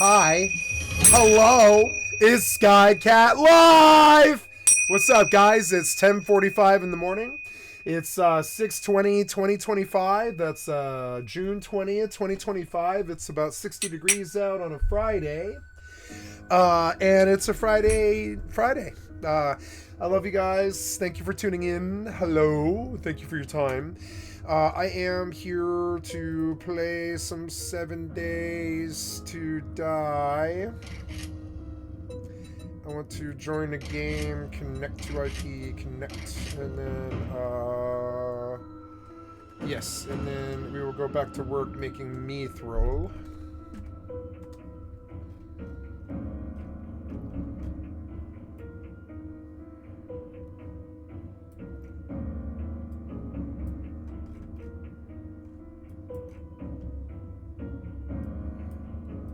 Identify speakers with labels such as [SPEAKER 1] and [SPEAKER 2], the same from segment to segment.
[SPEAKER 1] Hi. Hello. Is Skycatlive. What's up, guys? It's 10:45 in the morning. It's 6/20/2025. That's June 20th, 2025. It's about 60 degrees out on a Friday. And it's a Friday. I love you guys. Thank you for tuning in. Hello. Thank you for your time. I am here to play some 7 Days to Die. I want to join a game, connect to IP, connect, and then, yes, and then we will go back to work making mithril.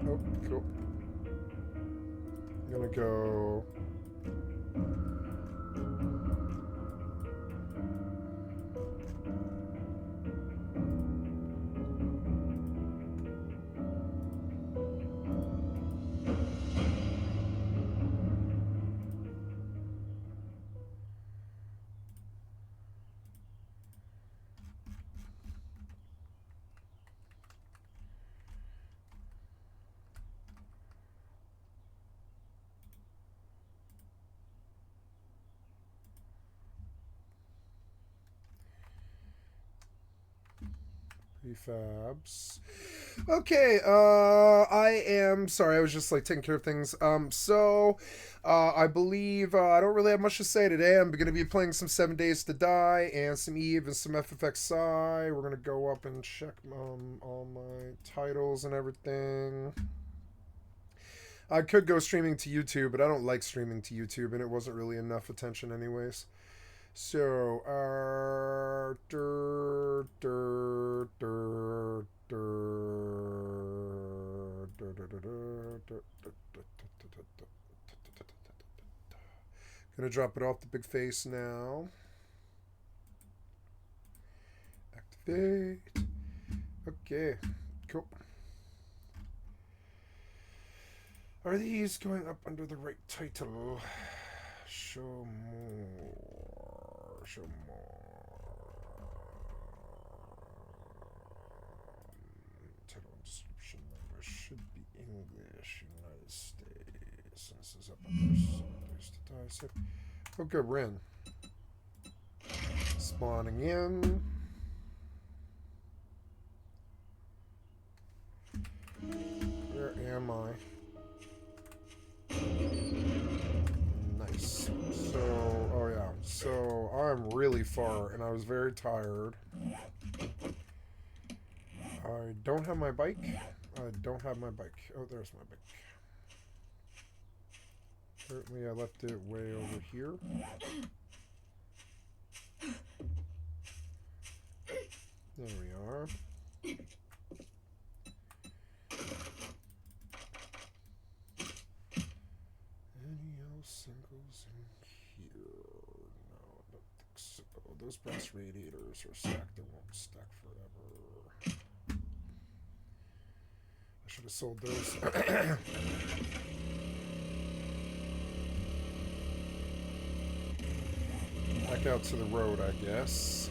[SPEAKER 1] Oh, cool. I'm gonna go... Prefabs. Okay, I am sorry, I was just like taking care of things. I believe I don't really have much to say today. I'm gonna be playing some 7 Days to Die and some Eve and some FFXI. We're gonna go up and check all my titles and everything. I could go streaming to YouTube, but I don't like streaming to YouTube, and it wasn't really enough attention anyways. So, gonna drop it off the big face now. Activate. Okay, cool. Are these going up under the right title? Show more. Show more. Title and description language should be English, United States. This is up under 7 Days to Die. So, oh, good, we're in. Spawning in. Where am I? Nice. So, oh yeah. So, I'm really far, and I was very tired. I don't have my bike. Oh, there's my bike. Apparently, I left it way over here. There we are. Singles in here. No, I don't think so. Those brass radiators are stacked. They won't stack forever. I should have sold those. Back out to the road, I guess.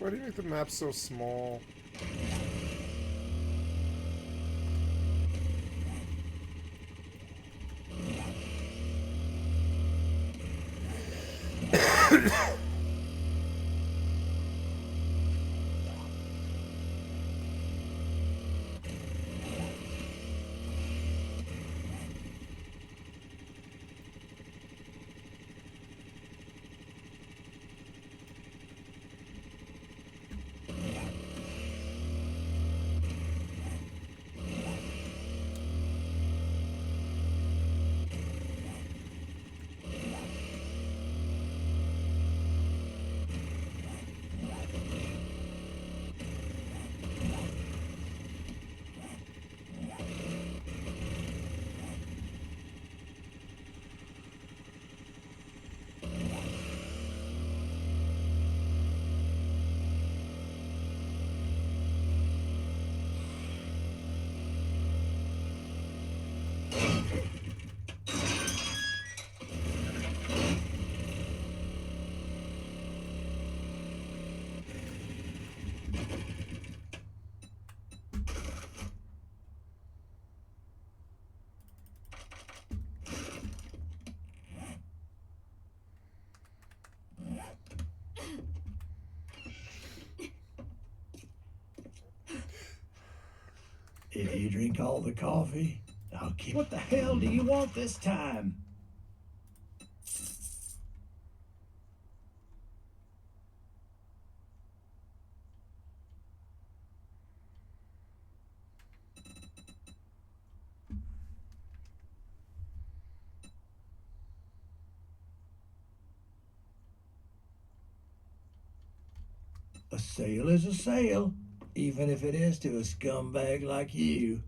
[SPEAKER 1] Why do you make the map so small?
[SPEAKER 2] If you drink all the coffee, I'll keep... What the hell do you want this time? A sale is a sale, even if it is to a scumbag like you.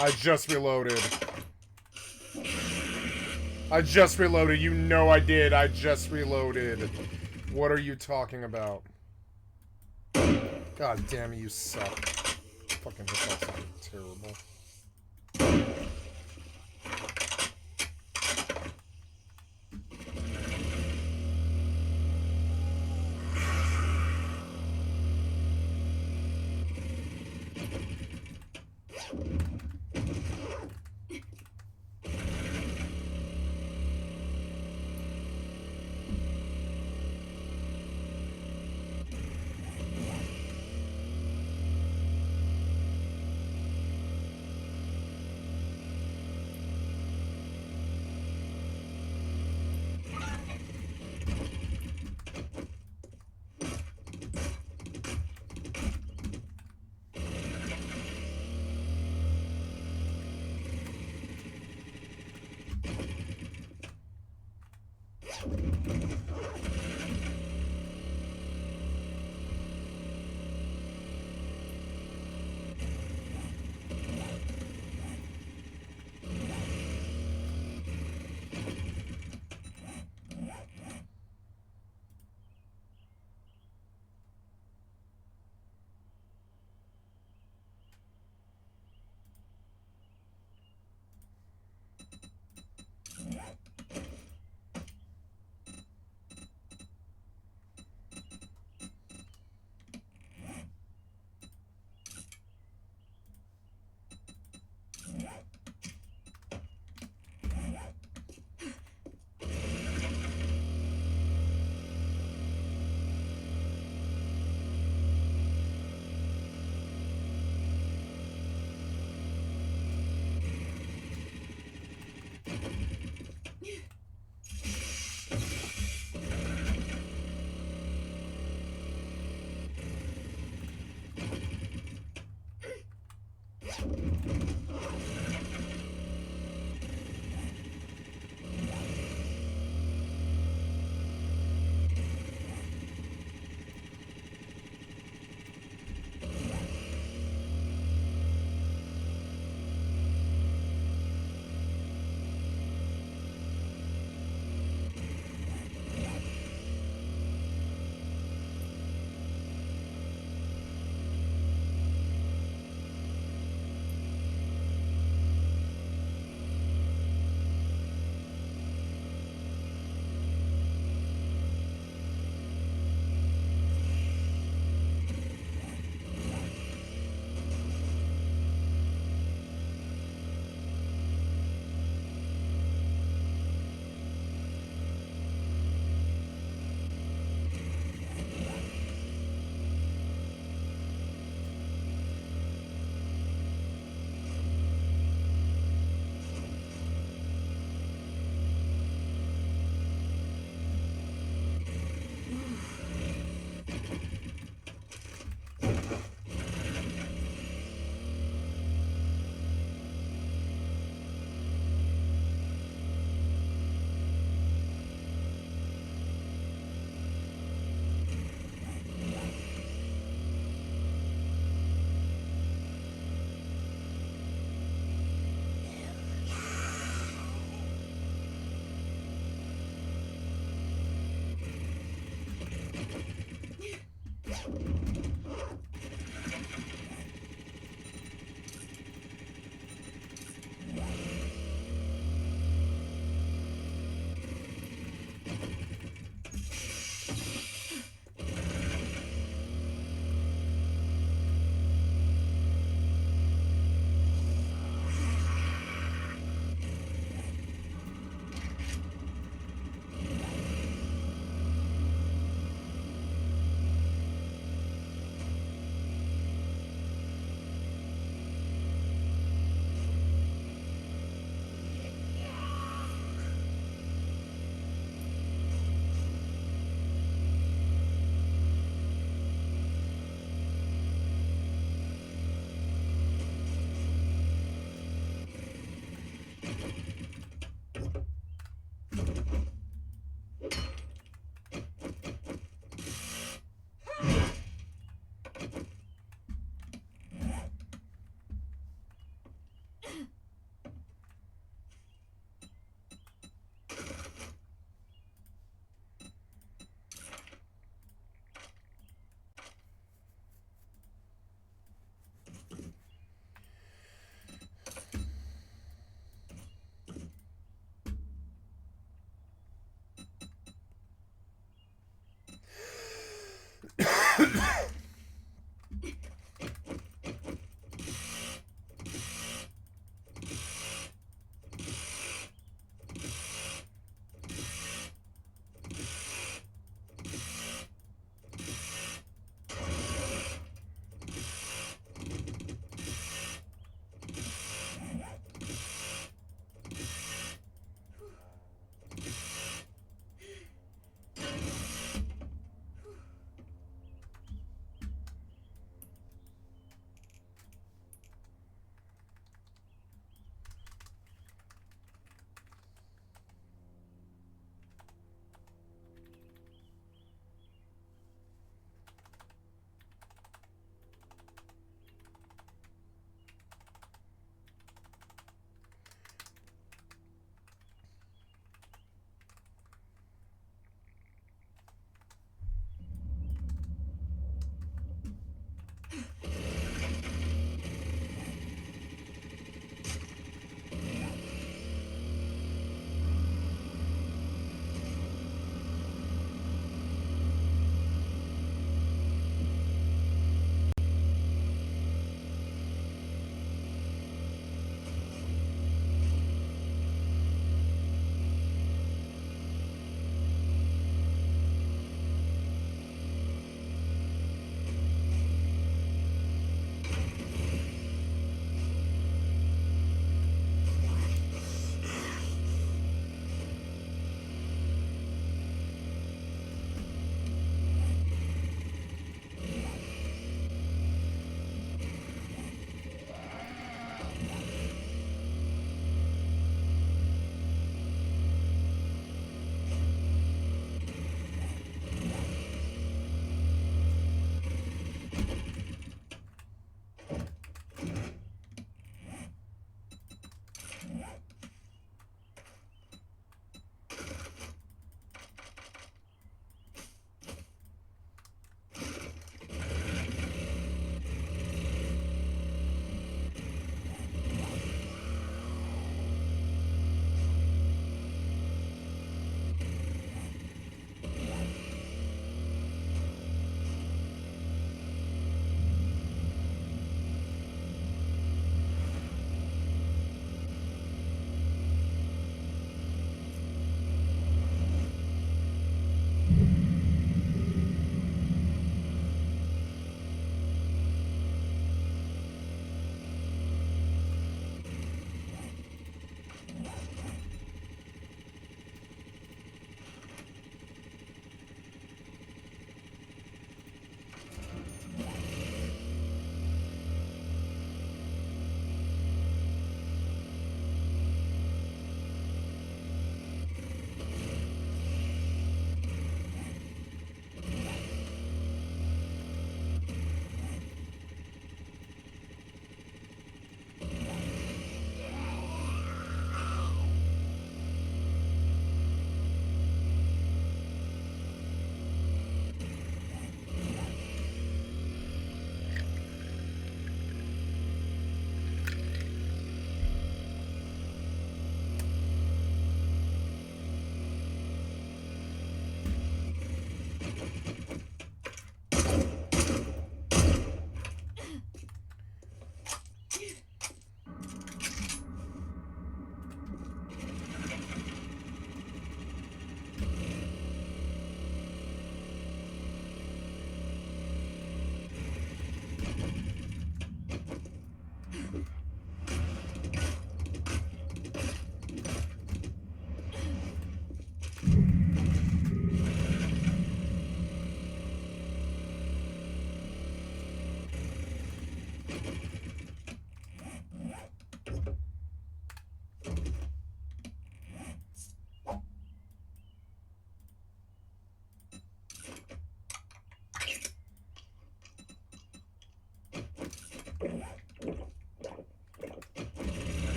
[SPEAKER 1] I just reloaded. I just reloaded. You know I did. I just reloaded. What are you talking about? God damn it, you suck. Fucking hitbox are terrible.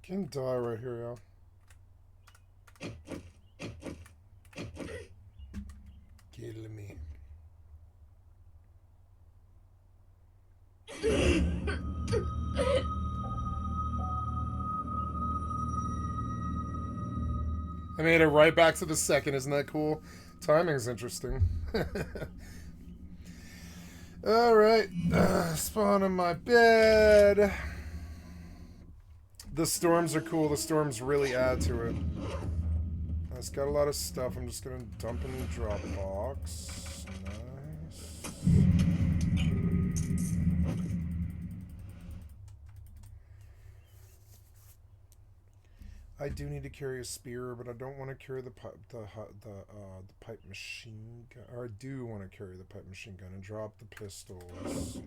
[SPEAKER 1] Can die right here, y'all. Kill me. I made it right back to the second. Isn't that cool? Timing's interesting. Alright. Spawn in my bed. The storms are cool. The storms really add to it. It's got a lot of stuff. I'm just going to dump in the Dropbox. Nice. I do need to carry a spear, but I don't want to carry the pipe machine gun. Or I do want to carry the pipe machine gun and drop the pistols.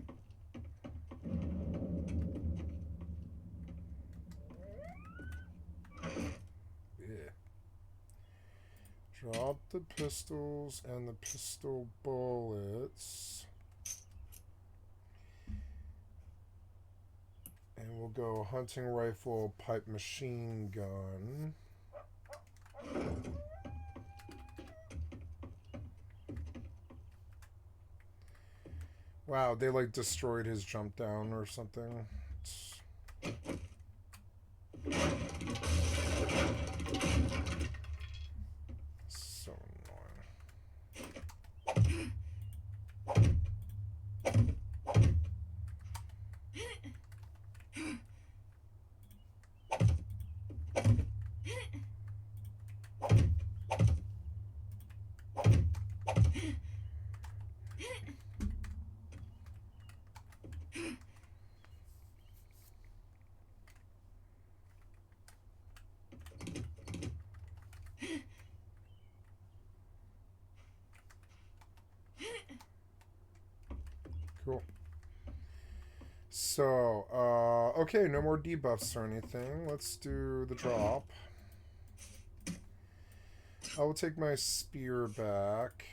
[SPEAKER 1] Yeah. Drop the pistols and the pistol bullets. And we'll go hunting rifle, pipe machine gun. Wow, they like destroyed his jump down or something. So annoying. Cool. So, okay, no more debuffs or anything. Let's do the drop. I will take my spear back.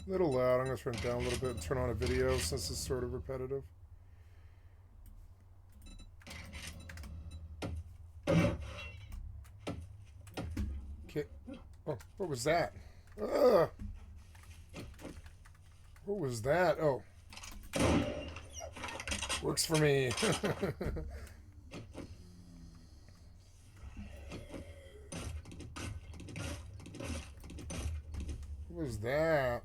[SPEAKER 1] A little loud. I'm going to turn it down a little bit and turn on a video since it's sort of repetitive. Okay. Oh, what was that? Ugh. What was that? Oh. Works for me. What was that?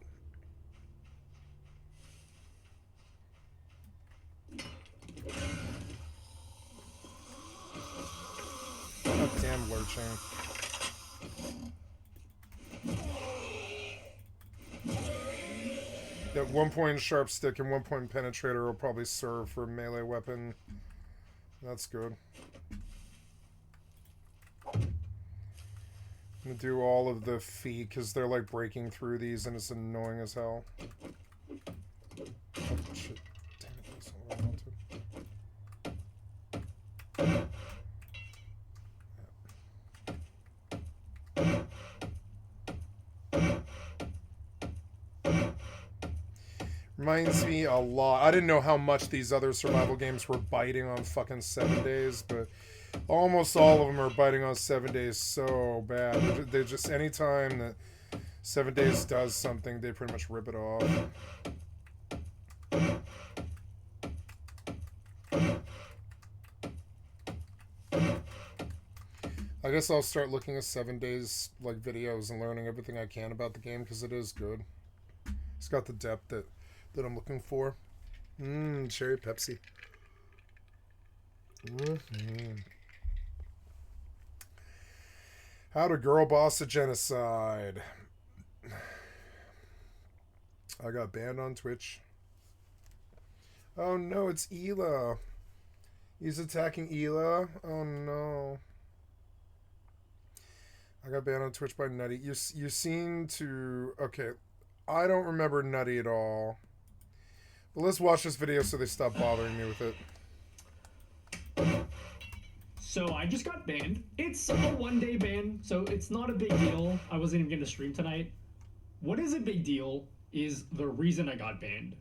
[SPEAKER 1] God damn lurching. That 1 point sharp stick and 1 point penetrator will probably serve for a melee weapon. That's good. I'm gonna do all of the feet because they're like breaking through these and it's annoying as hell. Oh, shit. Damn it, that's not what I wanted. Reminds me a lot. I didn't know how much these other survival games were biting on fucking 7 days, but almost all of them are biting on 7 days so bad. They just, anytime that 7 days does something, they pretty much rip it off. I guess I'll start looking at 7 days like videos and learning everything I can about the game because it is good. It's got the depth that I'm looking for. Cherry Pepsi. How to girl boss a genocide. I got banned on Twitch. Oh no, it's Ela. He's attacking Ela. Oh no. I got banned on Twitch by Nutty. You seem to... Okay, I don't remember Nutty at all. But let's watch this video so they stop bothering me with it.
[SPEAKER 3] So I just got banned. It's a 1-day ban, so it's not a big deal. I wasn't even going to stream tonight. What is a big deal is the reason I got banned.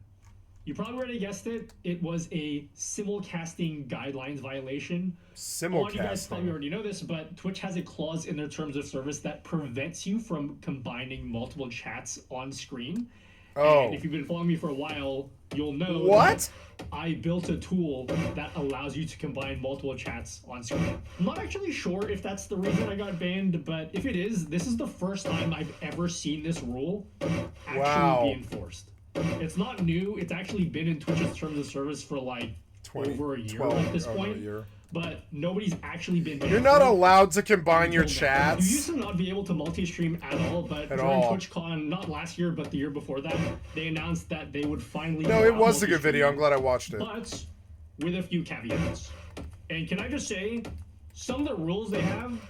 [SPEAKER 3] You probably already guessed it. It was a simulcasting guidelines violation.
[SPEAKER 1] Simulcasting.
[SPEAKER 3] A lot of you guys probably already know this, but Twitch has a clause in their terms of service that prevents you from combining multiple chats on screen.
[SPEAKER 1] Oh.
[SPEAKER 3] And if you've been following me for a while, you'll know
[SPEAKER 1] what?
[SPEAKER 3] I built a tool that allows you to combine multiple chats on screen. I'm not actually sure if that's the reason I got banned, but if it is, this is the first time I've ever seen this rule actually be enforced. It's not new. It's actually been in Twitch's terms of service for like over a year at this point. But nobody's actually been banned.
[SPEAKER 1] You're not allowed to combine your chats.
[SPEAKER 3] You used to not be able to multi-stream at all, but during TwitchCon, not last year, but the year before that, they announced that they would finally...
[SPEAKER 1] No, it was a good video. I'm glad I watched it.
[SPEAKER 3] But with a few caveats. And can I just say, some of the rules they have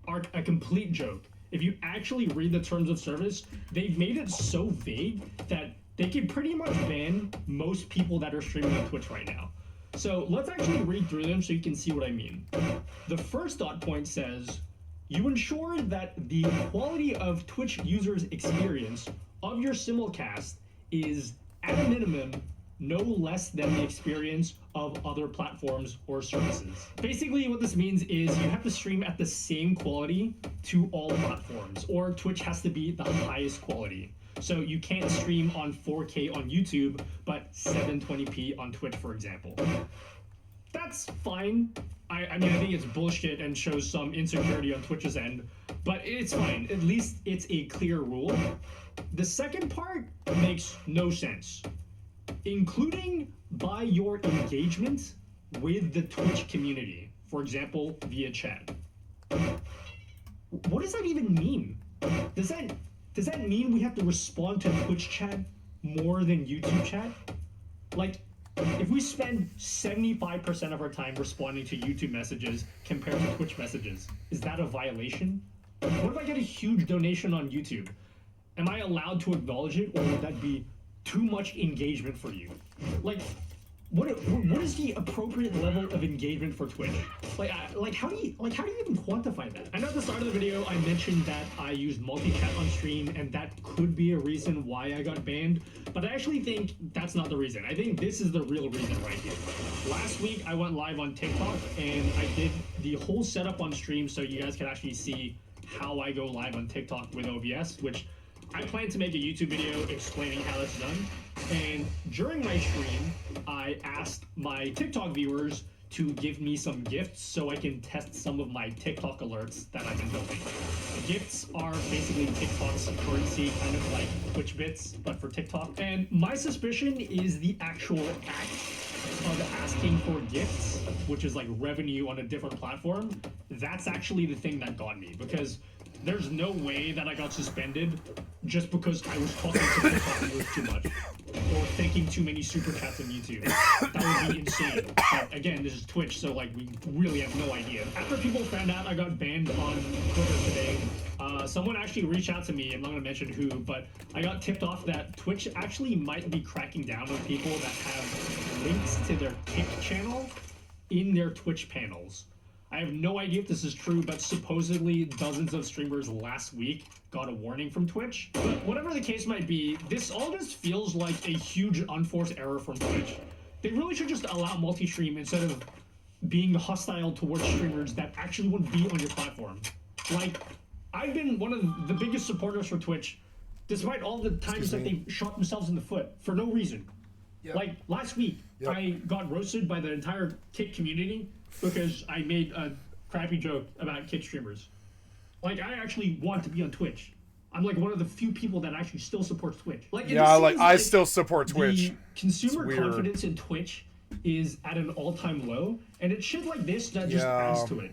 [SPEAKER 3] are a complete joke. If you actually read the terms of service, they've made it so vague that they can pretty much ban most people that are streaming on Twitch right now. So let's actually read through them so you can see what I mean. The first dot point says, you ensure that the quality of Twitch users' experience of your simulcast is, at a minimum, no less than the experience of other platforms or services. Basically, what this means is you have to stream at the same quality to all platforms, or Twitch has to be the highest quality. So you can't stream on 4K on YouTube, but 720p on Twitch, for example. That's fine. I mean, I think it's bullshit and shows some insecurity on Twitch's end, but it's fine. At least it's a clear rule. The second part makes no sense, including by your engagement with the Twitch community, for example, via chat. What does that even mean? Does that mean we have to respond to Twitch chat more than YouTube chat? Like, if we spend 75% of our time responding to YouTube messages compared to Twitch messages, is that a violation? What if I get a huge donation on YouTube? Am I allowed to acknowledge it, or would that be too much engagement for you? Like, what is the appropriate level of engagement for Twitch? Like how do you even quantify that? I know at the start of the video I mentioned that I used multi-chat on stream, and that could be a reason why I got banned, but I actually think that's not the reason. I think this is the real reason right here. Last week I went live on TikTok and I did the whole setup on stream so you guys can actually see how I go live on TikTok with OBS, which I plan to make a YouTube video explaining how that's done. And during my stream, I asked my TikTok viewers to give me some gifts so I can test some of my TikTok alerts that I've been building. Gifts are basically TikTok's currency, kind of like Twitch bits, but for TikTok. And my suspicion is the actual act of asking for gifts, which is like revenue on a different platform, that's actually the thing that got me, because there's no way that I got suspended just because I was talking to TikTok viewers too much or thinking too many super chats on YouTube. That would be insane. But again, this is Twitch, so like we really have no idea. After people found out I got banned on Twitter today, someone actually reached out to me. I'm not gonna mention who, but I got tipped off that Twitch actually might be cracking down on people that have links to their Kick channel in their Twitch panels. I have no idea if this is true, but supposedly dozens of streamers last week got a warning from Twitch. But whatever the case might be, this all just feels like a huge unforced error from Twitch. They really should just allow multi-stream instead of being hostile towards streamers that actually wouldn't be on your platform. Like, I've been one of the biggest supporters for Twitch, despite all the times that they've shot themselves in the foot for no reason. Yep. Like, last week, I got roasted by the entire Kick community because I made a crappy joke about Kick streamers. Like, I actually want to be on Twitch. I'm like one of the few people that actually still supports Twitch. Like,
[SPEAKER 1] yeah, like I still support Twitch.
[SPEAKER 3] The consumer confidence in Twitch is at an all-time low, and it's shit like this that just adds to it.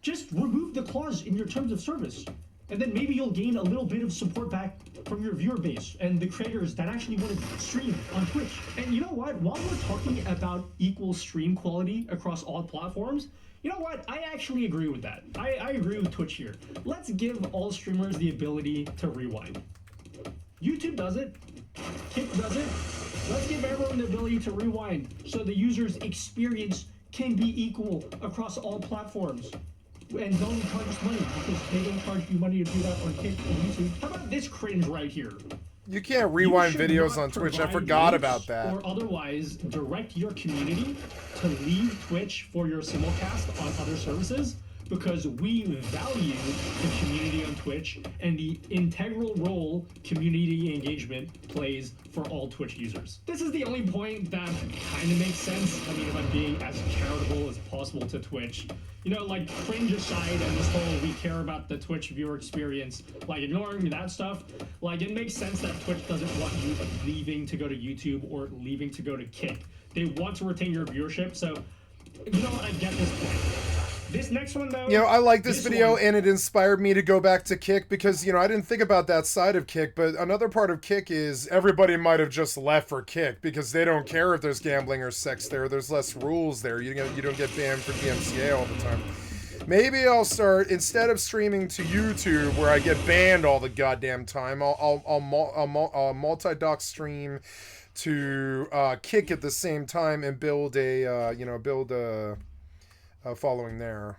[SPEAKER 3] Just remove the clause in your terms of service, and then maybe you'll gain a little bit of support back from your viewer base and the creators that actually want to stream on Twitch. And you know what? While we're talking about equal stream quality across all platforms, you know what? I actually agree with that. I agree with Twitch here. Let's give all streamers the ability to rewind. YouTube does it. Kick does it. Let's give everyone the ability to rewind so the user's experience can be equal across all platforms. And don't charge us money because they don't charge you money to do that on Kick and YouTube. How about this cringe right here?
[SPEAKER 1] You can't rewind videos on Twitch. I forgot about that.
[SPEAKER 3] Or otherwise direct your community to leave Twitch for your simulcast on other services, because we value the community on Twitch and the integral role community engagement plays for all Twitch users. This is the only point that kind of makes sense. I mean, if I'm being as charitable as possible to Twitch. You know, like, cringe aside and this whole we care about the Twitch viewer experience, like, ignoring that stuff, like, it makes sense that Twitch doesn't want you leaving to go to YouTube or leaving to go to Kick. They want to retain your viewership, so, you know what, I get this point. This next one, though...
[SPEAKER 1] You know, I like this video, and it inspired me to go back to Kick, because, you know, I didn't think about that side of Kick, but another part of Kick is everybody might have just left for Kick, because they don't care if there's gambling or sex there. There's less rules there. You don't get banned for DMCA all the time. Maybe I'll start, instead of streaming to YouTube, where I get banned all the goddamn time, I'll multi-doc stream to Kick at the same time and build a, following there.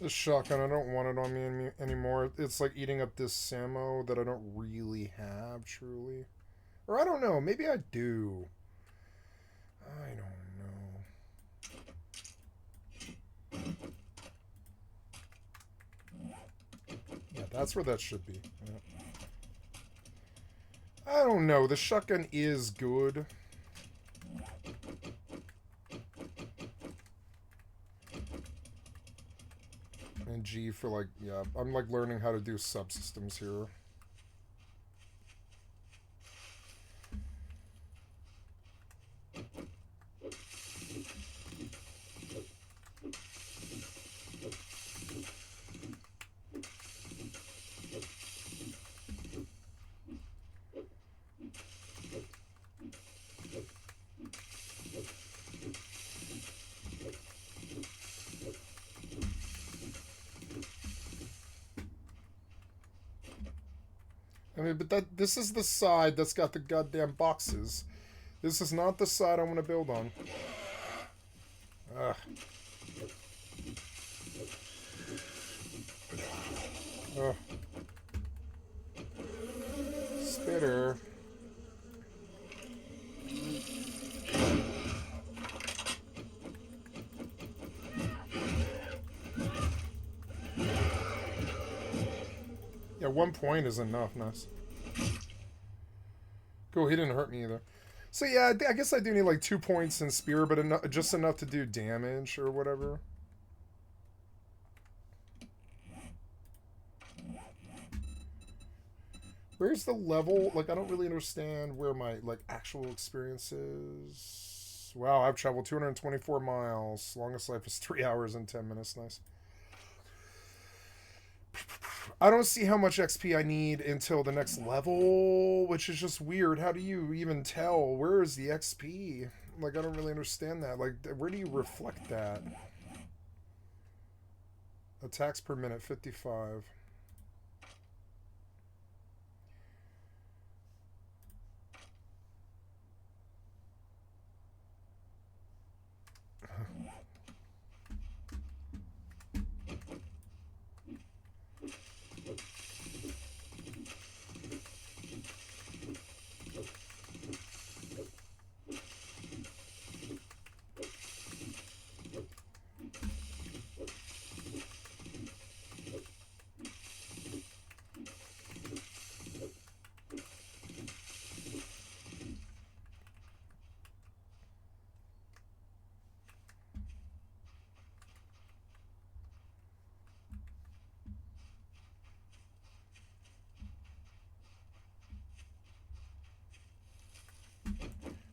[SPEAKER 1] This shotgun, I don't want it on me anymore. It's like eating up this ammo that I don't really have, truly. Or I don't know, maybe I do. I don't know. Yeah, that's where that should be. Yeah. I don't know, the shotgun is good. And G for like, yeah, I'm like learning how to do subsystems here. I mean, but this is the side that's got the goddamn boxes. This is not the side I want to build on. Ugh. Ugh. Spitter. Yeah, 1 point is enough. Nice. Cool, he didn't hurt me either. So yeah, I guess I do need like 2 points in spear, but just enough to do damage or whatever. Where's the level? Like, I don't really understand where my like actual experience is. Wow, I've traveled 224 miles. Longest life is 3 hours and 10 minutes. Nice. I don't see how much XP I need until the next level, which is just weird. How do you even tell? Where is the XP? Like, I don't really understand that. Like, where do you reflect that? Attacks per minute, 55.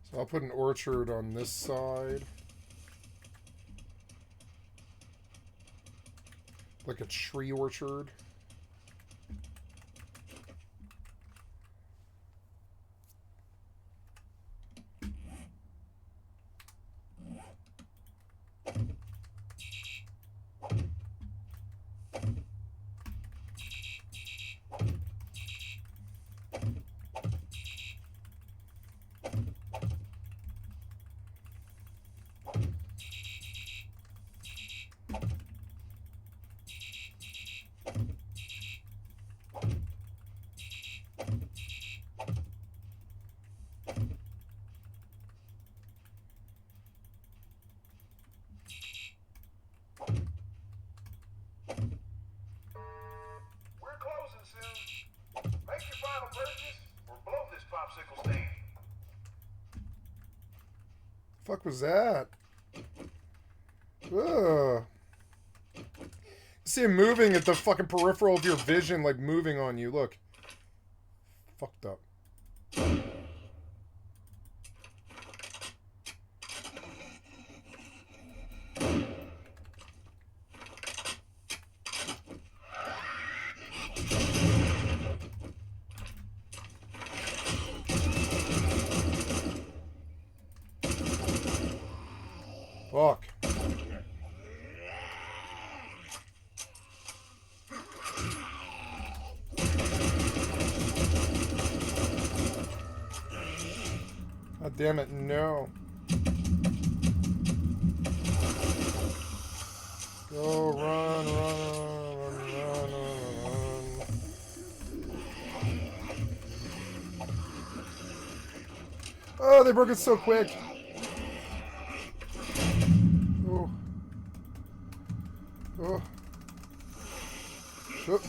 [SPEAKER 1] So I'll put an orchard on this side. Like a tree orchard. Fuck was that? Ugh. You see him moving at the fucking peripheral of your vision, like moving on you. Look. Fucked up. Fuck. God damn it, no. Go, run, run, Oh, they broke it so quick. Oh. Oh. Oh.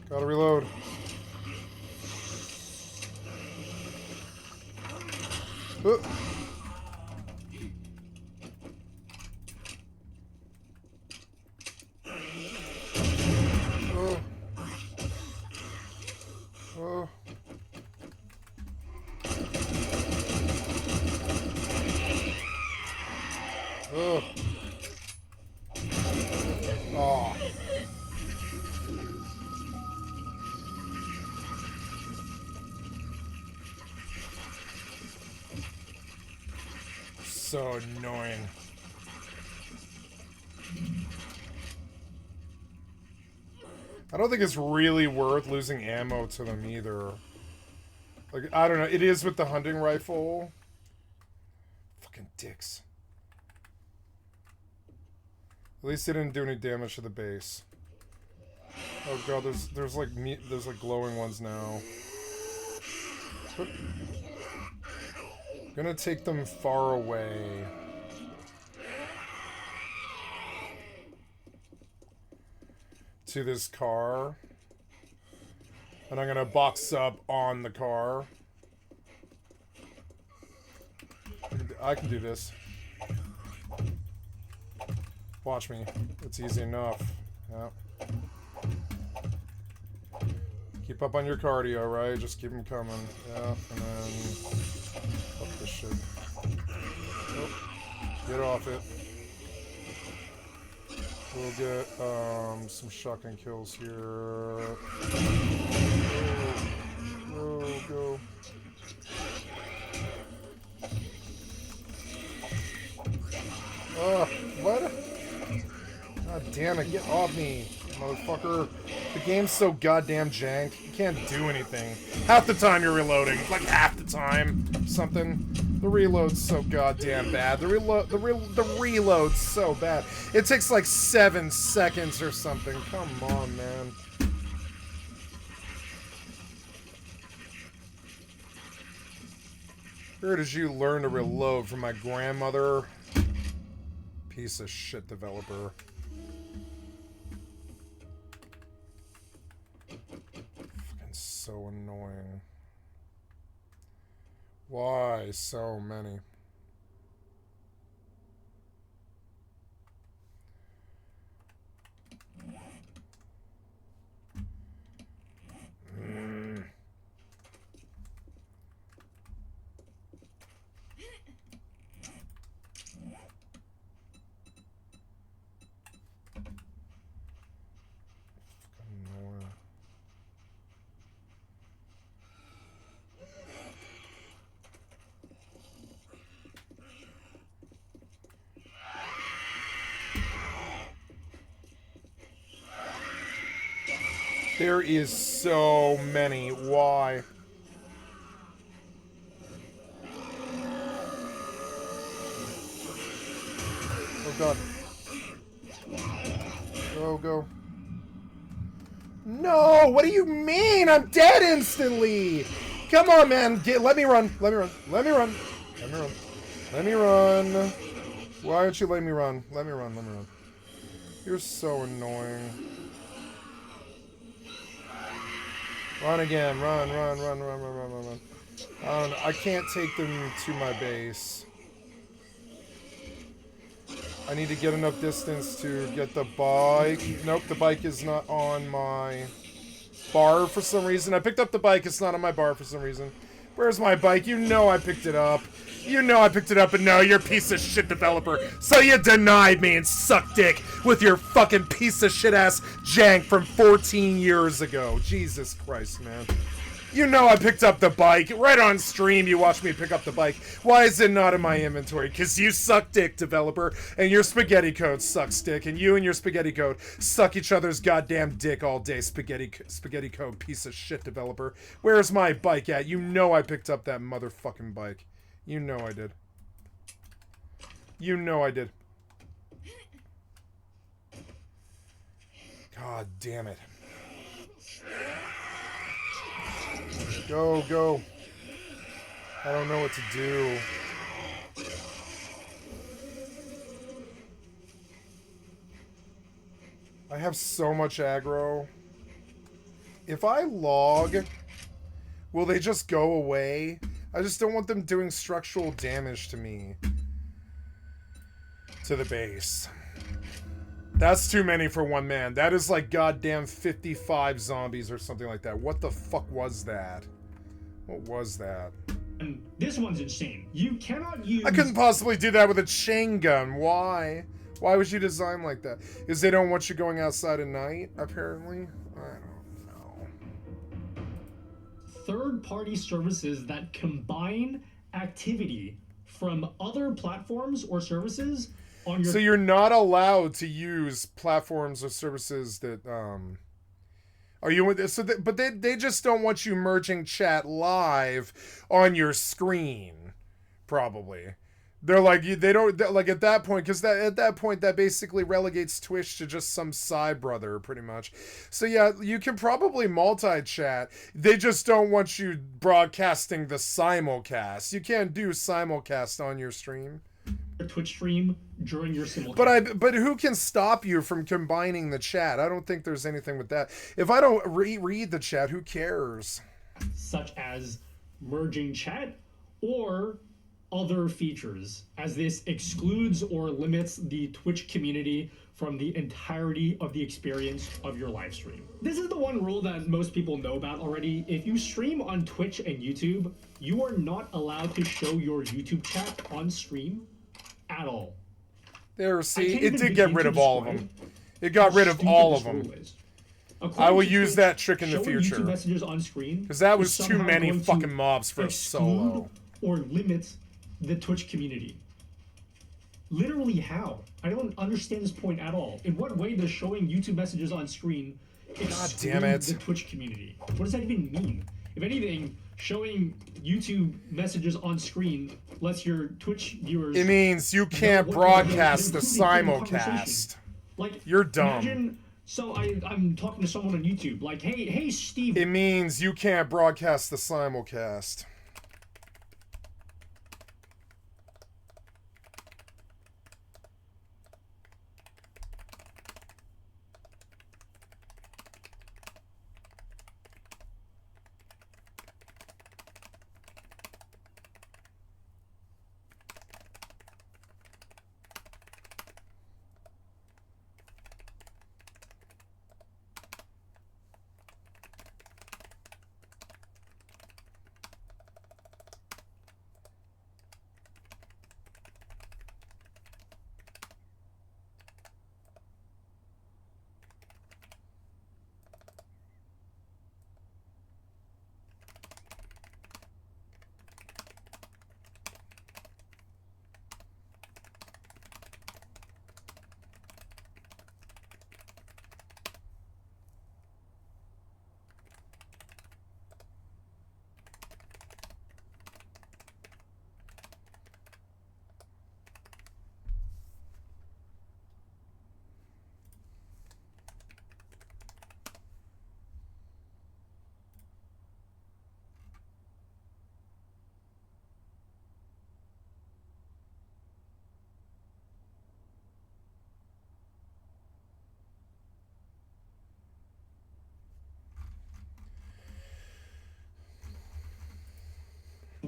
[SPEAKER 1] Gotta reload. Oh. Oh. Oh. Oh. Oh. So annoying. I don't think it's really worth losing ammo to them either. Like, I don't know. It is with the hunting rifle. Fucking dicks. At least they didn't do any damage to the base. Oh god, there's like glowing ones now. Gonna take them far away. To this car. And I'm gonna box up on the car. I can do this. Watch me. It's easy enough. Yeah. Keep up on your cardio, right? Just keep them coming. Yeah, and then... Fuck this shit. Oh, get off it. We'll get some shotgun kills here. Go, go. What? God damn it, get off me, motherfucker. The game's so goddamn jank. You can't do anything. Half the time you're reloading. Like half the time. Something. The reload's so goddamn bad. The reload's so bad. It takes like 7 seconds or something. Come on, man. Where did you learn to reload from my grandmother? Piece of shit developer. Fucking so annoying. Why so many? There is so many. Why? Oh god. Go, go. No! What do you mean? I'm dead instantly! Come on, man. Let me run. Let me run. Let me run. Let me run. Let me run. Why aren't you letting me run? Let me run. Let me run. You're so annoying. Run again. Run, run, run, run, run, run, run, run. I can't take them to my base. I need to get enough distance to get the bike. Nope, the bike is not on my bar for some reason. I picked up the bike. It's not on my bar for some reason. Where's my bike? You know I picked it up. You know I picked it up, and no, you're a piece of shit developer. So you denied me and sucked dick with your fucking piece of shit ass jank from 14 years ago. Jesus Christ, man. You know I picked up the bike. Right on stream, you watched me pick up the bike. Why is it not in my inventory? Because you suck dick, developer, and your spaghetti code sucks dick, and you and your spaghetti code suck each other's goddamn dick all day, spaghetti code piece of shit, developer. Where's my bike at? You know I picked up that motherfucking bike. You know I did. You know I did. God damn it. Go, go. I don't know what to do. I have so much aggro. If I log, will they just go away? I just don't want them doing structural damage to me. To the base. That's too many for one man. That is like goddamn 55 zombies or something like that. What the fuck was that? What was that?
[SPEAKER 3] And this one's insane. You cannot use...
[SPEAKER 1] I couldn't possibly do that with a chain gun. Why? Why would you design like that? Is they don't want you going outside at night, apparently? I don't know.
[SPEAKER 3] Third-party services that combine activity from other platforms or services on your...
[SPEAKER 1] So you're not allowed to use platforms or services that, Are you with this? So but they just don't want you merging chat live on your screen, probably. They're like, they don't, like at that point, because at that point that basically relegates Twitch to just some side brother, pretty much. So yeah, you can probably multi-chat. They just don't want you broadcasting the simulcast. You can't do simulcast on your stream.
[SPEAKER 3] Twitch stream during your simulcast.
[SPEAKER 1] But who can stop you from combining the chat? I don't think there's anything with that. If I don't read the chat, who cares?
[SPEAKER 3] Such as merging chat or other features, as this excludes or limits the Twitch community from the entirety of the experience of your live stream. This is the one rule that most people know about already. If you stream on Twitch and YouTube, you are not allowed to show your YouTube chat on stream at all.
[SPEAKER 1] There, see, it did get rid of all of them. It got rid of all of them. I will use that trick in the future.
[SPEAKER 3] Messages on screen,
[SPEAKER 1] because that was too many fucking mobs for a solo.
[SPEAKER 3] Or limit the Twitch community. Literally how? I don't understand this point at all. In what way does showing YouTube messages on screen exclude the Twitch community? What does that even mean? If anything, showing YouTube messages on screen lets your Twitch viewers...
[SPEAKER 1] It means you can't broadcast the simulcast.
[SPEAKER 3] Like,
[SPEAKER 1] you're dumb.
[SPEAKER 3] Imagine, so I'm talking to someone on YouTube, like, hey, Steve...
[SPEAKER 1] It means you can't broadcast the simulcast.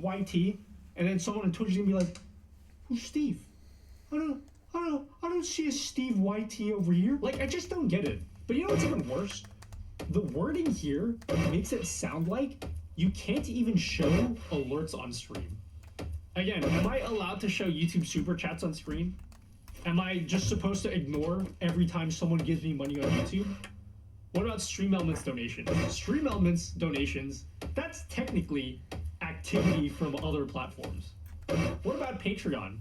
[SPEAKER 3] YT, and then someone on Twitch is gonna be like, "Who's Steve? I don't see a Steve YT over here." Like, I just don't get it. But you know what's even worse? The wording here makes it sound like you can't even show alerts on stream. Again, am I allowed to show YouTube super chats on screen? Am I just supposed to ignore every time someone gives me money on YouTube? What about Stream Elements donations? Stream Elements donations, that's technically activity from other platforms. What about Patreon?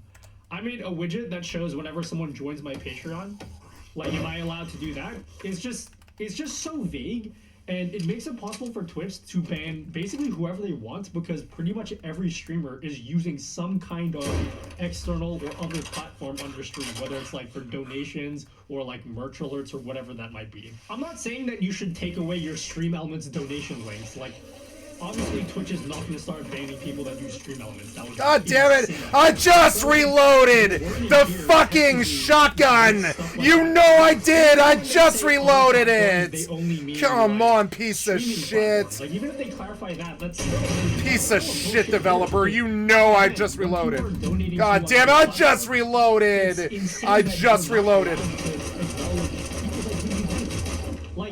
[SPEAKER 3] I made a widget that shows whenever someone joins my Patreon. Like, am I allowed to do that? It's just so vague, and it makes it possible for Twitch to ban basically whoever they want, because pretty much every streamer is using some kind of external or other platform on their stream, whether it's like for donations or like merch alerts or whatever that might be. I'm not saying that you should take away your Stream Elements donation links, like, obviously Twitch is not going to start banning people that use stream elements. That was
[SPEAKER 1] God damn it! I just reloaded the fucking shotgun! You know I did! I just reloaded it! Come on, piece of shit!
[SPEAKER 3] Like, even if they clarify that, that's still
[SPEAKER 1] Piece of shit developer, you know I just reloaded. God damn it, I just reloaded! I just reloaded.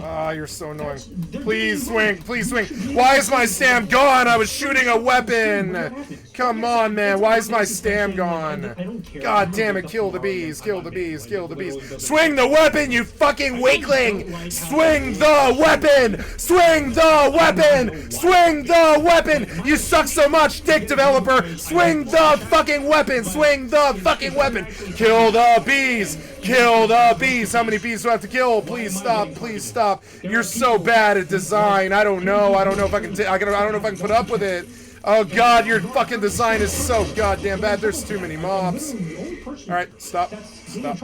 [SPEAKER 1] Ah, you're so annoying. Please swing, please swing. Why is my stam gone? I was shooting a weapon. Come on, man. Why is my stam gone? God damn it, kill the bees, kill the bees, kill the bees. Swing the weapon, you fucking weakling! Swing the weapon! Swing the weapon! Swing the weapon! You suck so much, dick developer! Swing the fucking weapon! Swing the fucking weapon! Kill the bees! Kill the bees! How many bees do I have to kill? Please stop, please stop. You're so bad at design. I don't know. I don't know if I can I don't know if I can put up with it. Oh god, your fucking design is so goddamn bad. There's too many mobs. Alright, stop. Stop.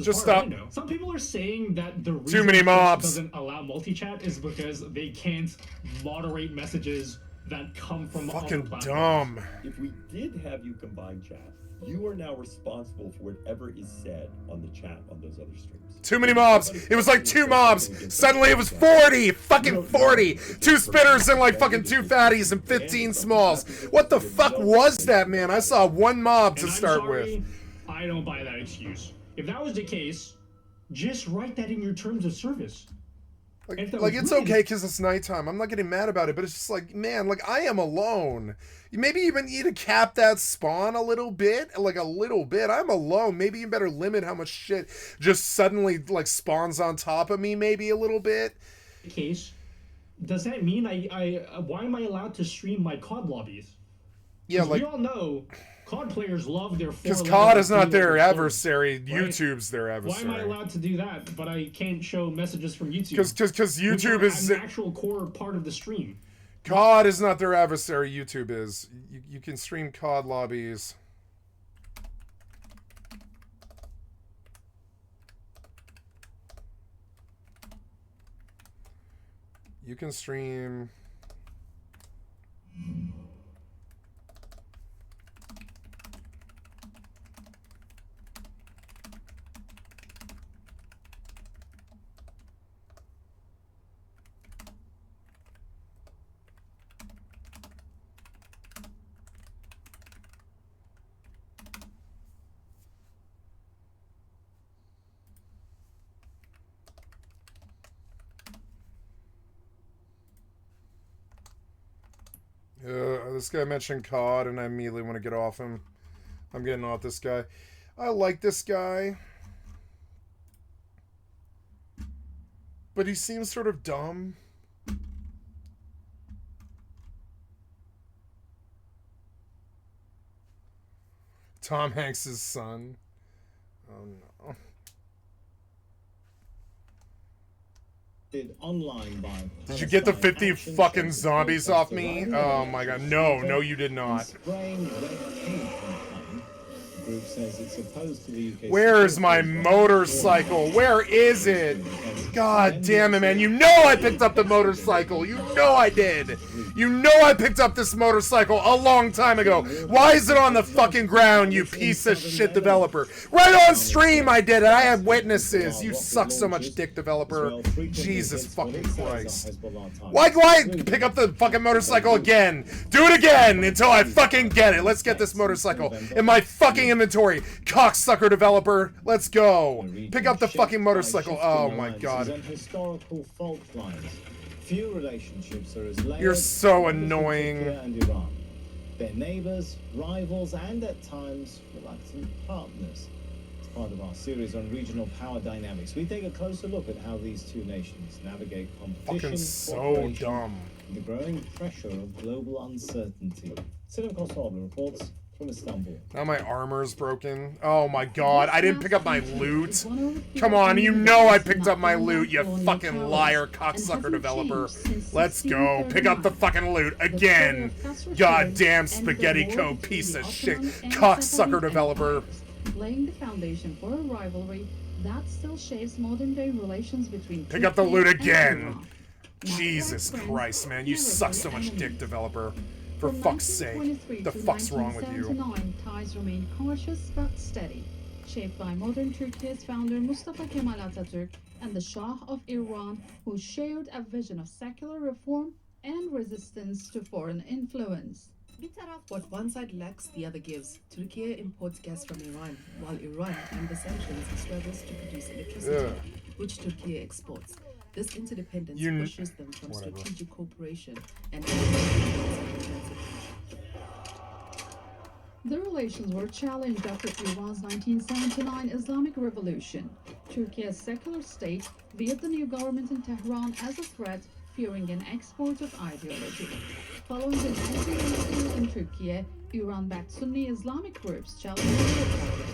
[SPEAKER 1] Just stop.
[SPEAKER 3] Some people are saying that the reason
[SPEAKER 1] Too many mobs
[SPEAKER 3] doesn't allow multi-chat is because they can't moderate messages that come from
[SPEAKER 1] fucking dumb.
[SPEAKER 4] If we did have you combine chat, you are now responsible for whatever is said on the chat on those other streams.
[SPEAKER 1] Too many mobs. It was like 2 mobs. Suddenly it was 40. Fucking 40. 2 spitters and like fucking 2 fatties and 15 smalls. What the fuck was that, man? I saw 1 mob to start with.
[SPEAKER 3] I don't buy that excuse. If that was the case, just write that in your terms of service.
[SPEAKER 1] Like it's okay because it's nighttime. I'm not getting mad about it, but it's just like, man, like I am alone. Maybe even need to cap that spawn a little bit, like a little bit. I'm alone. Maybe you better limit how much shit just suddenly like spawns on top of me. Maybe a little bit.
[SPEAKER 3] Case, does that mean why am I allowed to stream my COD lobbies?
[SPEAKER 1] Yeah, like
[SPEAKER 3] we all know. COD players love their
[SPEAKER 1] because COD is not their adversary. Right? YouTube's their adversary.
[SPEAKER 3] Why am I allowed to do that, but I can't show messages from YouTube?
[SPEAKER 1] Because YouTube is
[SPEAKER 3] an actual core part of the stream.
[SPEAKER 1] COD is not their adversary. YouTube is. You can stream COD lobbies. You can stream. This guy mentioned COD, and I immediately want to get off him. I'm getting off this guy. I like this guy. But he seems sort of dumb. Tom Hanks' son. Oh no.
[SPEAKER 5] Online by
[SPEAKER 1] did you get the 50 fucking zombies off me? Oh my god. No, no you did not. Where's my motorcycle? Where is it? God damn it, man. You know I picked up the motorcycle. You know I did. You know I picked up this motorcycle a long time ago. Why is it on the fucking ground, you piece of shit developer? Right on stream I did it. I have witnesses. You suck so much, dick developer. Jesus fucking Christ. Why pick up the fucking motorcycle again? Do it again until I fucking get it. Let's get this motorcycle in my fucking inventory. Cocksucker developer. Let's go. Pick up the fucking motorcycle. Oh my god.
[SPEAKER 5] Few relationships are as
[SPEAKER 1] you're so annoying.
[SPEAKER 5] Their neighbors, rivals, and at times reluctant partners. As part of our series on regional power dynamics, we take a closer look at how these two nations navigate competition,
[SPEAKER 1] fucking so dumb,
[SPEAKER 5] and the growing pressure of global uncertainty. Sinem Kosovo reports from Istanbul.
[SPEAKER 1] Now my armor's broken. Oh my god, I didn't pick up my loot. Come on, you know I picked up my loot, you fucking liar, cocksucker developer. Let's go. Pick up the fucking loot again. Goddamn spaghetti co piece of shit, cocksucker developer.
[SPEAKER 6] Laying the foundation for a rivalry that still shapes modern day relations between
[SPEAKER 1] pick up the loot again. Jesus Christ, man, you suck so much dick, developer. For
[SPEAKER 6] From
[SPEAKER 1] fuck's sake.
[SPEAKER 6] 1923
[SPEAKER 1] The
[SPEAKER 6] to
[SPEAKER 1] fuck's wrong with you?
[SPEAKER 6] 1979, ties remained cautious but steady, shaped by modern Turkey's founder Mustafa Kemal Atatürk and the Shah of Iran, who shared a vision of secular reform and resistance to foreign influence.
[SPEAKER 7] What one side lacks, the other gives. Turkey imports gas from Iran, while Iran, under sanctions, struggles to produce electricity, which Turkey exports. This interdependence pushes them from strategic cooperation and
[SPEAKER 6] The relations were challenged after Iran's 1979 Islamic Revolution. Turkey's secular state viewed the new government in Tehran as a threat, fearing an export of ideology. Following the 1980s in Turkey, Iran-backed Sunni Islamic groups challenged the republic.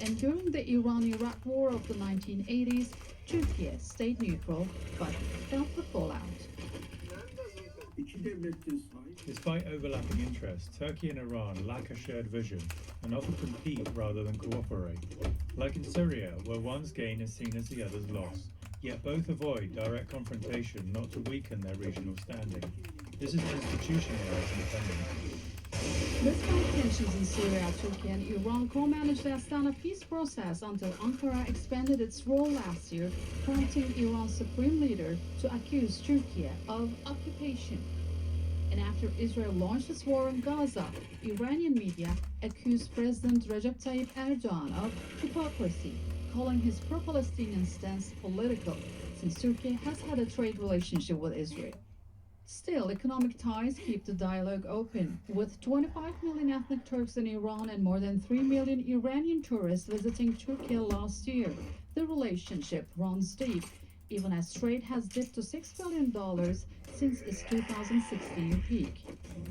[SPEAKER 6] And during the Iran-Iraq War of the 1980s, Turkey stayed neutral but felt the fallout.
[SPEAKER 8] Despite overlapping interests, Turkey and Iran lack a shared vision and often compete rather than cooperate. Like in Syria, where one's gain is seen as the other's loss, yet both avoid direct confrontation not to weaken their regional standing. This is institutionalized independence.
[SPEAKER 6] Despite tensions in Syria, Turkey and Iran co-managed the Astana peace process until Ankara expanded its role last year, prompting Iran's supreme leader to accuse Turkey of occupation. And after Israel launched its war in Gaza, Iranian media accused President Recep Tayyip Erdogan of hypocrisy, calling his pro-Palestinian stance political, since Turkey has had a trade relationship with Israel. Still, economic ties keep the dialogue open, with 25 million ethnic Turks in Iran and more than 3 million Iranian tourists visiting Turkey last year. The relationship runs deep, even as trade has dipped to $6 billion since its 2016 peak.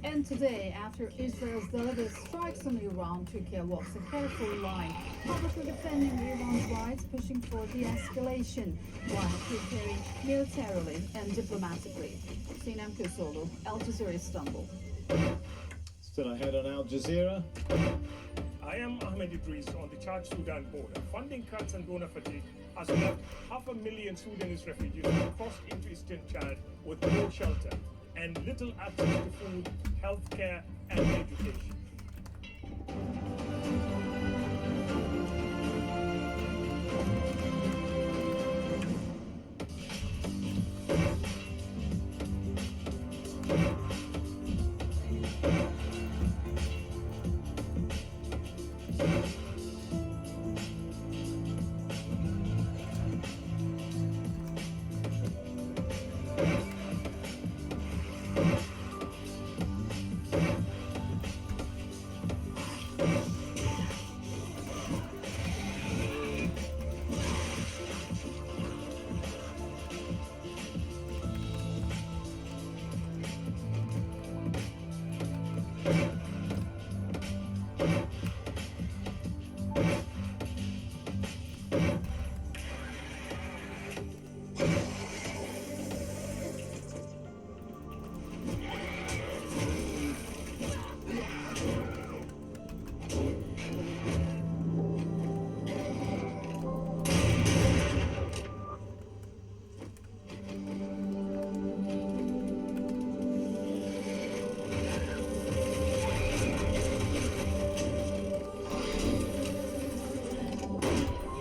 [SPEAKER 6] And today, after Israel's deliberate strikes on Iran, Turkey walks a careful line, publicly defending Iran's rights, pushing for de-escalation, while preparing militarily and diplomatically. Sinem Kösoğlu, Alldayerrydaybaby, Istanbul.
[SPEAKER 5] Still ahead on Al Jazeera.
[SPEAKER 9] I am Ahmed Idris on the Chad-Sudan border. Funding cuts and donor fatigue has left 500,000 Sudanese refugees across into eastern Chad with no shelter and little access to food, healthcare, and education.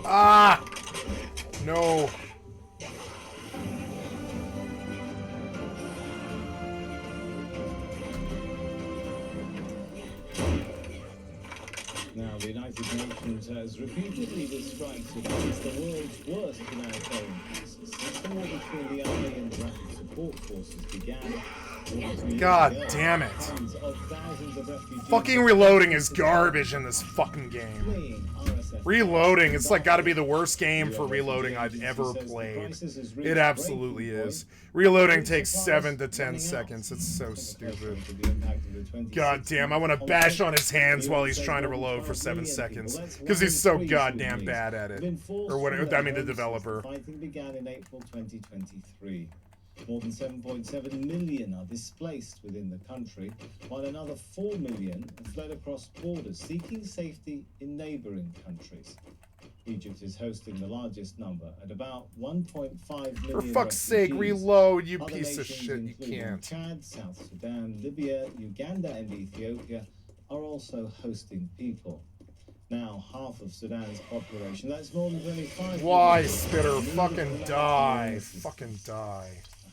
[SPEAKER 1] Ah! No.
[SPEAKER 5] Now, the United Nations has repeatedly described it as the world's worst humanitarian crisis since the war between the army and the rapid support forces began.
[SPEAKER 1] God damn it. Fucking reloading is garbage in this fucking game. Reloading, it's like gotta be the worst game for reloading I've ever played. It absolutely is. Reloading takes 7 to 10 seconds. It's so stupid. God damn, I want to bash on his hands while he's trying to reload for 7 seconds. Because he's so goddamn bad at it. Or what, I mean the developer.
[SPEAKER 5] Fighting began in April 2023. More than 7.7 million are displaced within the country, while another 4 million have fled across borders, seeking safety in neighboring countries. Egypt is hosting the largest number at about 1.5 million.
[SPEAKER 1] For fuck's sake, reload, you piece of shit, you can't.
[SPEAKER 5] Chad, South Sudan, Libya, Uganda, and Ethiopia are also hosting people. Now, half of Sudan's population, that's more than 25.
[SPEAKER 1] Why, Spitter? Fucking die. Fucking die.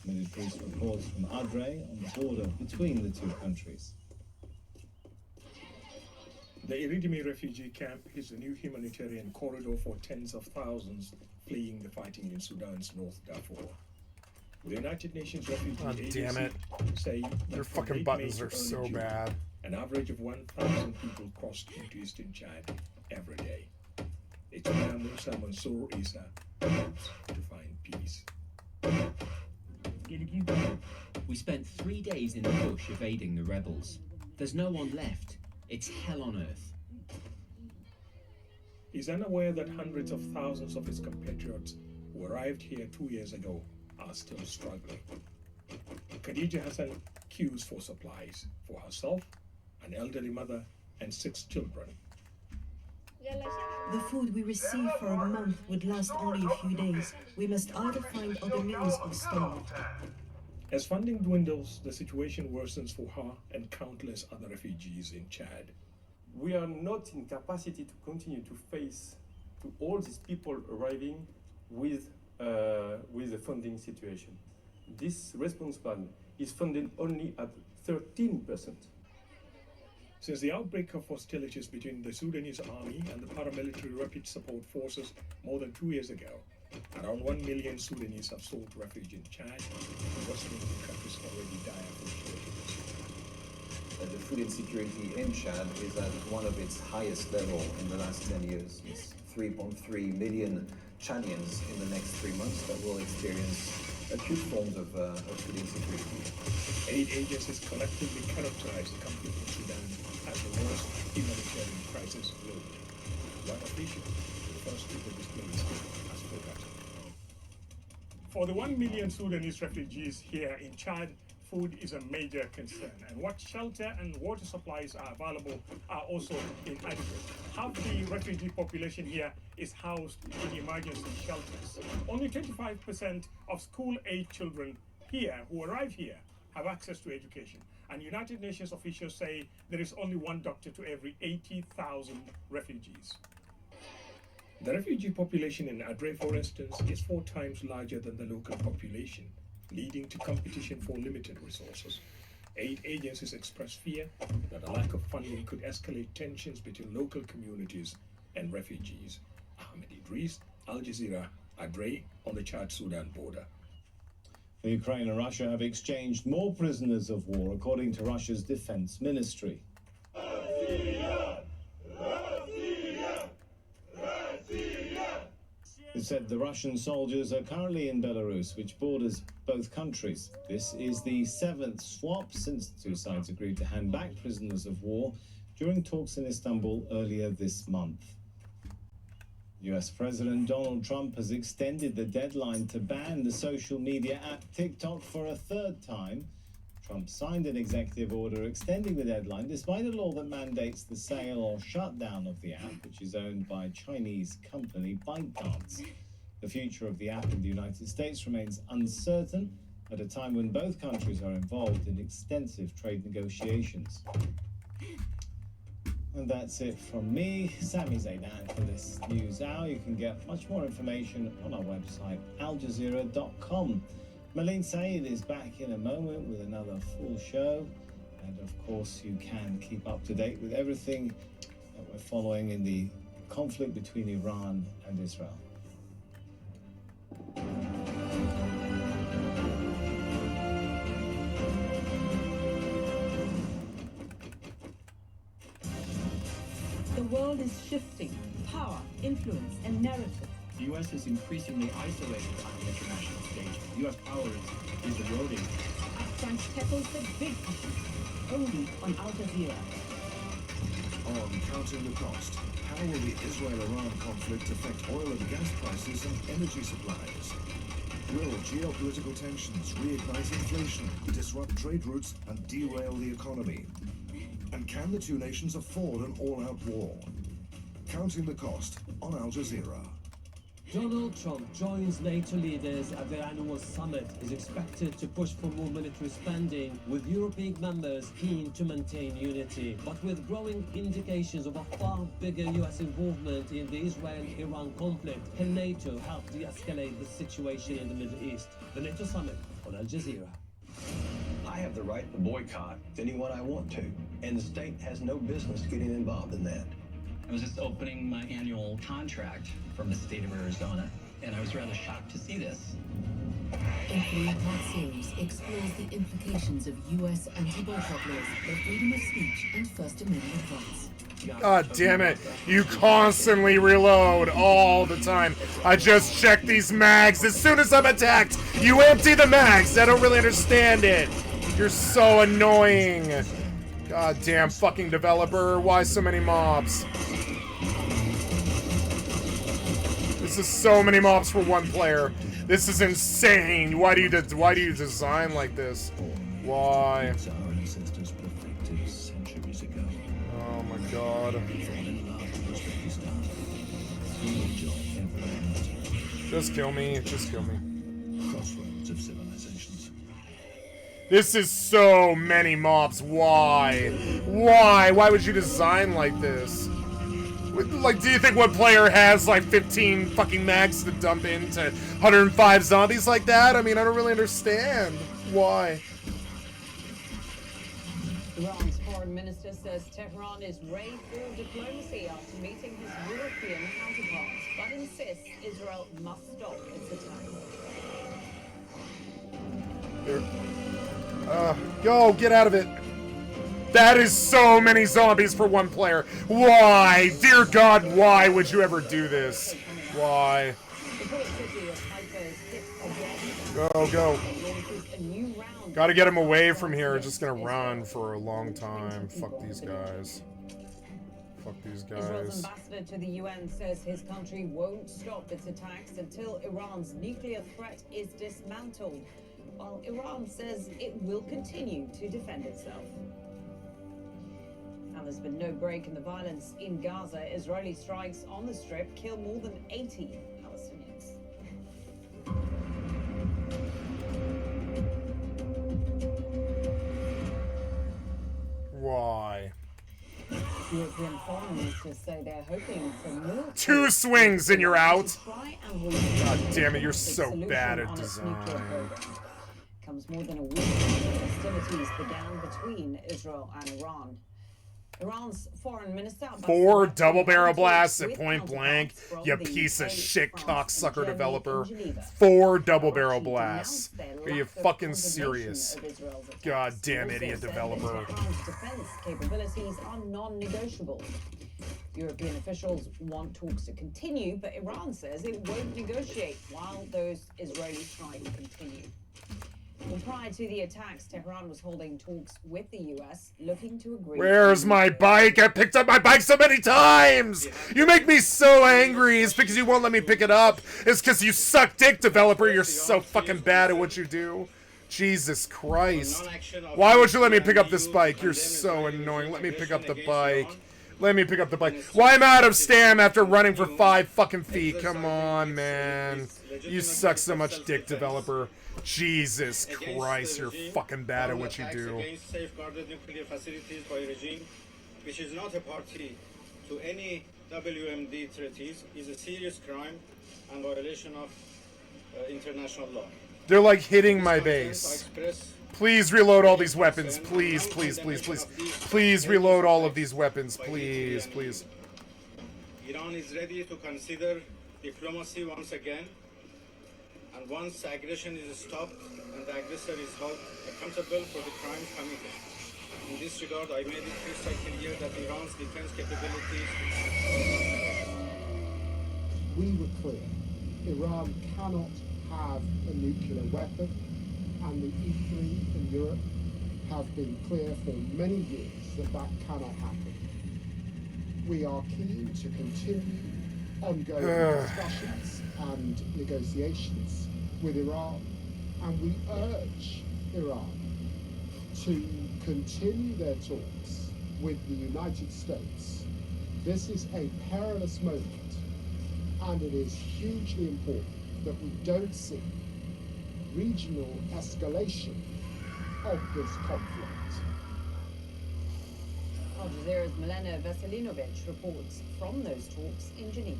[SPEAKER 5] Ahmed Idris reports from Adre on the border between the two countries.
[SPEAKER 9] The Alldayerrydaybaby refugee camp is a new humanitarian corridor for tens of thousands fleeing the fighting in Sudan's North Darfur. The United Nations Refugee Agency say that
[SPEAKER 1] your fucking buttons are so bad.
[SPEAKER 9] An average of 1,000 people crossed into eastern Chad every day. It's where Musa Mansour Isa hopes to find peace.
[SPEAKER 10] We spent 3 days in the bush evading the rebels. There's no one left. It's hell on earth.
[SPEAKER 9] He's unaware that hundreds of thousands of his compatriots who arrived here 2 years ago are still struggling. Khadija Hassan queues for supplies for herself, an elderly mother, and 6 children.
[SPEAKER 11] The food we receive for a month would last only a few days. We must either find other means or starve.
[SPEAKER 9] As funding dwindles, the situation worsens for her and countless other refugees in Chad.
[SPEAKER 4] We are not in capacity to continue to face to all these people arriving with the funding situation. This response plan is funded only at 13%.
[SPEAKER 9] Since the outbreak of hostilities between the Sudanese army and the paramilitary rapid support forces more than 2 years ago, around 1 million Sudanese have sought refuge in Chad, worsening the country's already dire food shortages.
[SPEAKER 12] The food insecurity in Chad is at one of its highest level in the last 10 years. It's 3.3 million Chadians in the next 3 months that will experience acute forms of food insecurity.
[SPEAKER 9] Aid agencies collectively characterize the conflict in Sudan as the worst humanitarian crisis globally. One official, the first people displaced, has forgotten. For the 1 million Sudanese refugees here in Chad, food is a major concern, and what shelter and water supplies are available are also inadequate. Half the refugee population here is housed in emergency shelters. Only 25% of school-age children here who arrive here have access to education, and United Nations officials say there is only one doctor to every 80,000 refugees. The refugee population in Adre, for instance, is 4 times larger than the local population, leading to competition for limited resources. Aid agencies express fear that a lack of funding could escalate tensions between local communities and refugees. Ahmed Idris, Al Jazeera, Adre, on the Chad-Sudan border.
[SPEAKER 5] Ukraine and Russia have exchanged more prisoners of war, according to Russia's defense ministry. It said the Russian soldiers are currently in Belarus, which borders both countries. This is the 7th swap since the two sides agreed to hand back prisoners of war during talks in Istanbul earlier this month. US President Donald Trump has extended the deadline to ban the social media app TikTok for a 3rd time. Trump signed an executive order extending the deadline despite a law that mandates the sale or shutdown of the app, which is owned by Chinese company ByteDance. The future of the app in the United States remains uncertain at a time when both countries are involved in extensive trade negotiations. And that's it from me, Sami Zaidan, for this news hour. You can get much more information on our website, Alldayerrydaybaby.com. Malene Saeed is back in a moment with another full show. And of course, you can keep up to date with everything that we're following in the conflict between Iran and Israel.
[SPEAKER 11] The world is shifting. Power, influence, and narrative.
[SPEAKER 10] The U.S. is increasingly isolated on the international stage. U.S. power is eroding.
[SPEAKER 11] France tackles the big issues only on Al Jazeera.
[SPEAKER 13] On Counting the Cost, how will the Israel-Iran conflict affect oil and gas prices and energy supplies? Will geopolitical tensions reignite inflation, disrupt trade routes, and derail the economy? And can the two nations afford an all-out war? Counting the Cost, on Al Jazeera.
[SPEAKER 14] Donald Trump joins NATO leaders at their annual summit. Is expected to push for more military spending, with European members keen to maintain unity. But with growing indications of a far bigger US involvement in the Israel-Iran conflict, can NATO help de-escalate the situation in the Middle East? The NATO summit on Al Jazeera.
[SPEAKER 15] I have the right to boycott anyone I want to, and the state has no business getting involved in that.
[SPEAKER 16] I was just opening my annual contract from the state of Arizona, and I was rather shocked to see this.
[SPEAKER 17] A three-part series explores the implications of U.S. anti-boycott laws for freedom of speech and First Amendment rights.
[SPEAKER 1] God damn it. You constantly reload all the time. I just checked these mags. As soon as I'm attacked, you empty the mags. I don't really understand it. You're so annoying. God damn fucking developer. Why so many mobs? This is so many mobs for one player. This is insane. Why do you design like this? Why? Oh my god. Just kill me. Just kill me.
[SPEAKER 13] Crossroads of civilizations.
[SPEAKER 1] This is so many mobs. Why? Why? Why would you design like this? Like, do you think one player has like 15 fucking mags to dump into 105 zombies like that? I mean, I don't really understand. Why?
[SPEAKER 18] Iran's foreign minister says Tehran is ready for diplomacy after meeting his European counterparts, but insists Israel must stop its attacks.
[SPEAKER 1] Go, get out of it. That is so many zombies for one player. Why? Dear God, why would you ever do this? Why? Go, go. Gotta get him away from here. Just gonna run for a long time. Fuck these guys. Fuck these
[SPEAKER 18] Israel's
[SPEAKER 1] guys.
[SPEAKER 18] ambassador to the UN says his country won't stop its attacks until Iran's nuclear threat is dismantled, while Iran says it will continue to defend itself. And there's been no break in the violence in Gaza. Israeli strikes on the Strip kill more than 80 Palestinians.
[SPEAKER 1] Why?
[SPEAKER 18] European foreign ministers say they're hoping for more.
[SPEAKER 1] 2 swings and you're out. God damn it, you're so bad at design.
[SPEAKER 18] Comes more than a week after hostilities began between Israel and Iran. Iran's foreign minister
[SPEAKER 1] 4 double barrel blasts at point blank, you piece of shit cocksucker developer. 4 double barrel blasts. Are you fucking serious? God damn idiot developer.
[SPEAKER 18] Iran's defense capabilities are non-negotiable. European officials want talks to continue, but Iran says it won't negotiate while those Israeli strikes continue. Well, prior to the attacks, Tehran was holding talks with the US, looking to agree.
[SPEAKER 1] Where's my bike? I picked up my bike so many times! You make me so angry. It's because you won't let me pick it up. It's because you suck dick, developer. You're so fucking bad at what you do. Jesus Christ. Why would you let me pick up this bike? You're so annoying. Let me pick up the bike. Let me pick up the bike. Why am I out of stam after running for 5 fucking feet? Come on, man. You suck so much dick, developer. Jesus Christ, you're fucking bad at what you do.
[SPEAKER 19] Against safeguarded nuclear facilities by a regime which is not a party to any WMD treaties is a serious crime and violation of international law.
[SPEAKER 1] They're like hitting my base. Please reload all these weapons. Please, please, please, please. Please reload all of these weapons. Please, please.
[SPEAKER 19] Iran is ready to consider diplomacy once again. And once aggression is stopped and the aggressor is held accountable for the crimes committed. In this regard, I made it crystal clear that Iran's defense capabilities...
[SPEAKER 20] We were clear. Iran cannot have a nuclear weapon, and the E3 in Europe have been clear for many years that that cannot happen. We are keen to continue ongoing discussions and negotiations with Iran, and we urge Iran to continue their talks with the United States. This is a perilous moment And it is hugely important that we don't see regional escalation of this conflict.
[SPEAKER 18] Al Jazeera's Milena Veselinovic reports from those talks in Geneva.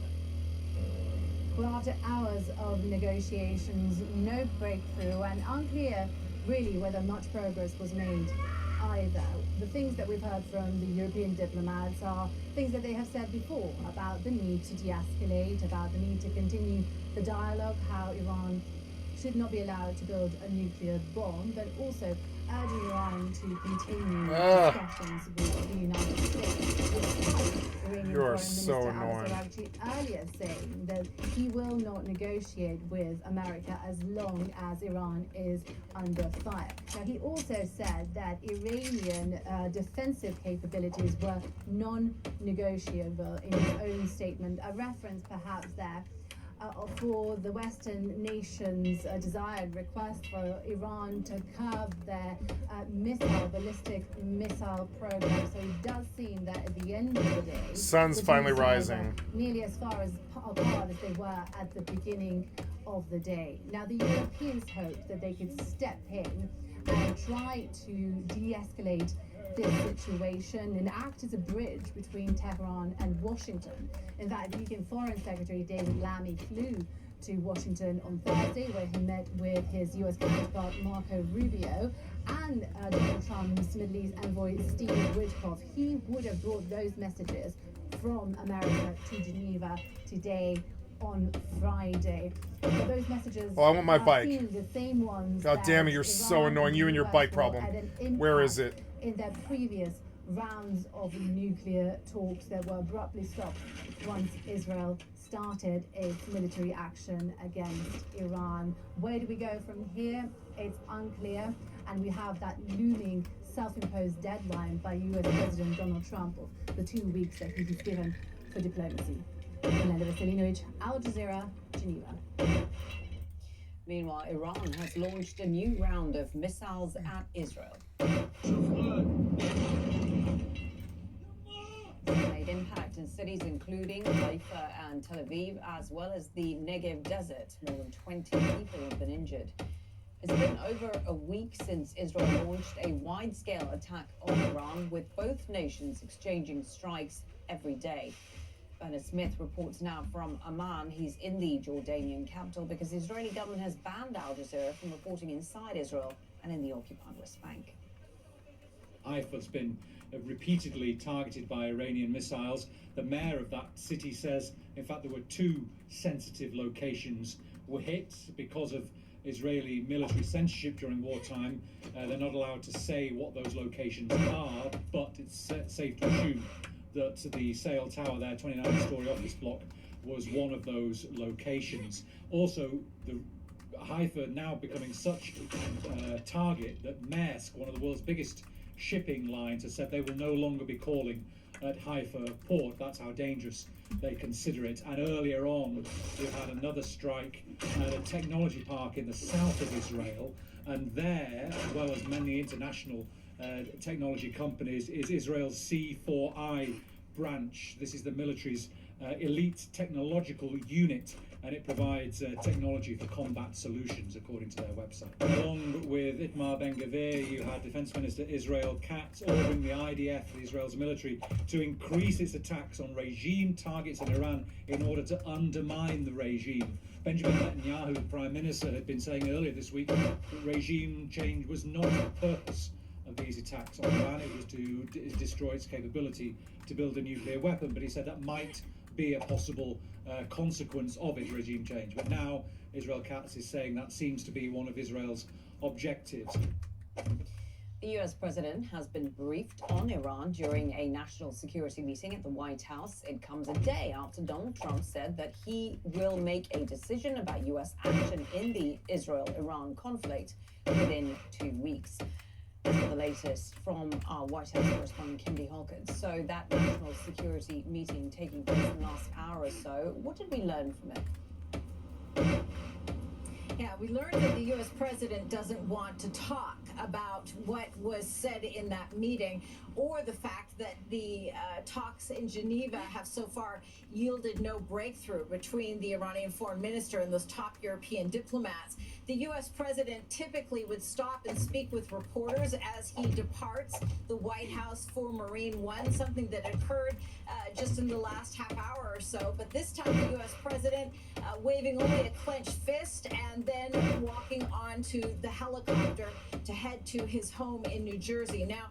[SPEAKER 21] Well, after hours of negotiations, no breakthrough, and unclear really whether much progress was made either. The things that we've heard from the European diplomats are things that they have said before about the need to de-escalate, about the need to continue the dialogue, how Iran should not be allowed to build a nuclear bomb, but also urging Iran to continue discussions with the United States. Iranian
[SPEAKER 1] You are
[SPEAKER 21] Foreign
[SPEAKER 1] so
[SPEAKER 21] Minister
[SPEAKER 1] annoying.
[SPEAKER 21] Al-Sarraj earlier saying that he will not negotiate with America as long as Iran is under fire. Now, he also said that Iranian defensive capabilities were non-negotiable in his own statement, a reference perhaps there for the Western nations' desired request for Iran to curb their ballistic missile program. So it does seem that at the end of the day,
[SPEAKER 1] Sun's
[SPEAKER 21] the
[SPEAKER 1] finally
[SPEAKER 21] missiles are
[SPEAKER 1] rising.
[SPEAKER 21] nearly as far apart as they were at the beginning of the day. Now, the Europeans hoped that they could step in and try to de-escalate this situation and act as a bridge between Tehran and Washington. In fact, the UK Foreign Secretary David Lammy flew to Washington on Thursday, where he met with his US counterpart Marco Rubio and Donald Trump's Middle East envoy Steve Witkoff. He would have brought those messages from America to Geneva today on Friday. But those messages
[SPEAKER 1] Oh, I want my bike.
[SPEAKER 21] seem the same ones.
[SPEAKER 1] God damn it,
[SPEAKER 21] that
[SPEAKER 1] you're so
[SPEAKER 21] Iran
[SPEAKER 1] annoying.
[SPEAKER 21] and
[SPEAKER 1] You and your
[SPEAKER 21] the
[SPEAKER 1] bike
[SPEAKER 21] US
[SPEAKER 1] problem.
[SPEAKER 21] had an
[SPEAKER 1] Where is
[SPEAKER 21] impact
[SPEAKER 1] it?
[SPEAKER 21] in their previous rounds of nuclear talks that were abruptly stopped once Israel started its military action against Iran. Where do we go from here? It's unclear, and we have that looming self-imposed deadline by US President Donald Trump of the 2 weeks that he has given for diplomacy. Milena Veselinovic, Al Jazeera, Geneva.
[SPEAKER 18] Meanwhile, Iran has launched a new round of missiles at Israel. Made impact in cities including Haifa and Tel Aviv, as well as the Negev desert. More than 20 people have been injured. It's been over a week since Israel launched a wide-scale attack on Iran, with both nations exchanging strikes every day. Bernard Smith reports now from Amman. He's in the Jordanian capital because the Israeli government has banned Al Jazeera from reporting inside Israel and in the occupied West Bank.
[SPEAKER 8] Haifa's been repeatedly targeted by Iranian missiles. The mayor of that city says, in fact, there were 2 sensitive locations were hit because of Israeli military censorship during wartime. They're not allowed to say what those locations are, but it's safe to assume that the Sale Tower, their 29-story office block, was one of those locations. Also, the Haifa now becoming such a target that Maersk, one of the world's biggest shipping lines, has said they will no longer be calling at Haifa port. That's how dangerous they consider it. And earlier on, we've had another strike at a technology park in the south of Israel, and there, as well as many international technology companies, is Israel's C4I branch. This is the military's elite technological unit, and it provides technology for combat solutions, according to their website. Along with Itamar Ben-Gvir, you had Defense Minister Israel Katz ordering the IDF, Israel's military, to increase its attacks on regime targets in Iran in order to undermine the regime. Benjamin Netanyahu, the Prime Minister, had been saying earlier this week that regime change was not the purpose of these attacks on Iran. It was to destroy its capability to build a nuclear weapon, but he said that might be a possible consequence of its regime change. But now Israel Katz is saying that seems to be one of Israel's objectives.
[SPEAKER 18] The US president has been briefed on Iran during a national security meeting at the White House. It comes a day after Donald Trump said that he will make a decision about US action in the Israel-Iran conflict within 2 weeks. As for the latest from our White House correspondent Kimberly Hawkins. So that national security meeting taking place in the last hour or so, what did we learn from it? Yeah, we learned that the U.S. president doesn't want to talk about what was said in that meeting or the fact that the talks in Geneva have so far yielded no breakthrough between the Iranian foreign minister and those top European diplomats. The U.S. president typically would stop and speak with reporters as he departs the White House for Marine One, something that occurred just in the last half hour or so. But this time, the U.S. president waving only a clenched fist and then walking onto the helicopter to head to his home in New Jersey. Now,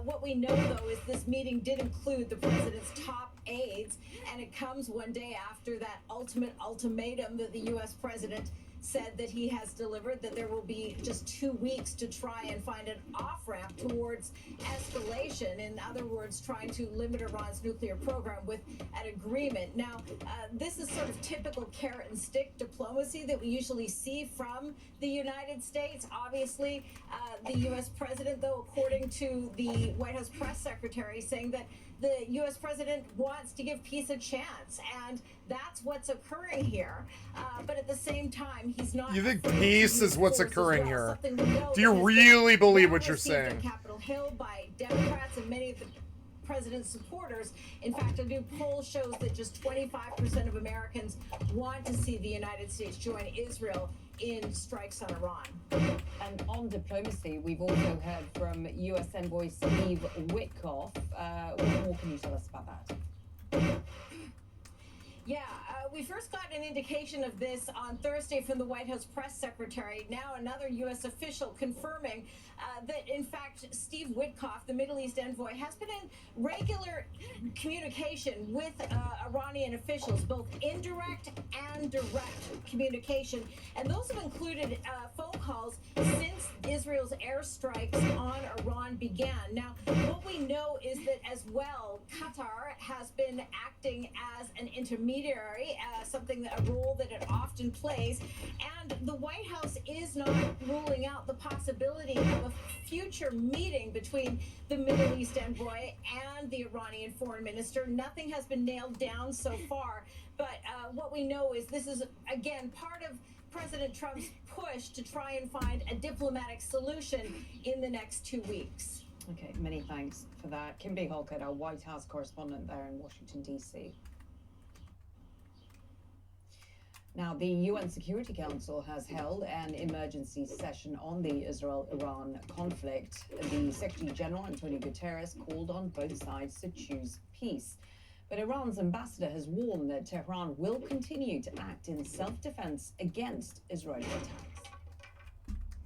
[SPEAKER 18] what we know, though, is this meeting did include the president's top aides, and it comes one day after that ultimate ultimatum that the U.S. president said that he has delivered, that there will be just 2 weeks to try and find an off-ramp towards escalation. In other words, trying to limit Iran's nuclear program with an agreement. Now, this is sort of typical carrot and stick diplomacy that we usually see from the United States. Obviously, the U.S. president, though, according to the White House press secretary, saying that the U.S. president wants to give peace a chance, and that's what's occurring here. But at the same time, he's not.
[SPEAKER 1] You think peace is what's occurring here? Do you really believe what you're saying?
[SPEAKER 18] On Capitol Hill by Democrats and many of the president's supporters. In fact, a new poll shows that just 25% of Americans want to see the United States join Israel in strikes on Iran.
[SPEAKER 2] And on diplomacy, we've also heard from U.S. Envoy Steve Witkoff. What more can you tell us about that?
[SPEAKER 18] Yeah, we first got an indication of this on Thursday from the White House press secretary. Now another U.S. official confirming that, in fact, Steve Witkoff, the Middle East envoy, has been in regular communication with Iranian officials, both indirect and direct communication. And those have included phone calls since Israel's airstrikes on Iran began. Now, what we know is that as well, Qatar has been acting as an intermediary, a role that it often plays. And the White House is not ruling out the possibility of a future meeting between the Middle East envoy and the Iranian foreign minister. Nothing has been nailed down so far, but what we know is this is, again, part of President Trump's push to try and find a diplomatic solution in the next 2 weeks.
[SPEAKER 2] Okay, many thanks for that. Kimberly Halkett, our White House correspondent there in Washington, D.C. Now, the UN Security Council has held an emergency session on the Israel-Iran conflict. The Secretary General, Antonio Guterres, called on both sides to choose peace. But Iran's ambassador has warned that Tehran will continue to act in self-defense against Israeli attacks.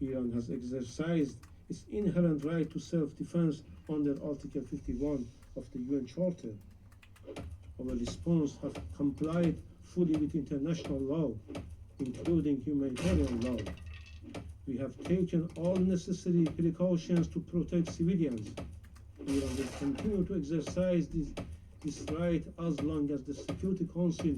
[SPEAKER 22] Iran has exercised its inherent right to self-defense under Article 51 of the UN Charter. Our response has complied fully with international law, including humanitarian law. We have taken all necessary precautions to protect civilians. Iran will continue to exercise this right as long as the Security Council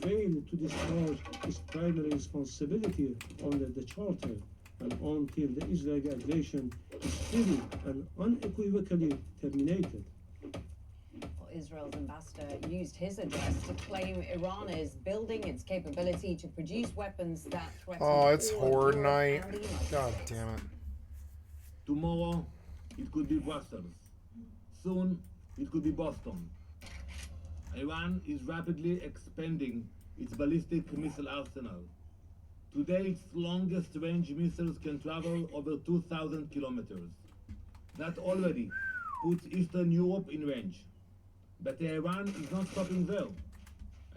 [SPEAKER 22] failed to discharge its primary responsibility under the Charter, and until the Israeli aggression is fully and unequivocally terminated.
[SPEAKER 2] Israel's ambassador used his address to claim Iran is building its capability to produce weapons that threaten.
[SPEAKER 1] Oh, it's horde night. God damn it.
[SPEAKER 23] Tomorrow, it could be Brussels. Soon, it could be Boston. Iran is rapidly expanding its ballistic missile arsenal. Today, its longest range missiles can travel over 2,000 kilometers. That already puts Eastern Europe in range. But Iran is not stopping there.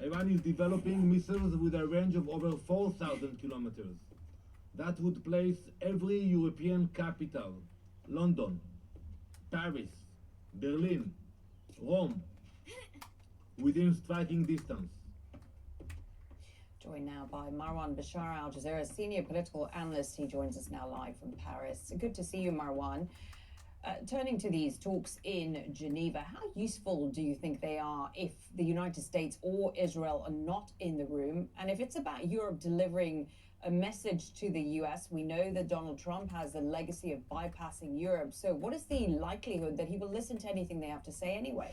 [SPEAKER 23] Iran is developing missiles with a range of over 4,000 kilometers. That would place every European capital, London, Paris, Berlin, Rome, within striking distance.
[SPEAKER 2] Joined now by Marwan Bashar, Al Jazeera senior political analyst. He joins us now live from Paris. Good to see you, Marwan. Turning to these talks in Geneva, how useful do you think they are if the United States or Israel are not in the room? And if it's about Europe delivering a message to the US, we know that Donald Trump has a legacy of bypassing Europe. So what is the likelihood that he will listen to anything they have to say anyway?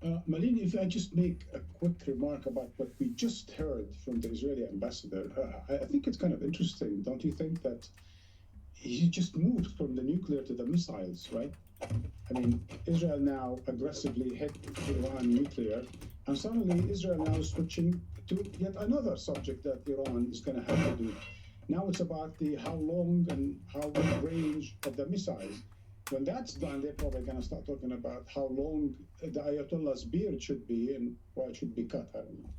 [SPEAKER 3] Malin, if I just make a quick remark about what we just heard from the Israeli ambassador, I think it's kind of interesting, don't you think, that he just moved from the nuclear to the missiles, right? I mean, Israel now aggressively hit Iran nuclear, and suddenly Israel now is switching to yet another subject that Iran is going to have to do. Now it's about the how long and how range of the missiles. When that's done, they're probably going to start talking about how long the Ayatollah's beard should be and why it should be cut. I don't know.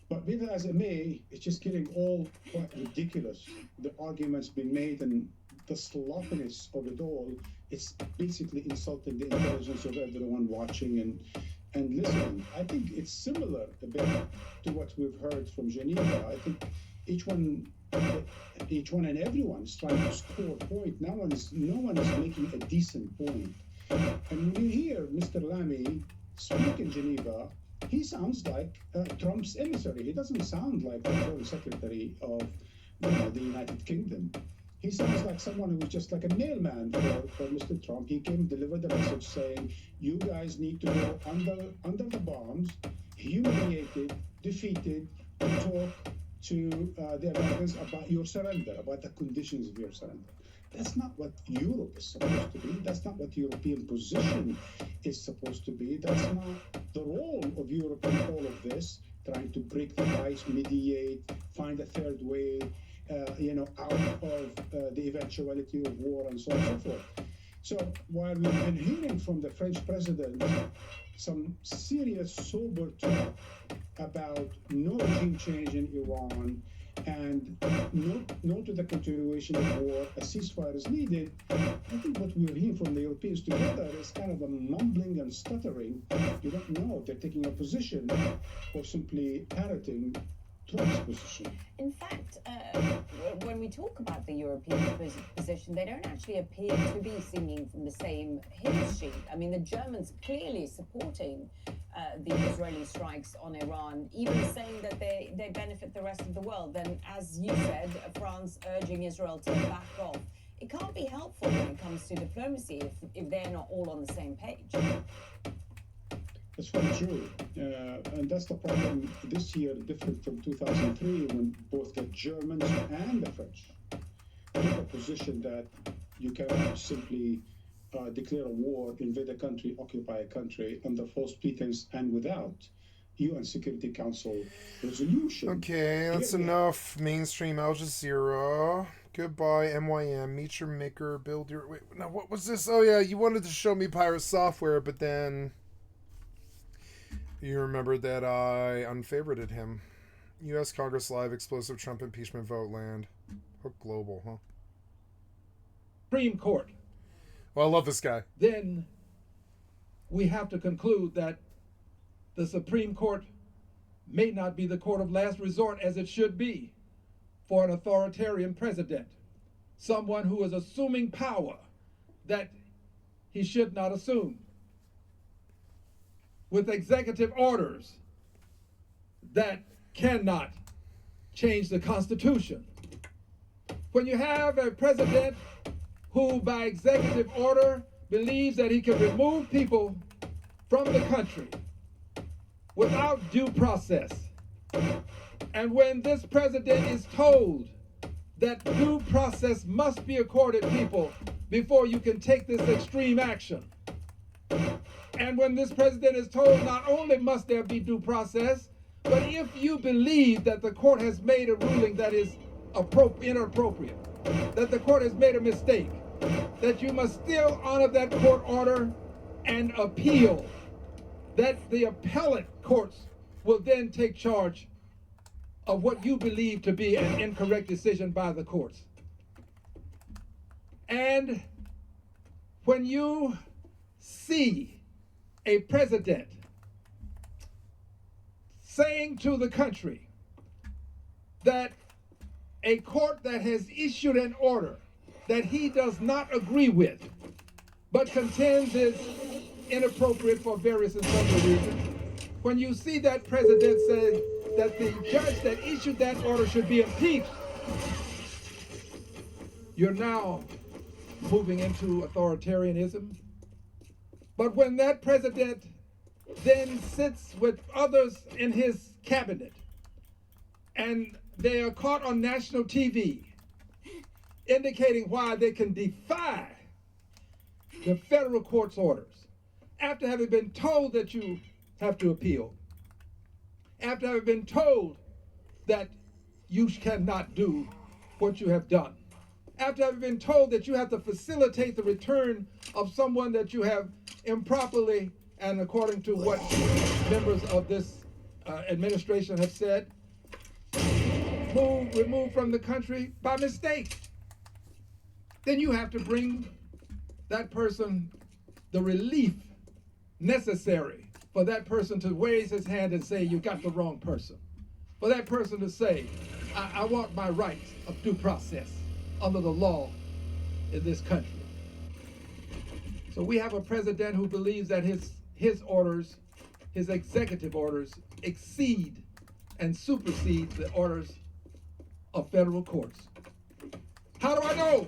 [SPEAKER 3] But be that as it may, it's just getting all quite ridiculous. The arguments being made and the sloppiness of it all, it's basically insulting the intelligence of everyone watching and listening. I think it's similar a bit to what we've heard from Geneva. I think each one and everyone is trying to score a point. No one is making a decent point. And when you hear Mr. Lamy speak in Geneva, he sounds like Trump's emissary. He doesn't sound like the Foreign Secretary of the United Kingdom. He sounds like someone who was just like a mailman for Mr. Trump. He came, delivered a message saying, you guys need to go under the bombs, humiliated, defeated, to talk to the Americans about your surrender, about the conditions of your surrender. That's not what Europe is supposed to be. That's not what the European position is supposed to be. That's not the role of Europe in all of this, trying to break the ice, mediate, find a third way, out of the eventuality of war and so on and so forth. So while we've been hearing from the French president some serious, sober talk about no regime change in Iran and no to the continuation of war, a ceasefire is needed, I think what we're hearing from the Europeans together is kind of a mumbling and stuttering. You don't know if they're taking a position or simply parroting Trump's position.
[SPEAKER 2] In fact, when we talk about the European position, they don't actually appear to be singing from the same hymn sheet. I mean, the Germans clearly supporting the Israeli strikes on Iran, even saying that they benefit the rest of the world. Then, as you said, France urging Israel to back off. It can't be helpful when it comes to diplomacy if they're not all on the same page.
[SPEAKER 3] That's very true. And that's the problem this year, different from 2003, when both the Germans and the French took a position that you cannot simply declare a war, invade a country, occupy a country under false pretense and without UN Security Council resolution.
[SPEAKER 1] Okay, that's enough. Mainstream Al Jazeera. Goodbye, MYM. Meet your maker, build your... Wait, now what was this? Oh yeah, you wanted to show me pirate software, but then... You remember that I unfavorited him. U.S. Congress Live, explosive Trump impeachment vote land. Hook Global, huh?
[SPEAKER 6] Supreme Court.
[SPEAKER 1] Well, I love this guy.
[SPEAKER 6] Then we have to conclude that the Supreme Court may not be the court of last resort as it should be for an authoritarian president. Someone who is assuming power that he should not assume, with executive orders that cannot change the Constitution. When you have a president who, by executive order, believes that he can remove people from the country without due process, and when this president is told that due process must be accorded people before you can take this extreme action, and when this president is told not only must there be due process, but if you believe that the court has made a ruling that is inappropriate, that the court has made a mistake, that you must still honor that court order and appeal, that the appellate courts will then take charge of what you believe to be an incorrect decision by the courts. And when you see a president saying to the country that a court that has issued an order that he does not agree with, but contends is inappropriate for various and sundry reasons, when you see that president say that the judge that issued that order should be impeached, you're now moving into authoritarianism. But when that president then sits with others in his cabinet, and they are caught on national TV indicating why they can defy the federal court's orders after having been told that you have to appeal, after having been told that you cannot do what you have done, after having been told that you have to facilitate the return of someone that you have improperly, and according to what members of this administration have said, removed from the country by mistake. Then you have to bring that person the relief necessary for that person to raise his hand and say, you got the wrong person. For that person to say, I want my rights of due process under the law in this country. So we have a president who believes that his orders, his executive orders, exceed and supersede the orders of federal courts. How do I know?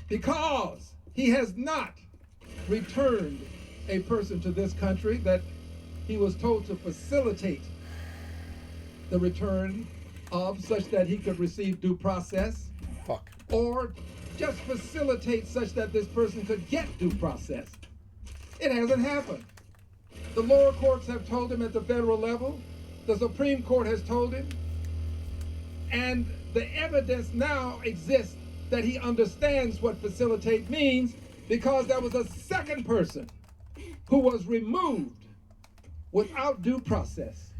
[SPEAKER 6] Because he has not returned a person to this country that he was told to facilitate the return of, such that he could receive due process.
[SPEAKER 1] Fuck.
[SPEAKER 6] Or just facilitate such that this person could get due process. It hasn't happened. The lower courts have told him at the federal level. The Supreme Court has told him. And the evidence now exists that he understands what facilitate means, because there was a second person who was removed without due process,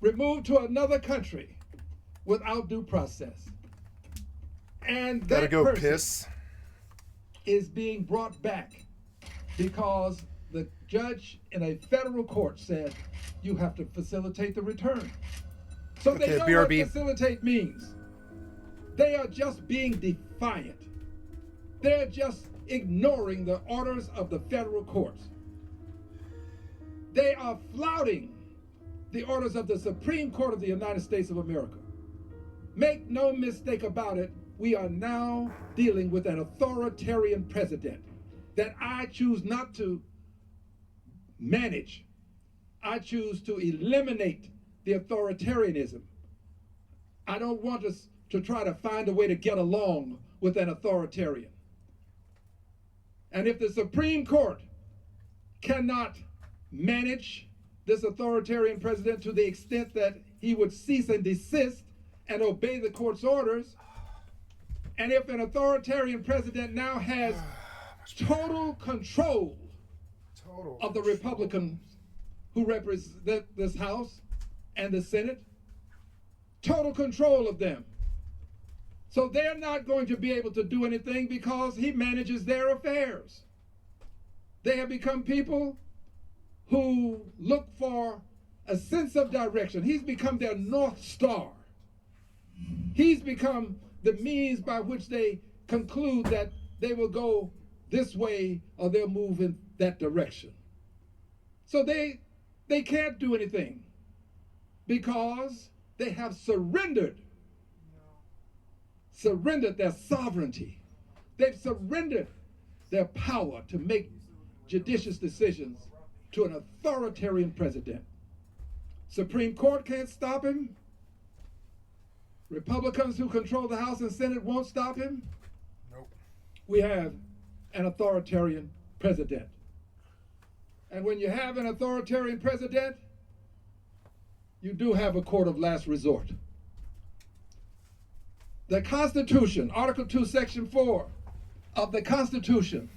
[SPEAKER 6] removed to another country without due process. And
[SPEAKER 1] Gotta
[SPEAKER 6] that
[SPEAKER 1] go
[SPEAKER 6] person
[SPEAKER 1] piss.
[SPEAKER 6] is being brought back because the judge in a federal court said you have to facilitate the return. So
[SPEAKER 1] Okay,
[SPEAKER 6] they know
[SPEAKER 1] BRB.
[SPEAKER 6] what facilitate means. They are just being defiant. They're just ignoring the orders of the federal courts. They are flouting the orders of the Supreme Court of the United States of America. Make no mistake about it, we are now dealing with an authoritarian president that I choose not to manage. I choose to eliminate the authoritarianism. I don't want us to try to find a way to get along with an authoritarian. And if the Supreme Court cannot manage this authoritarian president to the extent that he would cease and desist and obey the court's orders, and if an authoritarian president now has total control of the Republicans who represent this House and the Senate, total control of them. So they're not going to be able to do anything because he manages their affairs. They have become people who look for a sense of direction. He's become their North Star. He's become the means by which they conclude that they will go this way or they'll move in that direction. So they can't do anything because they have surrendered their sovereignty. They've surrendered their power to make judicious decisions to an authoritarian president. Supreme Court can't stop him. Republicans who control the House and Senate won't stop him.
[SPEAKER 1] Nope.
[SPEAKER 6] We have an authoritarian president. And when you have an authoritarian president, you do have a court of last resort. The Constitution, Article 2, Section 4 of the Constitution,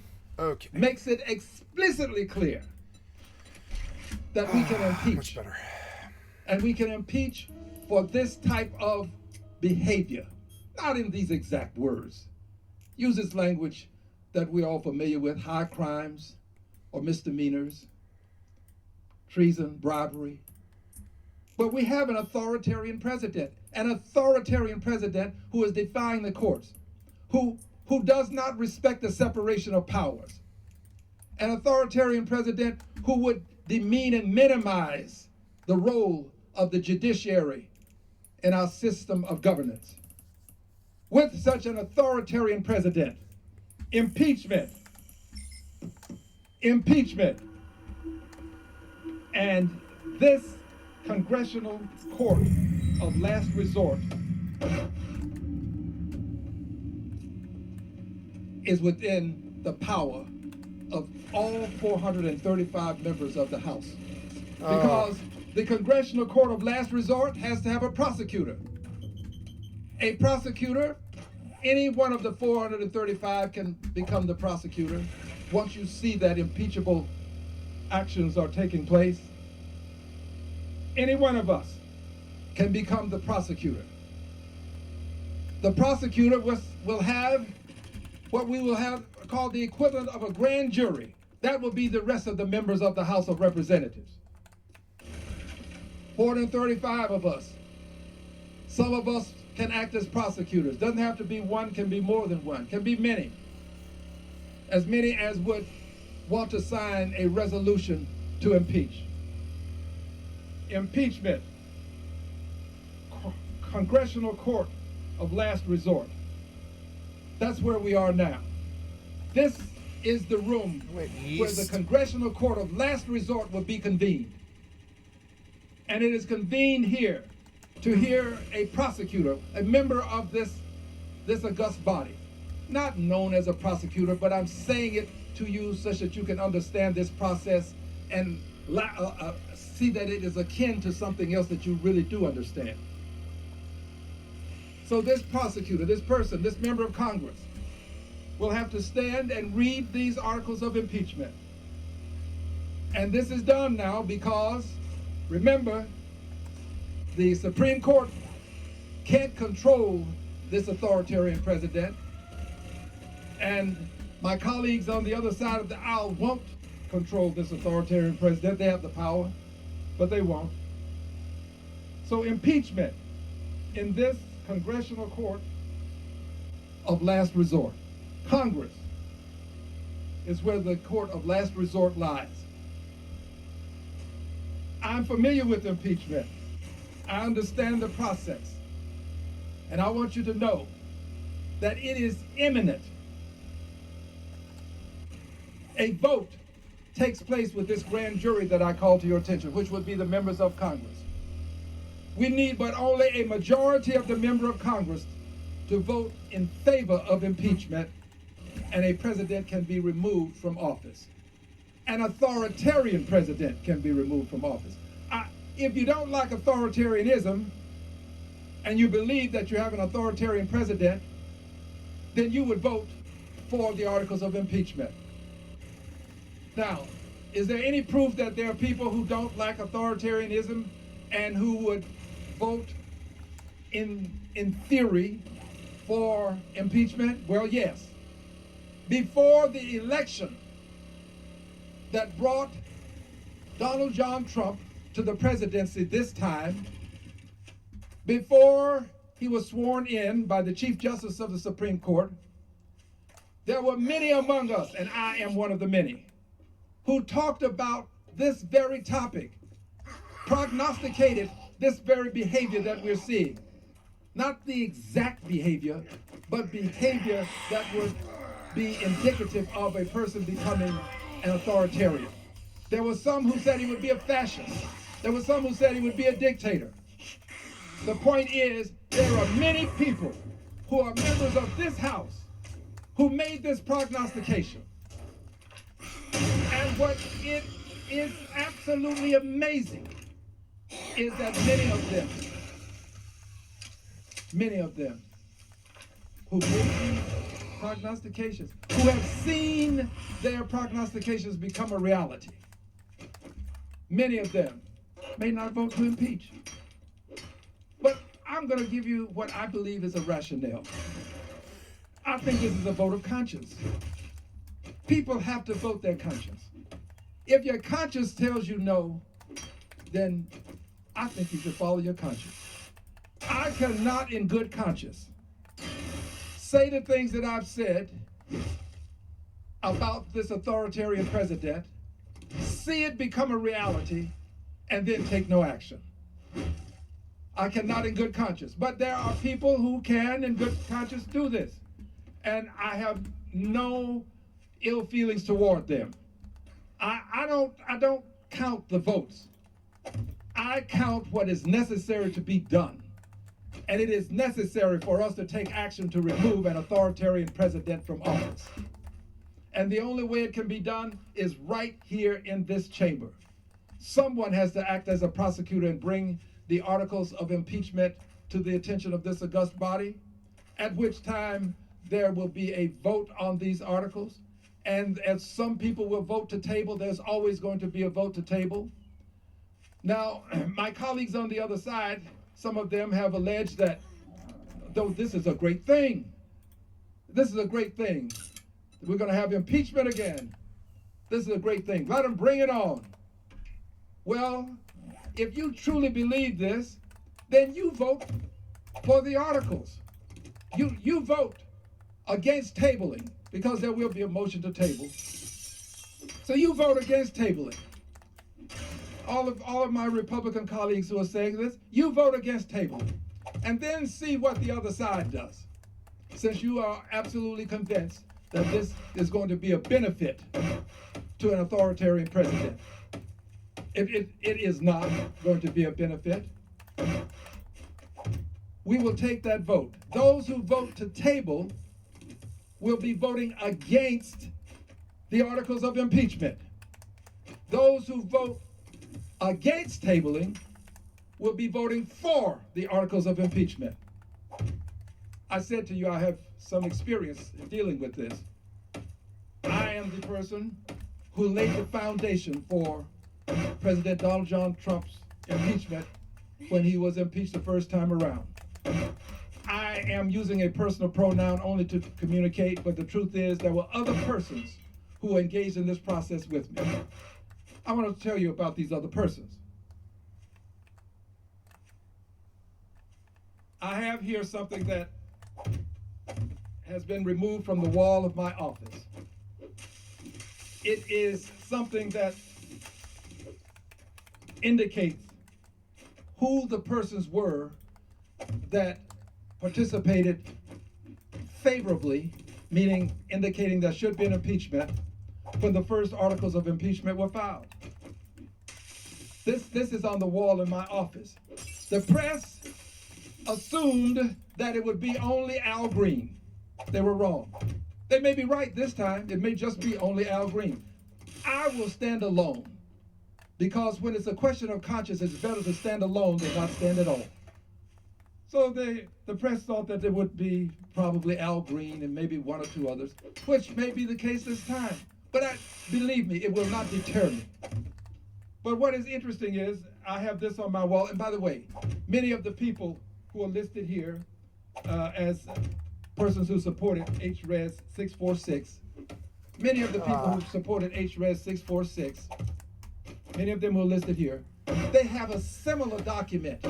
[SPEAKER 6] makes it explicitly clear that we can impeach.
[SPEAKER 1] Much better.
[SPEAKER 6] And we can impeach for this type of behavior. Not in these exact words. Uses language that we're all familiar with: high crimes or misdemeanors, treason, bribery. But we have an authoritarian president who is defying the courts, who does not respect the separation of powers, an authoritarian president who would demean and minimize the role of the judiciary in our system of governance. With such an authoritarian president, impeachment And this congressional court of last resort is within the power of all 435 members of the House. Because the Congressional Court of Last Resort has to have a prosecutor. A prosecutor, any one of the 435 can become the prosecutor once you see that impeachable actions are taking place. Any one of us can become the prosecutor. The prosecutor will have what we will have called the equivalent of a grand jury. That will be the rest of the members of the House of Representatives. 435 of us. Some of us can act as prosecutors. Doesn't have to be one, can be more than one, can be many. As many as would want to sign a resolution to impeach. Impeachment. Congressional Court of Last Resort. That's where we are now. This is the room where the Congressional Court of Last Resort will be convened. And it is convened here to hear a prosecutor, a member of this august body, not known as a prosecutor, but I'm saying it to you such that you can understand this process and see that it is akin to something else that you really do understand. So this prosecutor, this person, this member of Congress will have to stand and read these articles of impeachment. And this is done now because, remember, the Supreme Court can't control this authoritarian president. And my colleagues on the other side of the aisle won't control this authoritarian president. They have the power, but they won't. So impeachment in this Congressional Court of Last Resort. Congress is where the court of last resort lies. I'm familiar with impeachment. I understand the process. And I want you to know that it is imminent. A vote takes place with this grand jury that I call to your attention, which would be the members of Congress. We need but only a majority of the member of Congress to vote in favor of impeachment, and a president can be removed from office. An authoritarian president can be removed from office. If you don't like authoritarianism, and you believe that you have an authoritarian president, then you would vote for the articles of impeachment. Now, is there any proof that there are people who don't like authoritarianism and who would vote in theory for impeachment? Well, yes. Before the election that brought Donald John Trump to the presidency this time, before he was sworn in by the Chief Justice of the Supreme Court, there were many among us, and I am one of the many, who talked about this very topic, prognosticated this very behavior that we're seeing. Not the exact behavior, but behavior that would be indicative of a person becoming an authoritarian. There were some who said he would be a fascist. There were some who said he would be a dictator. The point is, there are many people who are members of this House who made this prognostication. And what it is absolutely amazing is that many of them who made these prognostications, who have seen their prognostications become a reality, many of them may not vote to impeach. But I'm going to give you what I believe is a rationale. I think this is a vote of conscience. People have to vote their conscience. If your conscience tells you no, then I think you should follow your conscience. I cannot in good conscience say the things that I've said about this authoritarian president, see it become a reality, and then take no action. I cannot in good conscience. But there are people who can in good conscience do this. And I have no ill feelings toward them. I don't count the votes. I count what is necessary to be done. And it is necessary for us to take action to remove an authoritarian president from office. And the only way it can be done is right here in this chamber. Someone has to act as a prosecutor and bring the articles of impeachment to the attention of this august body, at which time there will be a vote on these articles. And as some people will vote to table, there's always going to be a vote to table. Now, my colleagues on the other side, some of them have alleged that, though this is a great thing, this is a great thing. We're going to have impeachment again. This is a great thing. Let them bring it on. Well, if you truly believe this, then you vote for the articles. You vote against tabling, because there will be a motion to table. So you vote against tabling. All of my Republican colleagues who are saying this, you vote against tabling. And then see what the other side does. Since you are absolutely convinced that this is going to be a benefit to an authoritarian president. It is not going to be a benefit. We will take that vote. Those who vote to table will be voting against the articles of impeachment. Those who vote against tabling will be voting for the articles of impeachment. I said to you, I have some experience in dealing with this. I am the person who laid the foundation for President Donald John Trump's impeachment when he was impeached the first time around. I am using a personal pronoun only to communicate, but the truth is there were other persons who engaged in this process with me. I want to tell you about these other persons. I have here something that has been removed from the wall of my office. It is something that indicates who the persons were that participated favorably, meaning indicating there should be an impeachment, when the first articles of impeachment were filed. This is on the wall in my office. The press assumed that it would be only Al Green. They were wrong. They may be right this time. It may just be only Al Green. I will stand alone, because when it's a question of conscience, it's better to stand alone than not stand at all. So the press thought that there would be probably Al Green and maybe one or two others, which may be the case this time. But believe me, it will not deter me. But what is interesting is I have this on my wall. And by the way, many of the people who are listed here as persons who supported HRES 646, many of the people who supported HRES 646, many of them who are listed here, they have a similar document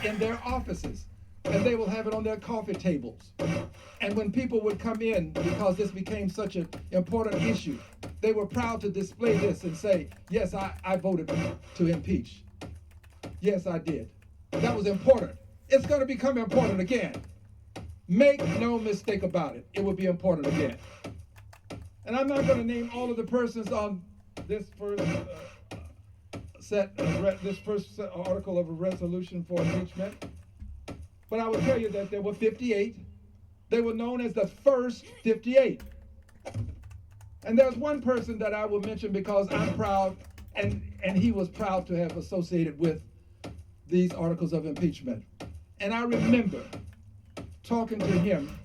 [SPEAKER 6] in their offices, and they will have it on their coffee tables. And when people would come in, because this became such an important issue, they were proud to display this and say, yes, I voted to impeach. Yes, I did. That was important. It's going to become important again. Make no mistake about it. It will be important again. And I'm not going to name all of the persons on this first article of a resolution for impeachment. But I will tell you that there were 58. They were known as the first 58. And there's one person that I will mention because I'm proud, and he was proud to have associated with these articles of impeachment. And I remember talking to him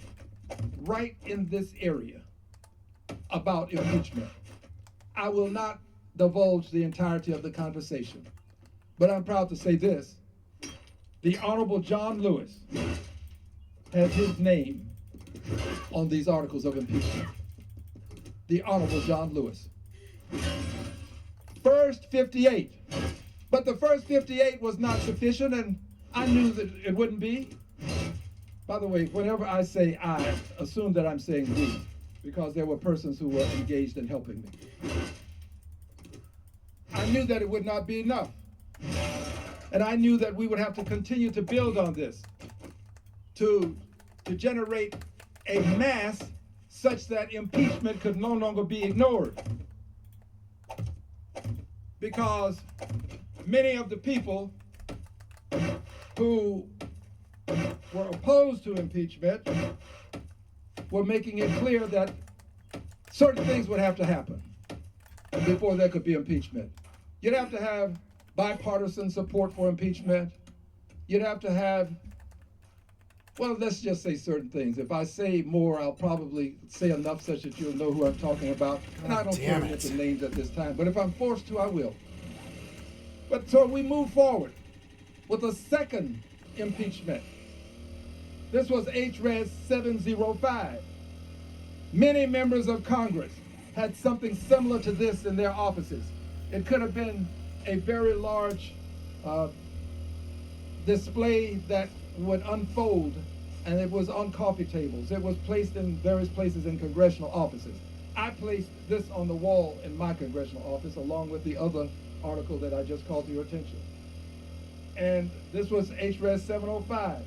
[SPEAKER 6] right in this area about impeachment. I will not divulge the entirety of the conversation, but I'm proud to say this. The Honorable John Lewis has his name on these articles of impeachment. The Honorable John Lewis. First 58. But the first 58 was not sufficient, and I knew that it wouldn't be. By the way, whenever I say I, assume that I'm saying we, because there were persons who were engaged in helping me. I knew that it would not be enough. And I knew that we would have to continue to build on this, to generate a mass such that impeachment could no longer be ignored. because many of the people who were opposed to impeachment were making it clear that certain things would have to happen before there could be impeachment. You'd have to have bipartisan support for impeachment. You'd have to have, well, let's just say certain things. If I say more, I'll probably say enough such that you'll know who I'm talking about. And I don't care to get the names at this time, but if I'm forced to, I will. But so we move forward with a second impeachment. This was H.Res. 705. Many members of Congress had something similar to this in their offices. It could have been a very large display that would unfold, and it was on coffee tables. It was placed in various places in congressional offices. I placed this on the wall in my congressional office along with the other article that I just called to your attention. And this was H.Res. 705.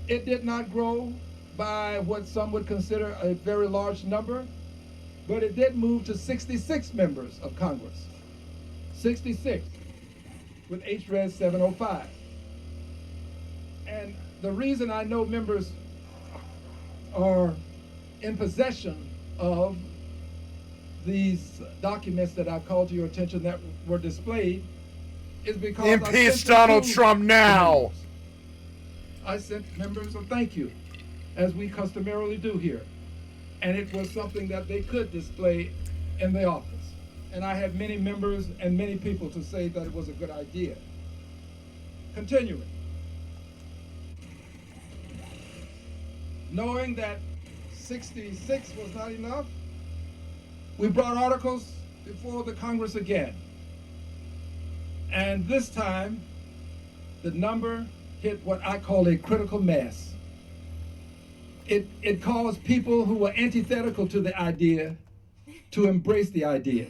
[SPEAKER 6] It did not grow by what some would consider a very large number, but it did move to 66 members of Congress. 66 with H.Res. 705. And the reason I know members are in possession of these documents that I've called to your attention that were displayed is because
[SPEAKER 1] impeach Donald Trump now.
[SPEAKER 6] I sent members a thank you, as we customarily do here. And it was something that they could display in the office. And I had many members and many people to say that it was a good idea. Continuing. Knowing that 66 was not enough, we brought articles before the Congress again. And this time, the number hit what I call a critical mass. It caused people who were antithetical to the idea to embrace the idea.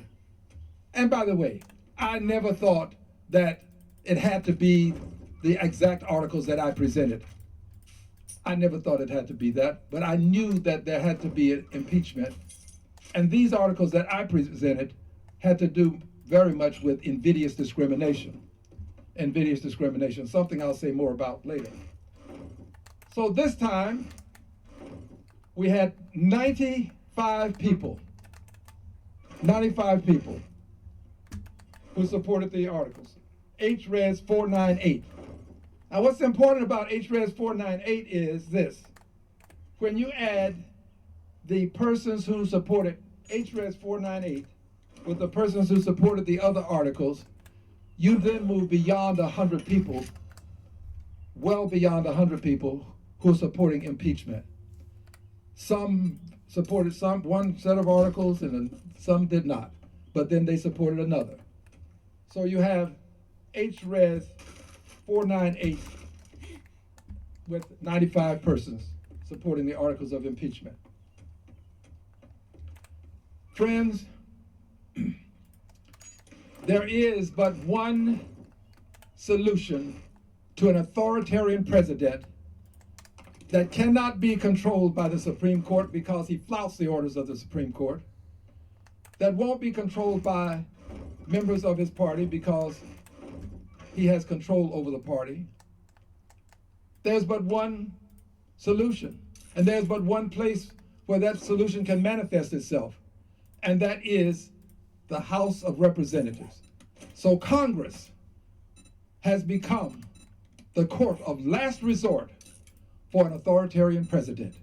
[SPEAKER 6] And by the way, I never thought that it had to be the exact articles that I presented. I never thought it had to be that, but I knew that there had to be an impeachment. And these articles that I presented had to do very much with invidious discrimination. Invidious discrimination, something I'll say more about later. So this time, we had 95 people who supported the articles. H.Res. 498. Now what's important about H.Res. 498 is this. When you add the persons who supported H.Res. 498 with the persons who supported the other articles, you then move beyond 100 people, well beyond 100 people who are supporting impeachment. Some supported one set of articles and some did not, but then they supported another. So you have H.Res. 498 with 95 persons supporting the articles of impeachment. Friends, there is but one solution to an authoritarian president that cannot be controlled by the Supreme Court because he flouts the orders of the Supreme Court, that won't be controlled by members of his party because he has control over the party. There's but one solution, and there's but one place where that solution can manifest itself, and that is the House of Representatives. So Congress has become the court of last resort for an authoritarian president.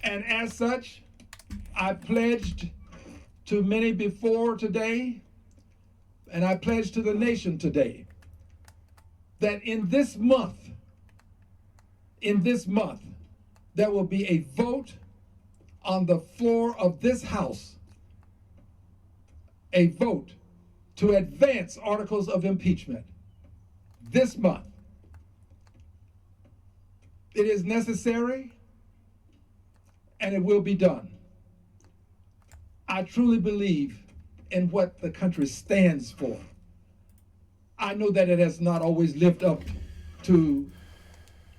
[SPEAKER 6] And as such, I pledged to many before today, and I pledge to the nation today, that in this month, there will be a vote on the floor of this House, a vote to advance articles of impeachment this month. It is necessary, and it will be done. I truly believe in what the country stands for. I know that it has not always lived up to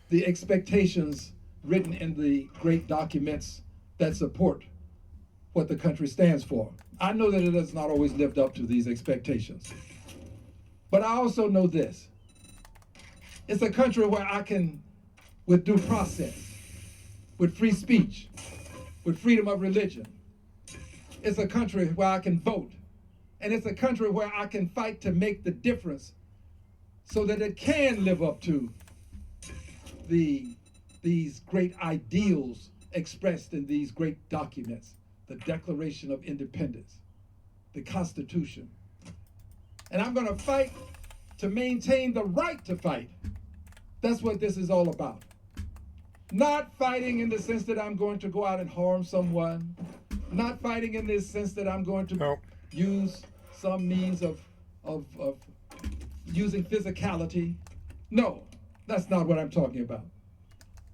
[SPEAKER 6] the expectations written in the great documents that support what the country stands for. I know that it has not always lived up to these expectations. But I also know this. It's a country where I can, with due process, with free speech, with freedom of religion. It's a country where I can vote. And it's a country where I can fight to make the difference so that it can live up to these great ideals expressed in these great documents, the Declaration of Independence, the Constitution. And I'm going to fight to maintain the right to fight. That's what this is all about. Not fighting in the sense that I'm going to go out and harm someone. Not fighting in this sense that I'm going to use some means of using physicality. No, that's not what I'm talking about.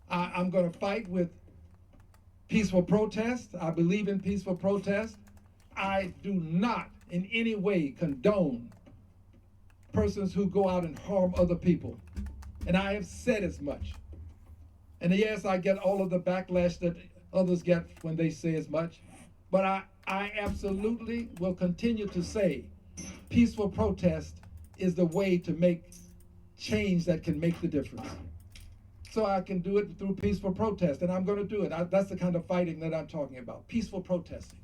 [SPEAKER 6] I'm going to fight with peaceful protest. I believe in peaceful protest. I do not in any way condone persons who go out and harm other people. And I have said as much. And yes, I get all of the backlash that others get when they say as much. But I absolutely will continue to say peaceful protest is the way to make change that can make the difference. So I can do it through peaceful protest, and I'm going to do it. That's the kind of fighting that I'm talking about, peaceful protesting.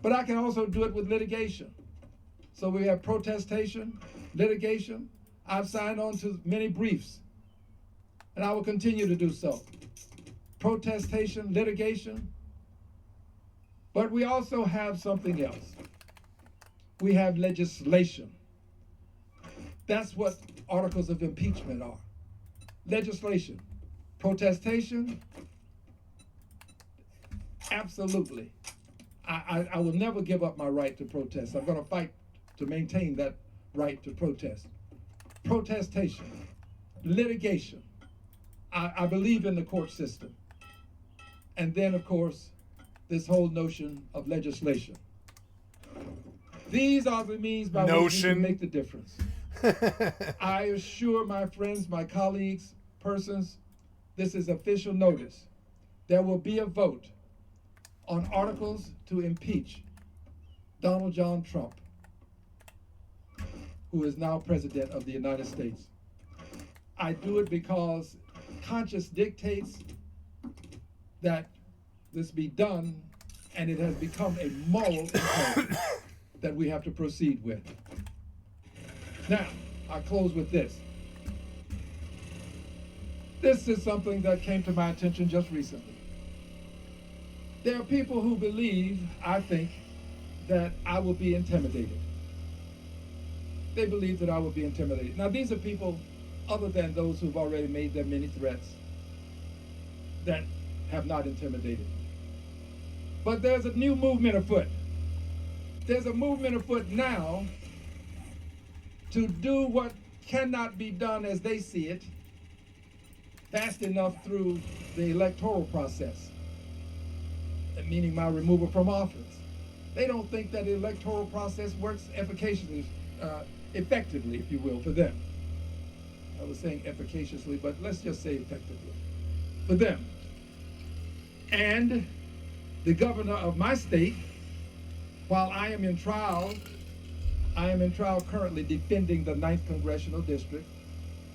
[SPEAKER 6] But I can also do it with litigation. So we have protestation, litigation. I've signed on to many briefs, and I will continue to do so. Protestation, litigation. But we also have something else. We have legislation. That's what articles of impeachment are. Legislation. Protestation, absolutely. I will never give up my right to protest. I'm going to fight to maintain that right to protest. Protestation, litigation. I believe in the court system. And then, of course, this whole notion of legislation. These are the means by which we can make the difference. I assure my friends, my colleagues, persons, this is official notice. There will be a vote on articles to impeach Donald John Trump, who is now President of the United States. I do it because conscience dictates that this be done, and it has become a moral imperative that we have to proceed with. Now, I close with this. This is something that came to my attention just recently. There are people who believe, I think, that I will be intimidated. They believe that I will be intimidated. Now, these are people other than those who've already made their many threats that have not intimidated me. But there's a new movement afoot. There's a movement afoot now to do what cannot be done as they see it fast enough through the electoral process, meaning my removal from office. They don't think that the electoral process works efficaciously, effectively, if you will, for them. I was saying efficaciously, but let's just say effectively, for them. And the governor of my state, while I am in trial currently defending the 9th Congressional District.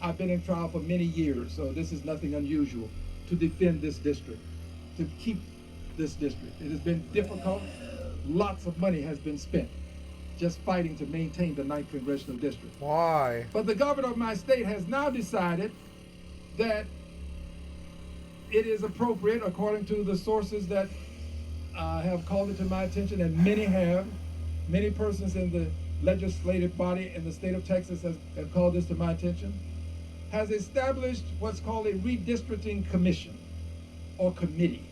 [SPEAKER 6] I've been in trial for many years, so this is nothing unusual to defend this district, to keep this district. It has been difficult. Lots of money has been spent just fighting to maintain the 9th Congressional District.
[SPEAKER 1] Why?
[SPEAKER 6] But the governor of my state has now decided that it is appropriate, according to the sources that have called it to my attention, and many persons in the legislative body in the state of Texas have called this to my attention, has established what's called a redistricting commission or committee.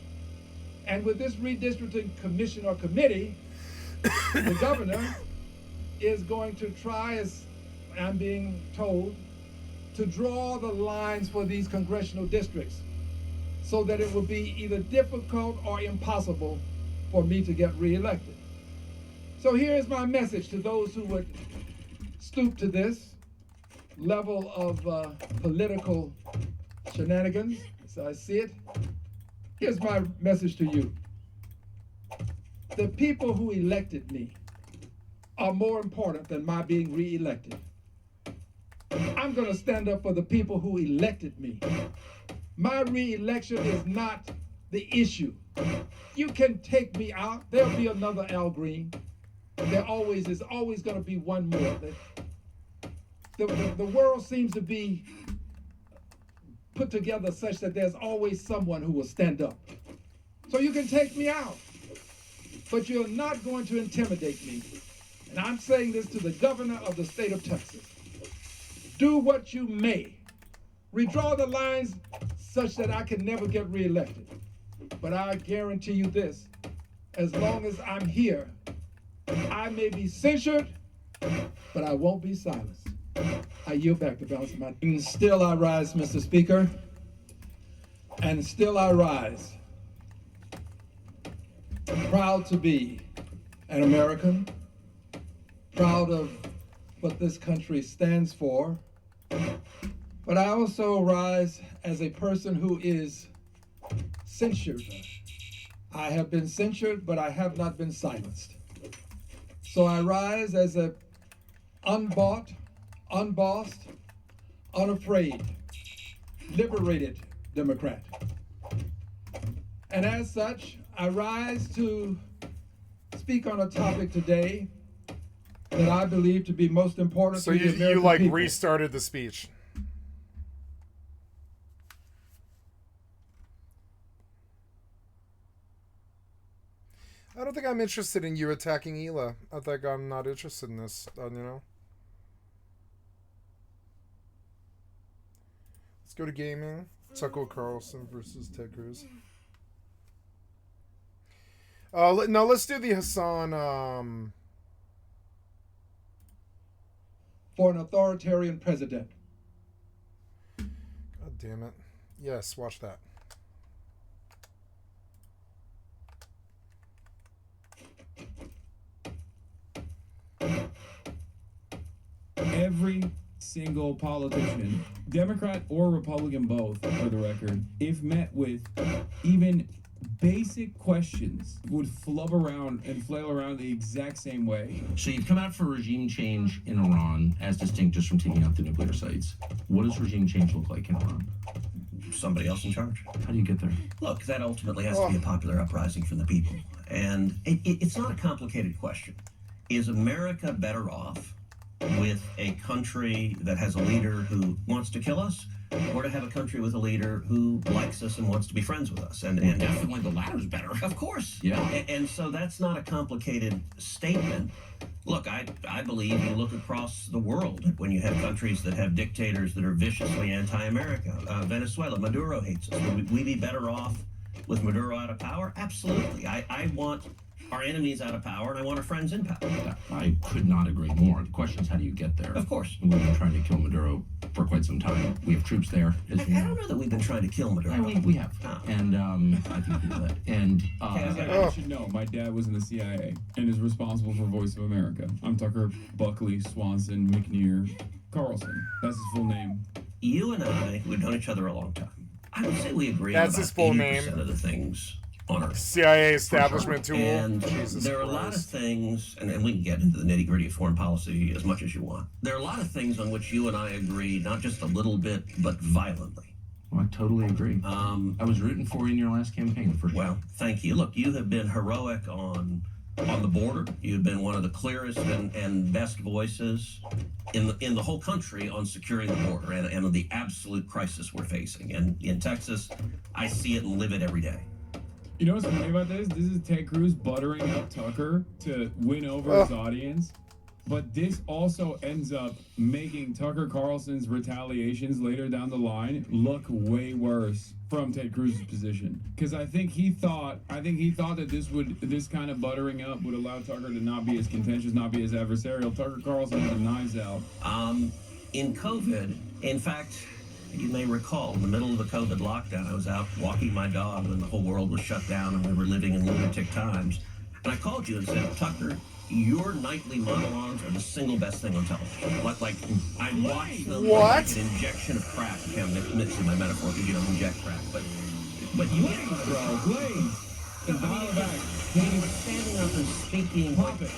[SPEAKER 6] And with this redistricting commission or committee, the governor is going to try, as I'm being told, to draw the lines for these congressional districts so that it will be either difficult or impossible for me to get reelected. So here's my message to those who would stoop to this level of political shenanigans, as I see it. Here's my message to you. the people who elected me are more important than my being re-elected. I'm going to stand up for the people who elected me. My re-election is not the issue. You can take me out. There'll be another Al Green. There always is always going to be one more. The world seems to be put together such that there's always someone who will stand up. So you can take me out, but you're not going to intimidate me. And I'm saying this to the governor of the state of Texas. Do what you may. Redraw the lines such that I can never get reelected. But I guarantee you this, as long as I'm here, I may be censured, but I won't be silenced. I yield back the balance of my time. And still I rise, Mr. Speaker, and still I rise. Proud to be an American, proud of what this country stands for, but I also rise as a person who is censured. I have been censured, but I have not been silenced. So I rise as a unbought, unbossed, unafraid, liberated Democrat. And as such, I rise to speak on a topic today that I believe to be most important
[SPEAKER 1] So
[SPEAKER 6] to the American
[SPEAKER 1] you like
[SPEAKER 6] people.
[SPEAKER 1] restarted the speech. I don't think I'm interested in you attacking Hila. I think I'm not interested in this, you know. Let's go to gaming. Tucker Carlson versus Ted Cruz. No, let's do the Hassan.
[SPEAKER 6] For an authoritarian president.
[SPEAKER 1] God damn it. Yes, watch that.
[SPEAKER 4] Every single politician, Democrat or Republican both, for the record, if met with even basic questions, would flub around and flail around the exact same way.
[SPEAKER 7] So you've come out for regime change in Iran, as distinct just from taking out the nuclear sites. What does regime change look like in Iran?
[SPEAKER 15] Somebody else in charge.
[SPEAKER 7] How do you get there?
[SPEAKER 15] Look, that ultimately has to be a popular uprising from the people. And it's not a complicated question. Is America better off with a country that has a leader who wants to kill us, or to have a country with a leader who likes us and wants to be friends with us? And
[SPEAKER 7] definitely the latter is better.
[SPEAKER 15] Of course.
[SPEAKER 7] Yeah.
[SPEAKER 15] And so that's not a complicated statement. Look, I believe you look across the world when you have countries that have dictators that are viciously anti-America. Venezuela, Maduro hates us. Would we be better off with Maduro out of power? Absolutely. I want our enemies out of power, and I want our friends in power.
[SPEAKER 7] I could not agree more. The question is, how do you get there?
[SPEAKER 15] Of course.
[SPEAKER 7] We've been trying to kill Maduro for quite some time. We have troops there.
[SPEAKER 15] I don't know that we've been trying to kill Maduro.
[SPEAKER 7] We have. And I think we know that. And
[SPEAKER 4] I should know, my dad was in the CIA and is responsible for Voice of America. I'm Tucker Buckley Swanson McNear Carlson. That's his full name.
[SPEAKER 15] You and I, we've known each other a long time. I would say we agree
[SPEAKER 1] That's
[SPEAKER 15] on
[SPEAKER 1] his
[SPEAKER 15] about
[SPEAKER 1] full
[SPEAKER 15] 80%
[SPEAKER 1] name.
[SPEAKER 15] of the things on Earth.
[SPEAKER 1] CIA establishment tool.
[SPEAKER 15] And
[SPEAKER 1] Jesus
[SPEAKER 15] there are a lot of things, and we can get into the nitty-gritty of foreign policy as much as you want. There are a lot of things on which you and I agree, not just a little bit, but violently.
[SPEAKER 7] Well, I totally agree. I was rooting for you in your last campaign, for sure.
[SPEAKER 15] Well, thank you. Look, you have been heroic on the border. You've been one of the clearest and best voices in the whole country on securing the border and on the absolute crisis we're facing. And in Texas, I see it and live it every day.
[SPEAKER 4] You know what's funny about this? This is Ted Cruz buttering up Tucker to win over his audience. But this also ends up making Tucker Carlson's retaliations later down the line look way worse from Ted Cruz's position. Because I think he thought that this kind of buttering up would allow Tucker to not be as contentious, not be as adversarial. Tucker Carlson had the knives out.
[SPEAKER 15] In COVID, in fact, you may recall, in the middle of the COVID lockdown, I was out walking my dog when the whole world was shut down and we were living in lunatic times. And I called you and said, Tucker, your nightly monologues are the single best thing on television. Like I watched them like an injection of crack. Okay, I'm mixing my metaphor because you don't inject crack, but you
[SPEAKER 4] Blaze, bro, Blaze. Dial it back.
[SPEAKER 15] He's standing up and speaking.
[SPEAKER 4] Pop it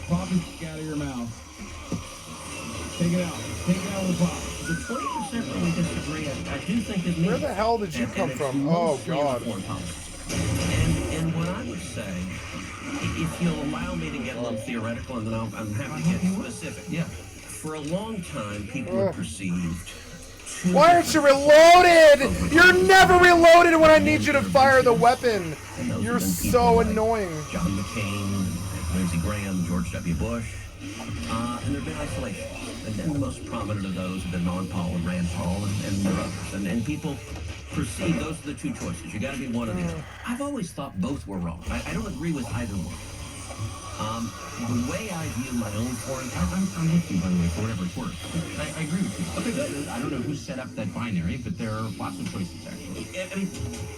[SPEAKER 4] out of your mouth. Take it out. Take it out with pop.
[SPEAKER 15] The 20% that we disagree, I do think it means.
[SPEAKER 1] Where the hell did you come from? Oh, God.
[SPEAKER 15] And what I would say, if you'll allow me to get a little theoretical, and then I'm happy to get specific. Yeah. For a long time, people have perceived.
[SPEAKER 1] Why aren't you reloaded? You're never reloaded when I need you to fire the weapon. You're so annoying.
[SPEAKER 15] John McCain, Lindsey Graham, George W. Bush. And there have been isolation. And the most prominent of those have been Ron Paul and Rand Paul and there are others. And people perceive those are the two choices. You got to be one or the other. I've always thought both were wrong. I don't agree with either one. The way I view my own foreign... I'm with you, by the way, for whatever it's worth.
[SPEAKER 7] I agree with you. Okay, good. I don't know who set up that binary, but there are lots of choices, actually.
[SPEAKER 15] I mean,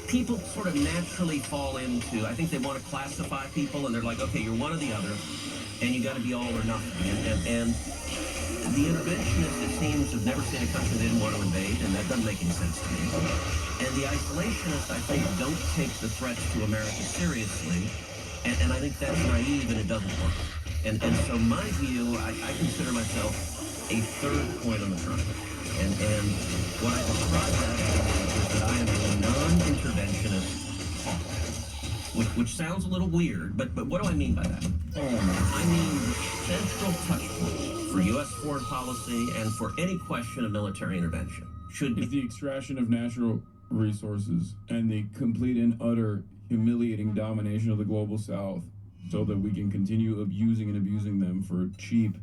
[SPEAKER 15] people sort of naturally fall into... I think they want to classify people, and they're like, okay, you're one or the other, and you got to be all or nothing. And the interventionists, it seems, have never seen a country they didn't want to invade, and that doesn't make any sense to me. And the isolationists, I think, don't take the threats to America seriously, and I think that's naive, and it doesn't work. And so my view, I consider myself a third point on the trunk. And what I describe that as is that I am a non-interventionist hawk, which sounds a little weird, but what do I mean by that? I mean the central touch point for U.S. foreign policy and for any question of military intervention should be
[SPEAKER 4] the extraction of natural resources and the complete and utter humiliating domination of the global South so that we can continue abusing and abusing them for cheap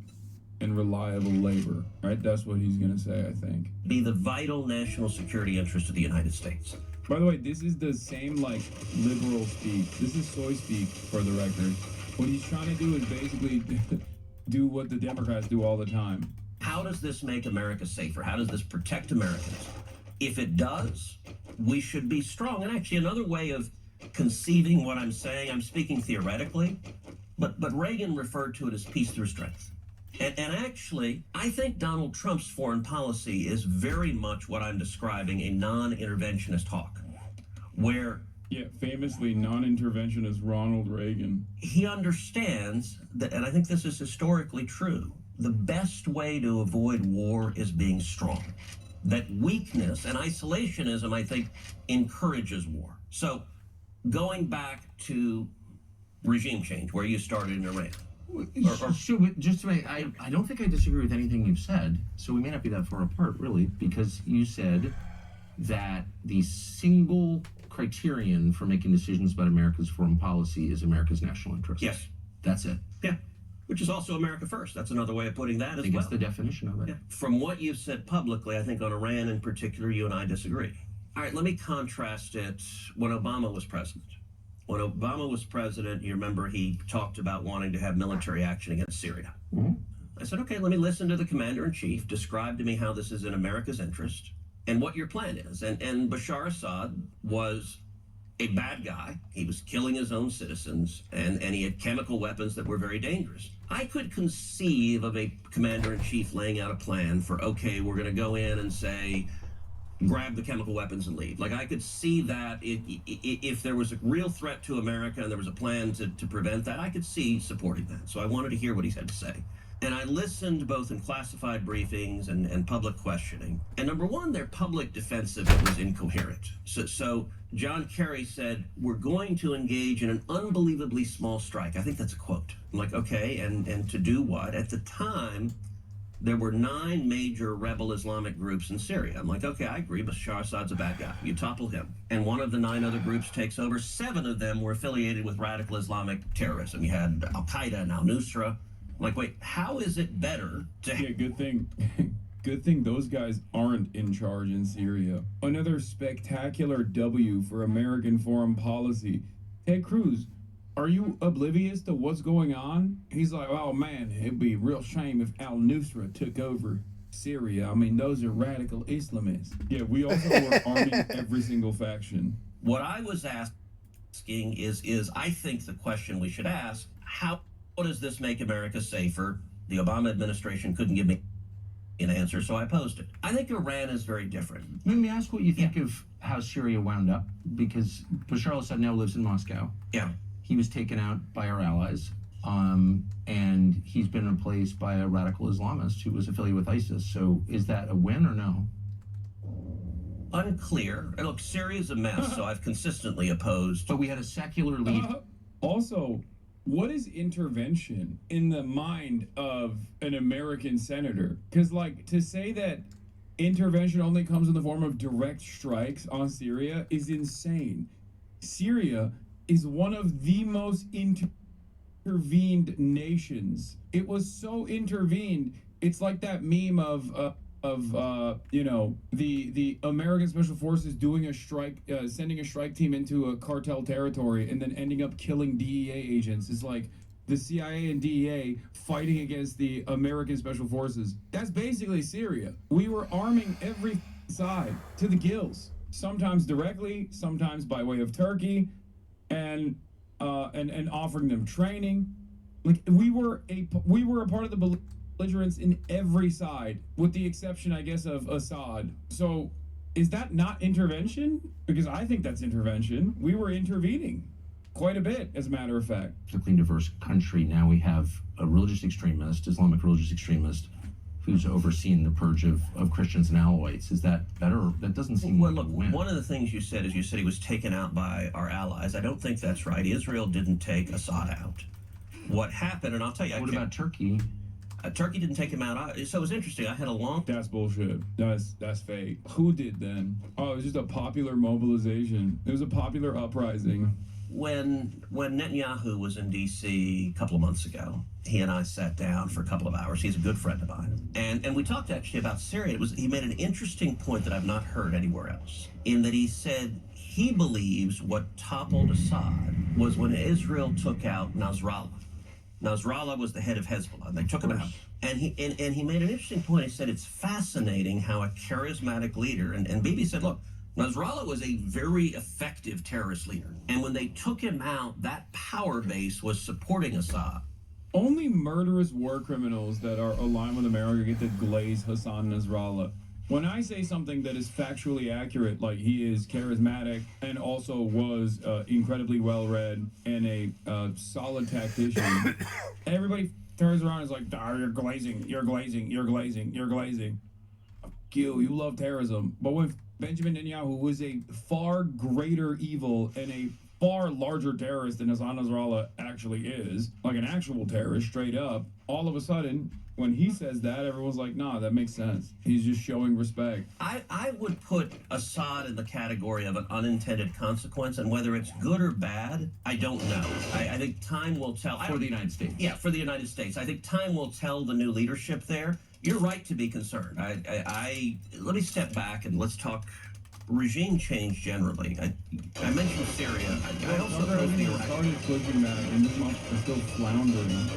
[SPEAKER 4] and reliable labor. Right? That's what he's going to say, I think.
[SPEAKER 15] Be the vital national security interest of the United States.
[SPEAKER 4] By the way, this is the same, like, liberal speak. This is soy speak, for the record. What he's trying to do is basically do what the Democrats do all the time.
[SPEAKER 15] How does this make America safer? How does this protect Americans? If it does, we should be strong. And actually, another way of conceiving what I'm saying, I'm speaking theoretically, but Reagan referred to it as peace through strength. And actually, I think Donald Trump's foreign policy is very much what I'm describing, a non-interventionist hawk, where...
[SPEAKER 4] Yeah, famously non-interventionist Ronald Reagan.
[SPEAKER 15] He understands that, and I think this is historically true, the best way to avoid war is being strong. That weakness and isolationism, I think, encourages war. So, going back to regime change, where you started in Iran.
[SPEAKER 7] Just to make, I don't think I disagree with anything you've said, so we may not be that far apart, really, because you said that the single criterion for making decisions about America's foreign policy is America's national interest.
[SPEAKER 15] Yes.
[SPEAKER 7] That's it.
[SPEAKER 15] Yeah. Which is also America first. That's another way of putting that as well.
[SPEAKER 7] I think it's the definition of it.
[SPEAKER 15] Yeah. From what you've said publicly, I think on Iran in particular, you and I disagree. All right, let me contrast it when Obama was president. When Obama was president, you remember he talked about wanting to have military action against Syria.
[SPEAKER 7] Mm-hmm.
[SPEAKER 15] I said, okay, let me listen to the commander-in-chief, describe to me how this is in America's interest and what your plan is. And Bashar Assad was a bad guy. He was killing his own citizens, and he had chemical weapons that were very dangerous. I could conceive of a commander-in-chief laying out a plan for, okay, we're going to go in and say, grab the chemical weapons and leave. Like, I could see that if there was a real threat to America and there was a plan to prevent that, I could see supporting that. So I wanted to hear what he had to say. And I listened both in classified briefings and public questioning. And number one, their public defensive was incoherent. So John Kerry said, we're going to engage in an unbelievably small strike. I think that's a quote. I'm like, okay, and to do what? At the time, there were 9 major rebel Islamic groups in Syria. I'm like, okay, I agree, Bashar Assad's a bad guy. You topple him. And one of the 9 other groups takes over. 7 of them were affiliated with radical Islamic terrorism. You had Al-Qaeda and Al-Nusra. I'm like, wait, how is it better to...
[SPEAKER 4] Yeah, good thing. Good thing those guys aren't in charge in Syria. Another spectacular W for American foreign policy. Ted Cruz, are you oblivious to what's going on? He's like, oh man, it'd be a real shame if Al-Nusra took over Syria. I mean, those are radical Islamists. Yeah, we also were arming every single faction.
[SPEAKER 15] What I was asking is I think the question we should ask, how does this make America safer? The Obama administration couldn't give me an answer, so I posed it. I think Iran is very different.
[SPEAKER 7] Let me ask what you think of how Syria wound up, because Bashar al-Assad now lives in Moscow.
[SPEAKER 15] Yeah.
[SPEAKER 7] He was taken out by our allies, and he's been replaced by a radical Islamist who was affiliated with ISIS. So is that a win or no?
[SPEAKER 15] Unclear. And look, Syria's a mess, so I've consistently opposed.
[SPEAKER 7] But we had a secular leader.
[SPEAKER 4] Also, what is intervention in the mind of an American senator? Because, like, to say that intervention only comes in the form of direct strikes on Syria is insane. Syria is one of the most intervened nations. It was so intervened. It's like that meme of you know, the American Special Forces doing a strike, sending a strike team into a cartel territory and then ending up killing DEA agents. It's like the CIA and DEA fighting against the American Special Forces. That's basically Syria. We were arming every side to the gills, sometimes directly, sometimes by way of Turkey, and offering them training. Like we were a part of the belligerents in every side, with the exception, I guess, of Assad. So is that not intervention? Because I think that's intervention. We were intervening quite a bit, as a matter of fact.
[SPEAKER 7] Politically diverse country. Now we have a religious extremist, Islamic religious extremist, who's overseeing the purge of Christians and Alawites. Is that better? That doesn't seem
[SPEAKER 15] Well,
[SPEAKER 7] like
[SPEAKER 15] look,
[SPEAKER 7] a win.
[SPEAKER 15] one of the things you said is you said he was taken out by our allies. I don't think that's right. Israel didn't take Assad out. What happened, and I'll tell you.
[SPEAKER 7] What about Turkey?
[SPEAKER 15] Turkey didn't take him out. So it was interesting. I had a long...
[SPEAKER 4] That's bullshit. That's fake. Who did then? Oh, it was just a popular mobilization. It was a popular uprising.
[SPEAKER 15] When Netanyahu was in D.C. a couple of months ago, he and I sat down for a couple of hours. He's a good friend of mine. And we talked actually about Syria. He made an interesting point that I've not heard anywhere else, in that he said he believes what toppled Assad was when Israel took out Nasrallah. Nasrallah was the head of Hezbollah. They took him out. And he made an interesting point. He said it's fascinating how a charismatic leader, and Bibi said, look, Nasrallah was a very effective terrorist leader. And when they took him out, that power base was supporting Assad.
[SPEAKER 4] Only murderous war criminals that are aligned with America get to glaze Hassan Nasrallah. When I say something that is factually accurate, like he is charismatic and also was incredibly well-read and a solid tactician, everybody turns around and is like, you're glazing, you're glazing, you're glazing, you're glazing. You love terrorism. But when Benjamin Netanyahu was a far greater evil and a far larger terrorist than Hassan Nasrallah actually is, like an actual terrorist straight up, all of a sudden, when he says that, everyone's like, nah, that makes sense. He's just showing respect.
[SPEAKER 15] I would put Assad in the category of an unintended consequence, and whether it's good or bad, I don't know. I think time will tell.
[SPEAKER 7] For the United States.
[SPEAKER 15] Yeah, for the United States. I think time will tell the new leadership there. You're right to be concerned. Let me step back and let's talk regime change generally. I mentioned Syria. I also opposed the Iraq.
[SPEAKER 4] Started clicking that, and this month is still floundering.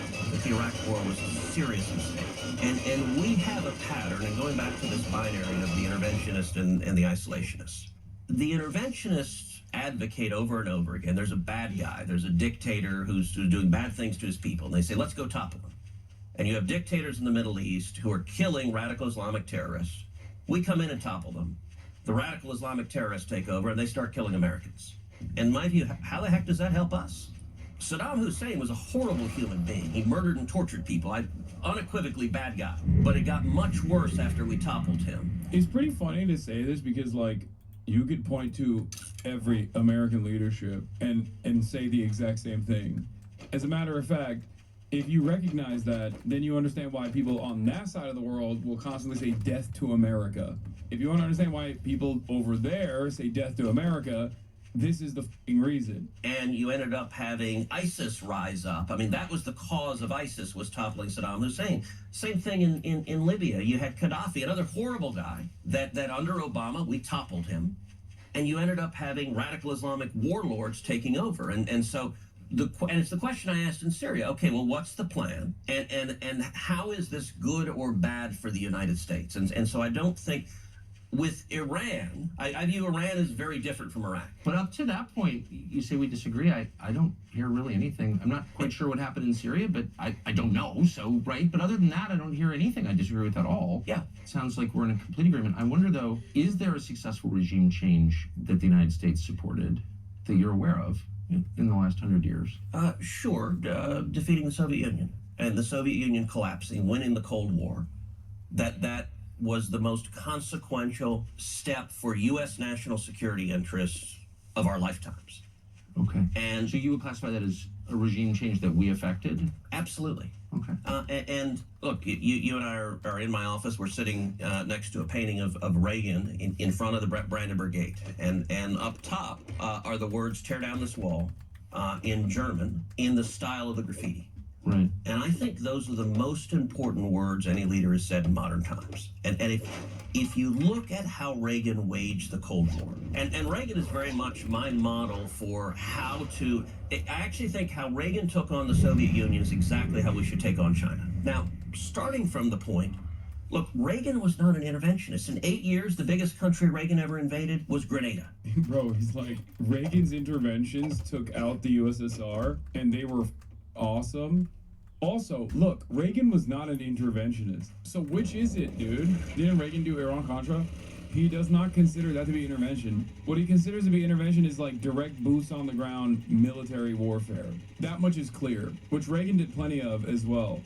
[SPEAKER 15] The Iraq War was a serious mistake. And we have a pattern, and going back to this binary of the interventionist and the isolationist. The interventionists advocate over and over again, there's a bad guy, there's a dictator who's doing bad things to his people, and they say, let's go topple him. And you have dictators in the Middle East who are killing radical Islamic terrorists. We come in and topple them. The radical Islamic terrorists take over, and they start killing Americans. In my view, how the heck does that help us? Saddam Hussein was a horrible human being. He murdered and tortured people. Unequivocally bad guy. But it got much worse after we toppled him.
[SPEAKER 4] It's pretty funny to say this because, like, you could point to every American leadership and say the exact same thing. As a matter of fact, if you recognize that, then you understand why people on that side of the world will constantly say death to America. If you want to understand why people over there say death to America, this is the f***ing reason.
[SPEAKER 15] And you ended up having ISIS rise up. I mean, that was the cause of ISIS, was toppling Saddam Hussein. Same thing in Libya. You had Gaddafi, another horrible guy, that under Obama, we toppled him. And you ended up having radical Islamic warlords taking over. And so... And it's the question I asked in Syria. Okay, well, what's the plan? And how is this good or bad for the United States? And so I don't think with Iran, I view Iran as very different from Iraq.
[SPEAKER 7] But up to that point, you say we disagree. I don't hear really anything. I'm not quite sure what happened in Syria, but I don't know. So, right. But other than that, I don't hear anything I disagree with at all.
[SPEAKER 15] Yeah.
[SPEAKER 7] Sounds like we're in a complete agreement. I wonder, though, is there a successful regime change that the United States supported that you're aware of in the last 100 years?
[SPEAKER 15] Sure. Defeating the Soviet Union and the Soviet Union collapsing, winning the Cold War. That was the most consequential step for U.S. national security interests of our lifetimes.
[SPEAKER 7] Okay.
[SPEAKER 15] And
[SPEAKER 7] so you would classify that as a regime change that we affected?
[SPEAKER 15] Absolutely.
[SPEAKER 7] Okay.
[SPEAKER 15] And look, you and I are in my office. We're sitting next to a painting of Reagan in front of the Brandenburg Gate. And up top are the words, "Tear down this wall," in German, in the style of the graffiti.
[SPEAKER 7] Right.
[SPEAKER 15] And I think those are the most important words any leader has said in modern times. And if you look at how Reagan waged the Cold War, and Reagan is very much my model for how to, I actually think how Reagan took on the Soviet Union is exactly how we should take on China. Now, starting from the point, look, Reagan was not an interventionist. In 8 years, the biggest country Reagan ever invaded was Grenada.
[SPEAKER 4] Bro, he's like, Reagan's interventions took out the USSR, and they were awesome. Also, look, Reagan was not an interventionist. So which is it, dude? Didn't Reagan do Iran-Contra? He does not consider that to be intervention. What he considers to be intervention is like direct boots on the ground military warfare. That much is clear, which Reagan did plenty of as well.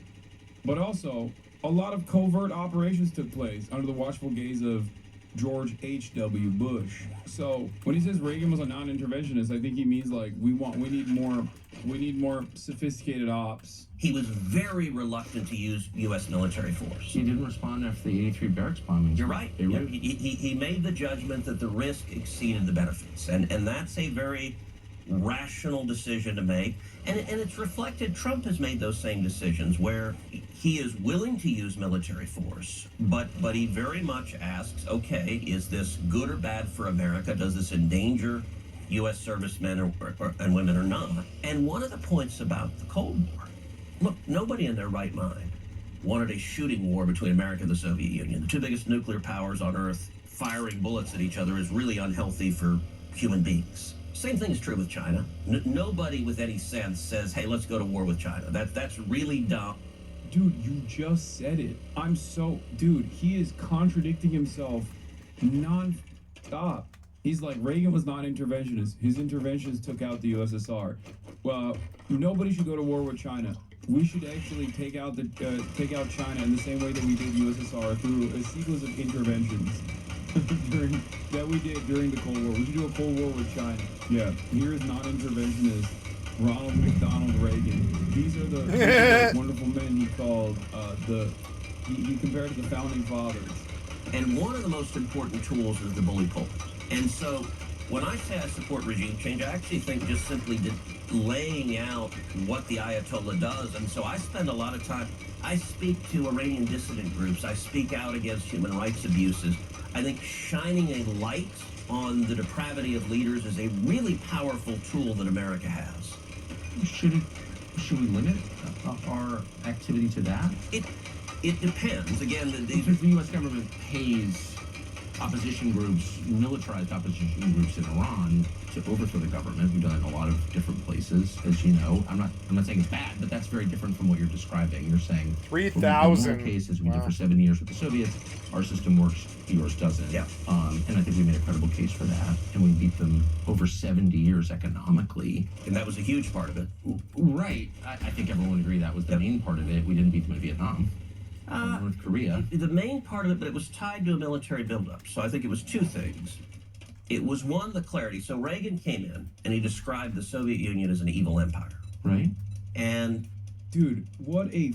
[SPEAKER 4] But also, a lot of covert operations took place under the watchful gaze of George H.W. Bush. So when he says Reagan was a non-interventionist, I think he means like we need more sophisticated ops.
[SPEAKER 15] He was very reluctant to use U.S. military force.
[SPEAKER 7] He didn't respond after the 83 barracks bombings.
[SPEAKER 15] You're right. Yeah, he made the judgment that the risk exceeded the benefits, and that's a very rational decision to make, and it's reflected. Trump has made those same decisions where he is willing to use military force, but he very much asks, okay, is this good or bad for America? Does this endanger U.S. servicemen and women or not? And one of the points about the Cold War, look, nobody in their right mind wanted a shooting war between America and the Soviet Union. The two biggest nuclear powers on Earth firing bullets at each other is really unhealthy for human beings. Same thing is true with China. Nobody with any sense says, hey, let's go to war with China. That's really dumb.
[SPEAKER 4] Dude, you just said it. Dude, he is contradicting himself non-stop. He's like, Reagan was not interventionist. His interventions took out the USSR. Well, nobody should go to war with China. We should actually take out China in the same way that we did USSR through a sequence of interventions that we did during the Cold War. We should do a Cold War with China. Yeah, here is non-interventionist Ronald McDonald Reagan. These are the wonderful men he called he compared to the founding fathers.
[SPEAKER 15] And one of the most important tools is the bully pulpit. And so when I say I support regime change, I actually think just simply laying out what the Ayatollah does. And so I spend a lot of time, I speak to Iranian dissident groups, I speak out against human rights abuses. I think shining a light on the depravity of leaders is a really powerful tool that America has.
[SPEAKER 7] Should we limit our activity to that?
[SPEAKER 15] It depends. Again,
[SPEAKER 7] because the U.S. government pays opposition groups, militarized opposition groups in Iran to overthrow the government. We've done it in a lot of different places, as you know. I'm not saying it's bad, but that's very different from what you're describing. You're saying
[SPEAKER 1] 3,000
[SPEAKER 7] cases we did for 7 years with the Soviets. Our system works, yours doesn't.
[SPEAKER 15] Yeah.
[SPEAKER 7] And I think we made a credible case for that. And we beat them over 70 years economically.
[SPEAKER 15] And that was a huge part of it.
[SPEAKER 7] Right. I think everyone would agree that was the main part of it. We didn't beat them in Vietnam. North Korea.
[SPEAKER 15] The main part of it, but it was tied to a military buildup. So I think it was two things. It was one, the clarity. So Reagan came in and he described the Soviet Union as an evil empire.
[SPEAKER 7] Right.
[SPEAKER 15] And
[SPEAKER 4] dude, what a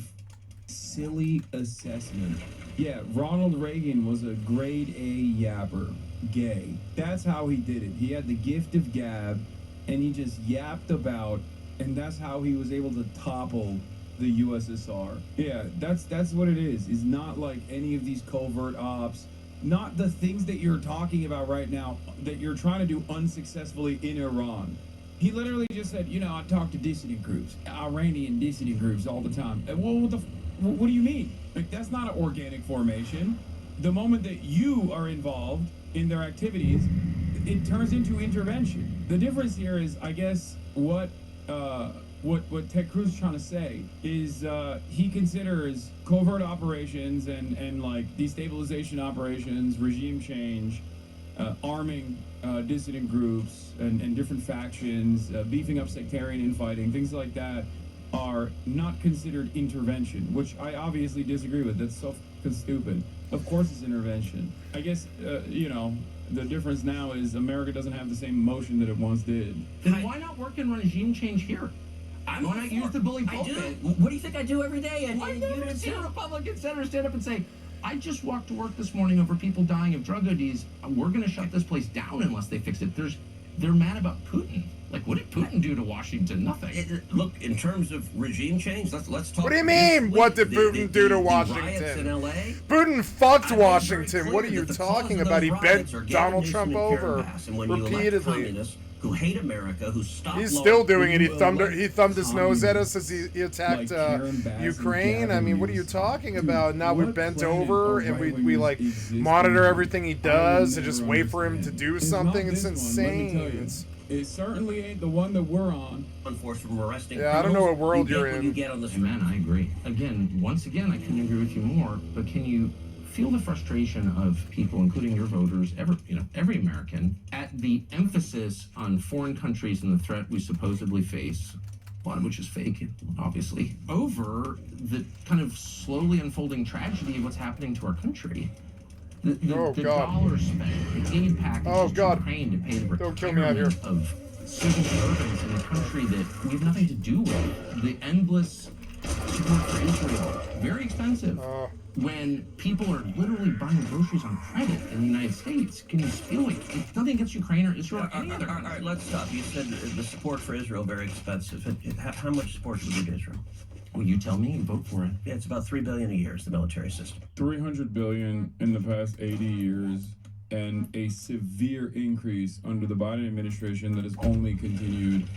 [SPEAKER 4] silly assessment. Yeah, Ronald Reagan was a grade A yapper, gay. That's how he did it. He had the gift of gab and he just yapped about, and that's how he was able to topple the USSR. Yeah, that's what it is. It's not like any of these covert ops, not the things that you're talking about right now that you're trying to do unsuccessfully in Iran. He literally just said, I talk to dissident groups, Iranian dissident groups all the time. Well, what do you mean? Like, that's not an organic formation. the moment that you are involved in their activities, it turns into intervention. The difference here is, I guess, what Ted Cruz is trying to say is he considers covert operations and like destabilization operations, regime change, arming dissident groups and different factions, beefing up sectarian infighting, things like that are not considered intervention, which I obviously disagree with. That's so fucking stupid. Of course it's intervention. I guess, you know, the difference now is America doesn't have the same emotion that it once did.
[SPEAKER 7] Then why not work in regime change here? Why not use the bully pulpit?
[SPEAKER 15] I do. What do you think I do every day?
[SPEAKER 7] I've never seen a Republican senator stand up and say, I just walked to work this morning over people dying of drug ODs. We're going to shut this place down unless they fix it. They're mad about Putin. Like, what did Putin do to Washington? Nothing.
[SPEAKER 15] Look, in terms of regime change, let's talk.
[SPEAKER 1] What do you mean? What did Putin do to Washington?
[SPEAKER 15] Riots in LA?
[SPEAKER 1] Putin fucked Washington. What are you talking about? He bent Donald Trump over repeatedly.
[SPEAKER 15] Who hate America, who stop.
[SPEAKER 1] He's still doing it. He thumbed his nose at us as he attacked Ukraine. I mean, what are you talking about? Now we're bent over and we like monitor everything he does and just wait for him to do something. It's insane.
[SPEAKER 4] It certainly ain't the one that we're on.
[SPEAKER 15] Unforced from arresting.
[SPEAKER 1] Yeah, I don't know what world you're in.
[SPEAKER 15] You get on this.
[SPEAKER 7] Man, I agree. Once again, I couldn't agree with you more. But can you feel the frustration of people, including your voters, every American, at the emphasis on foreign countries and the threat we supposedly face, a lot of which is fake, obviously, over the kind of slowly unfolding tragedy of what's happening to our country? The dollars spent, the aid packages to Ukraine to pay the retirement of civil servants in a country that we have nothing to do with. The endless support for Israel, very expensive. When people are literally buying groceries on credit in the United States, can you feel like it's nothing against Ukraine or Israel or any other country?
[SPEAKER 15] All right, let's stop. You said the support for Israel very expensive. How much support do we give to Israel?
[SPEAKER 7] Well, you tell me. Vote for it.
[SPEAKER 15] Yeah, it's about $3 billion a year. Is the military system.
[SPEAKER 4] $300 billion in the past 80 years, and a severe increase under the Biden administration that has only continued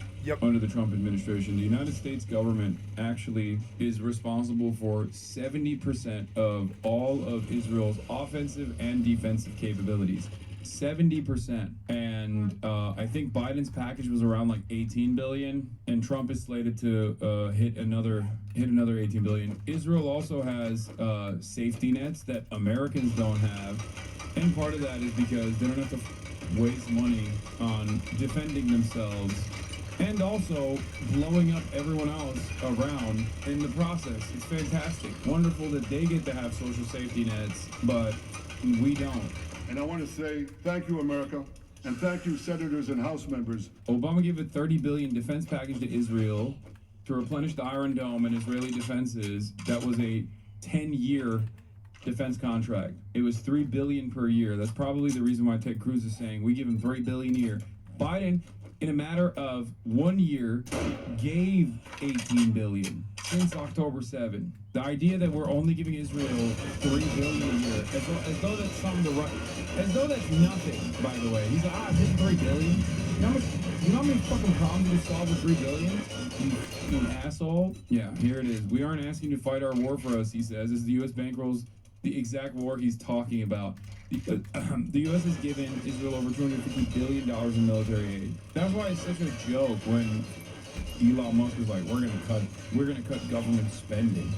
[SPEAKER 4] under the Trump administration. The United States government actually is responsible for 70% of all of Israel's offensive and defensive capabilities. 70%. And I think Biden's package was around like 18 billion, and Trump is slated to hit another 18 billion. Israel also has safety nets that Americans don't have, and part of that is because they don't have to waste money on defending themselves and also blowing up everyone else around in the process. It's fantastic. Wonderful that they get to have social safety nets, but we don't.
[SPEAKER 5] And I want to say thank you, America, and thank you, senators and House members.
[SPEAKER 4] Obama gave a $30 billion defense package to Israel to replenish the Iron Dome and Israeli defenses. That was a 10-year defense contract. It was $3 billion per year. That's probably the reason why Ted Cruz is saying we give him $3 billion a year. Biden, in a matter of 1 year, gave $18 billion since October 7. The idea that we're only giving Israel $3 billion a year, as though that's something to write, as though that's nothing. By the way, he's like, just $3 billion. You know how many fucking problems we solve with $3 billion? You asshole. Yeah, here it is. We aren't asking you to fight our war for us, he says, as the U.S. bankrolls the exact war he's talking about. The U.S. has given Israel over $250 billion in military aid. That's why it's such a joke when Elon Musk was like, we're gonna cut government spending.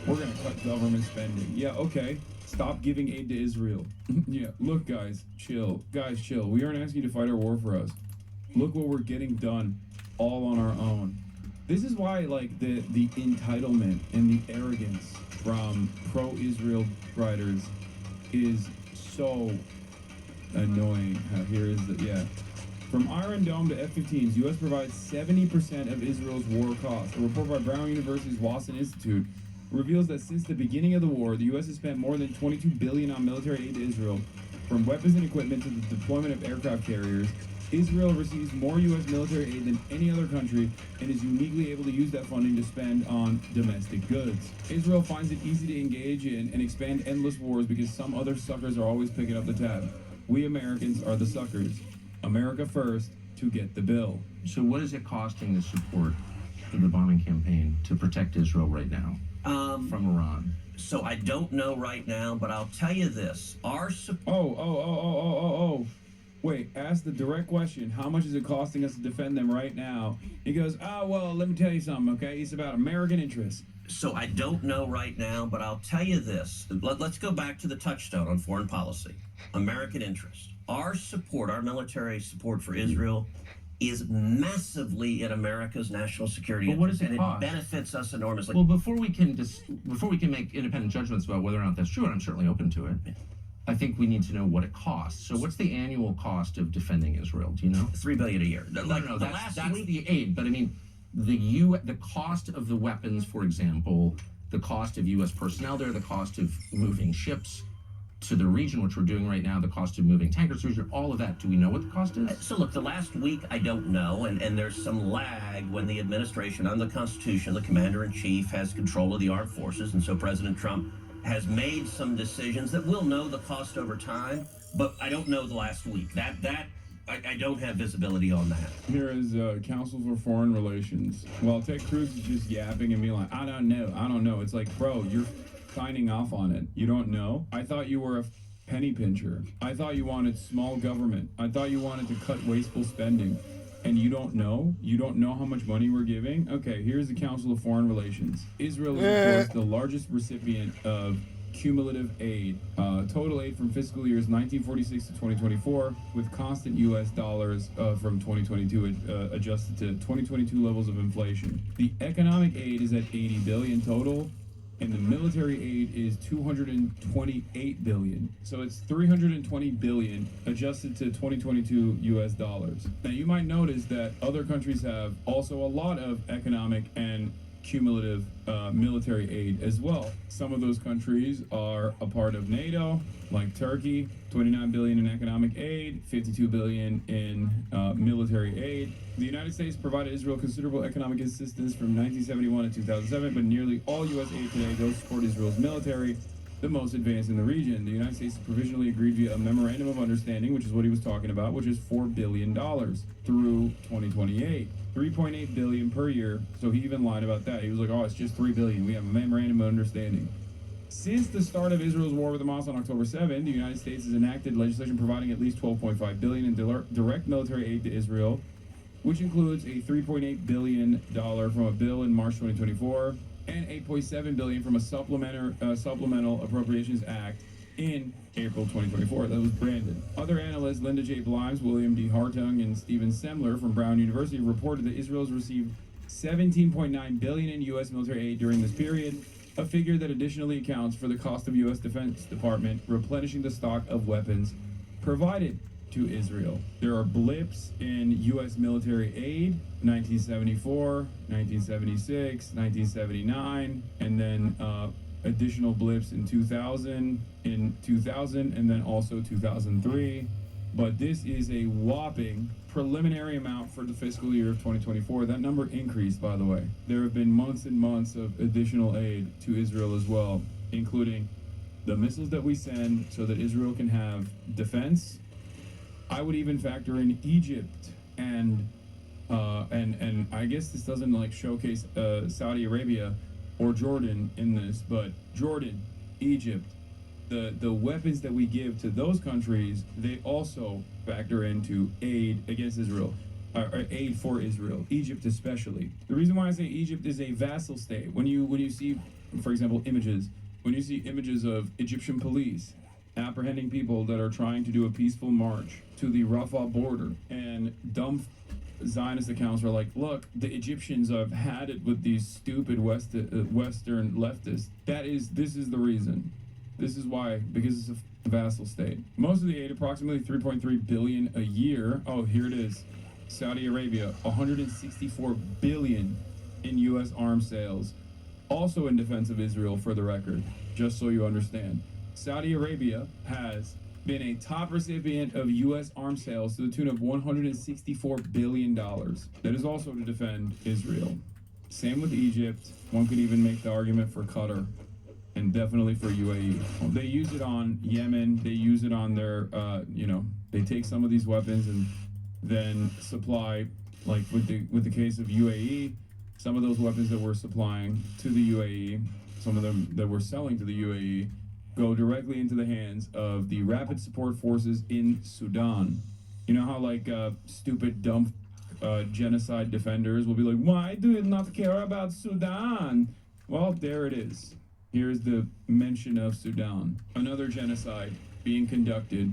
[SPEAKER 4] We're gonna cut government spending. Yeah, okay. Stop giving aid to Israel. Yeah, look, guys, chill. Guys, chill. We aren't asking you to fight our war for us. Look what we're getting done all on our own. This is why, like, the entitlement and the arrogance from pro-Israel writers is so annoying. Here is the, From Iron Dome to F-15s, U.S. provides 70% of Israel's war costs. A report by Brown University's Wasson Institute reveals that since the beginning of the war, the U.S. has spent more than $22 billion on military aid to Israel, from weapons and equipment to the deployment of aircraft carriers. Israel receives more U.S. military aid than any other country and is uniquely able to use that funding to spend on domestic goods. Israel finds it easy to engage in and expand endless wars because some other suckers are always picking up the tab. We Americans are the suckers. America first to get the bill.
[SPEAKER 7] So what is it costing the support of the bombing campaign to protect Israel right now? from Iran. So I don't know right now, but I'll tell you this.
[SPEAKER 4] Wait, ask the direct question. How much is it costing us to defend them right now? He goes, well, let me tell you something, okay? It's about American interests.
[SPEAKER 7] So I don't know right now, but I'll tell you this. Let's go back to the touchstone on foreign policy. American interest. Our support, our military support for Israel is massively in America's national security But what does interest, it and cost? it benefits us enormously. Well, before we can make independent judgments about whether or not that's true, and I'm certainly open to it, I think we need to know what it costs. So what's the annual cost of defending Israel? Do you know?
[SPEAKER 15] $3 billion a year.
[SPEAKER 7] No, that's the aid. But I mean, the cost of the weapons, for example, the cost of U.S. personnel there, the cost of moving ships to the region, which we're doing right now, the cost of moving tankers to the region, all of that. Do we know what the cost is?
[SPEAKER 15] So look, the last week, I don't know, and there's some lag when the administration, under the Constitution, the commander-in-chief has control of the armed forces, and so President Trump has made some decisions that we'll know the cost over time, but I don't know the last week. I don't have visibility on that.
[SPEAKER 4] Here is Council for Foreign Relations. While Ted Cruz is just yapping and being like, I don't know. It's like, bro, you're signing off on it. You don't know? I thought you were a penny pincher. I thought you wanted small government. I thought you wanted to cut wasteful spending. And you don't know? You don't know how much money we're giving? Okay, here's the Council of Foreign Relations. Israel is, of course, the largest recipient of cumulative aid. Total aid from fiscal years 1946 to 2024, with constant U.S. dollars from 2022 adjusted to 2022 levels of inflation. The economic aid is at $80 billion total, and the military aid is $228 billion. So it's $320 billion adjusted to 2022 U.S. dollars. Now you might notice that other countries have also a lot of economic and cumulative military aid as well. Some of those countries are a part of NATO, like Turkey, $29 billion in economic aid, $52 billion in military aid. The United States provided Israel considerable economic assistance from 1971 to 2007, but nearly all U.S. aid today goes to support Israel's military, the most advanced in the region. The United States provisionally agreed via a memorandum of understanding, which is what he was talking about, which is $4 billion through 2028. $3.8 billion per year. So he even lied about that. He was like, oh, it's just $3 billion. We have a memorandum of understanding. Since the start of Israel's war with Hamas on October 7, the United States has enacted legislation providing at least $12.5 billion in direct military aid to Israel, which includes a $3.8 billion from a bill in March 2024 and $8.7 billion from a supplemental appropriations act in April 2024. That was branded. Other analysts, Linda J. Blimes, William D. Hartung, and Stephen Semler from Brown University, reported that Israel has received $17.9 billion in U.S. military aid during this period, a figure that additionally accounts for the cost of U.S. Defense Department replenishing the stock of weapons provided to Israel. There are blips in U.S. military aid, 1974, 1976, 1979, and then additional blips in 2000, and then also 2003. But this is a whopping preliminary amount for the fiscal year of 2024. That number increased, by the way. There have been months and months of additional aid to Israel as well, including the missiles that we send so that Israel can have defense. I would even factor in Egypt and I guess this doesn't like showcase Saudi Arabia or Jordan in this, but Jordan, Egypt, the weapons that we give to those countries, they also factor into aid against Israel, or aid for Israel, Egypt especially. The reason why I say Egypt is a vassal state, when you see, for example, when you see images of Egyptian police apprehending people that are trying to do a peaceful march to the Rafah border, and dumb Zionist accounts are like, look, the Egyptians have had it with these stupid Western leftists. This is the reason. This is why, because it's a vassal state. Most of the aid, approximately $3.3 billion a year. Oh, here it is. Saudi Arabia, $164 billion in U.S. arms sales. Also in defense of Israel, for the record, just so you understand. Saudi Arabia has been a top recipient of U.S. arms sales to the tune of $164 billion. That is also to defend Israel. Same with Egypt. One could even make the argument for Qatar, and definitely for UAE. They use it on Yemen. They use it on their, they take some of these weapons and then supply, like with the case of UAE, some of those weapons that we're supplying to the UAE some of them that we're selling to the UAE, go directly into the hands of the Rapid Support Forces in Sudan. You know how like stupid, dumb genocide defenders will be like, why do you not care about Sudan? Well, there it is. Here's the mention of Sudan. Another genocide being conducted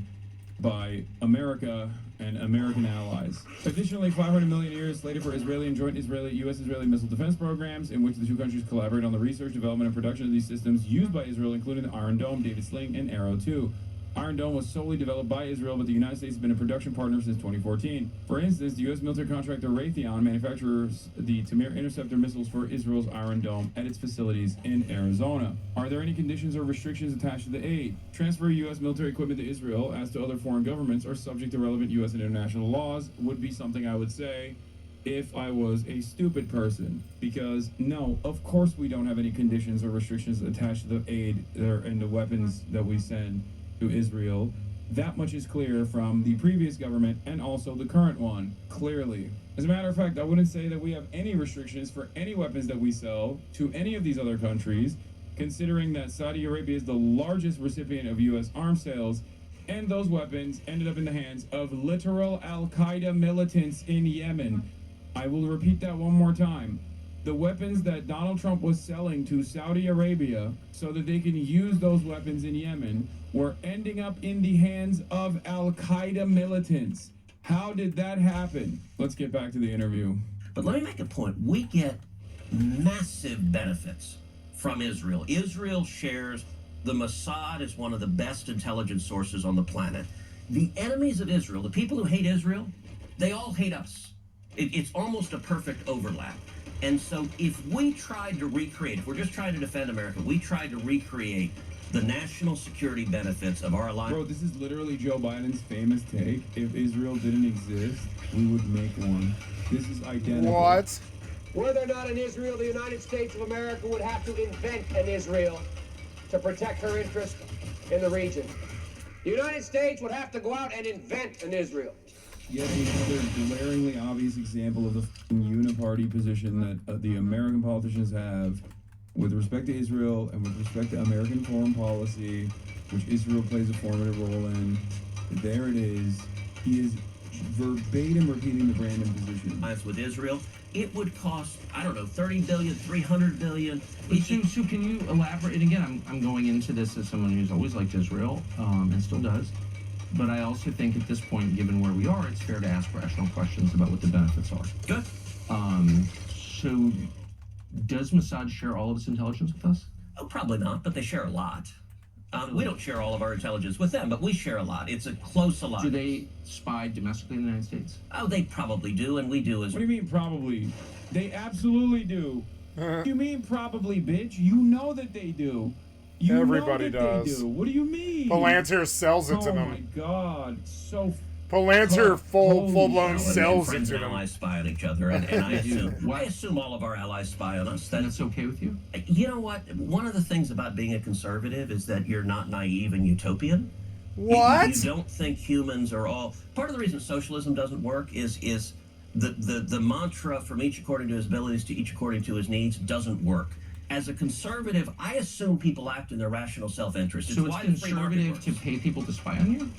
[SPEAKER 4] by America and American allies. Additionally, 500 million years slated for Israeli and joint U.S.-Israeli missile defense programs, in which the two countries collaborate on the research, development, and production of these systems used by Israel, including the Iron Dome, David Sling, and Arrow 2. Iron Dome was solely developed by Israel, but the United States has been a production partner since 2014. For instance, the U.S. military contractor Raytheon manufactures the Tamir interceptor missiles for Israel's Iron Dome at its facilities in Arizona. Are there any conditions or restrictions attached to the aid? Transfer of U.S. military equipment to Israel, as to other foreign governments, are subject to relevant U.S. and international laws, would be something I would say if I was a stupid person. Because, no, of course we don't have any conditions or restrictions attached to the aid and the weapons that we send to Israel. That much is clear from the previous government and also the current one, clearly. As a matter of fact, I wouldn't say that we have any restrictions for any weapons that we sell to any of these other countries, considering that Saudi Arabia is the largest recipient of U.S. arms sales, and those weapons ended up in the hands of literal Al-Qaeda militants in Yemen. I will repeat that one more time. The weapons that Donald Trump was selling to Saudi Arabia so that they can use those weapons in Yemen were ending up in the hands of Al-Qaeda militants. How did that happen? Let's get back to the interview.
[SPEAKER 15] But let me make a point. We get massive benefits from Israel. Israel shares the Mossad is one of the best intelligence sources on the planet. The enemies of Israel, the people who hate Israel, they all hate us. It's almost a perfect overlap. And so if we tried to recreate, if we're just trying to defend America, we tried to recreate the national security benefits of our alliance.
[SPEAKER 4] Bro, this is literally Joe Biden's famous take. If Israel didn't exist, we would make one. This is identical.
[SPEAKER 1] What?
[SPEAKER 9] Were there not an Israel, the United States of America would have to invent an Israel to protect her interest in the region. The United States would have to go out and invent an Israel.
[SPEAKER 4] Yet another glaringly obvious example of the uniparty position that the American politicians have with respect to Israel and with respect to American foreign policy, which Israel plays a formative role in. There it is. He is verbatim repeating the Brandon position.
[SPEAKER 15] With Israel, it would cost, I don't know, $30 billion, $300 billion.
[SPEAKER 7] So can you elaborate? And again, I'm going into this as someone who's always liked Israel and still does. But I also think at this point, given where we are, it's fair to ask rational questions about what the benefits are.
[SPEAKER 15] Good.
[SPEAKER 7] So does Mossad share all of its intelligence with us?
[SPEAKER 15] Oh, probably not, but they share a lot. We don't share all of our intelligence with them, but we share a lot. It's a close alliance.
[SPEAKER 7] Do they spy domestically in the United States?
[SPEAKER 15] Oh, they probably do, and we do as well.
[SPEAKER 4] What do you mean probably? They absolutely do. You mean probably, bitch? You know that they do. You
[SPEAKER 1] Everybody
[SPEAKER 4] know that
[SPEAKER 1] does.
[SPEAKER 4] They do. What do you mean?
[SPEAKER 1] Palantir sells it to them.
[SPEAKER 4] Oh my god, so.
[SPEAKER 1] Palantir full-blown sells it
[SPEAKER 15] Friends
[SPEAKER 1] to
[SPEAKER 15] and
[SPEAKER 1] them.
[SPEAKER 15] allies spy on each other, and I assume all of our allies spy on us.
[SPEAKER 7] That's okay with you?
[SPEAKER 15] You know what? One of the things about being a conservative is that you're not naive and utopian.
[SPEAKER 1] What?
[SPEAKER 15] You don't think humans are all... Part of the reason socialism doesn't work is the mantra from each according to his abilities to each according to his needs doesn't work. As a conservative, I assume people act in their rational self-interest.
[SPEAKER 7] So it's conservative to pay people to spy on you?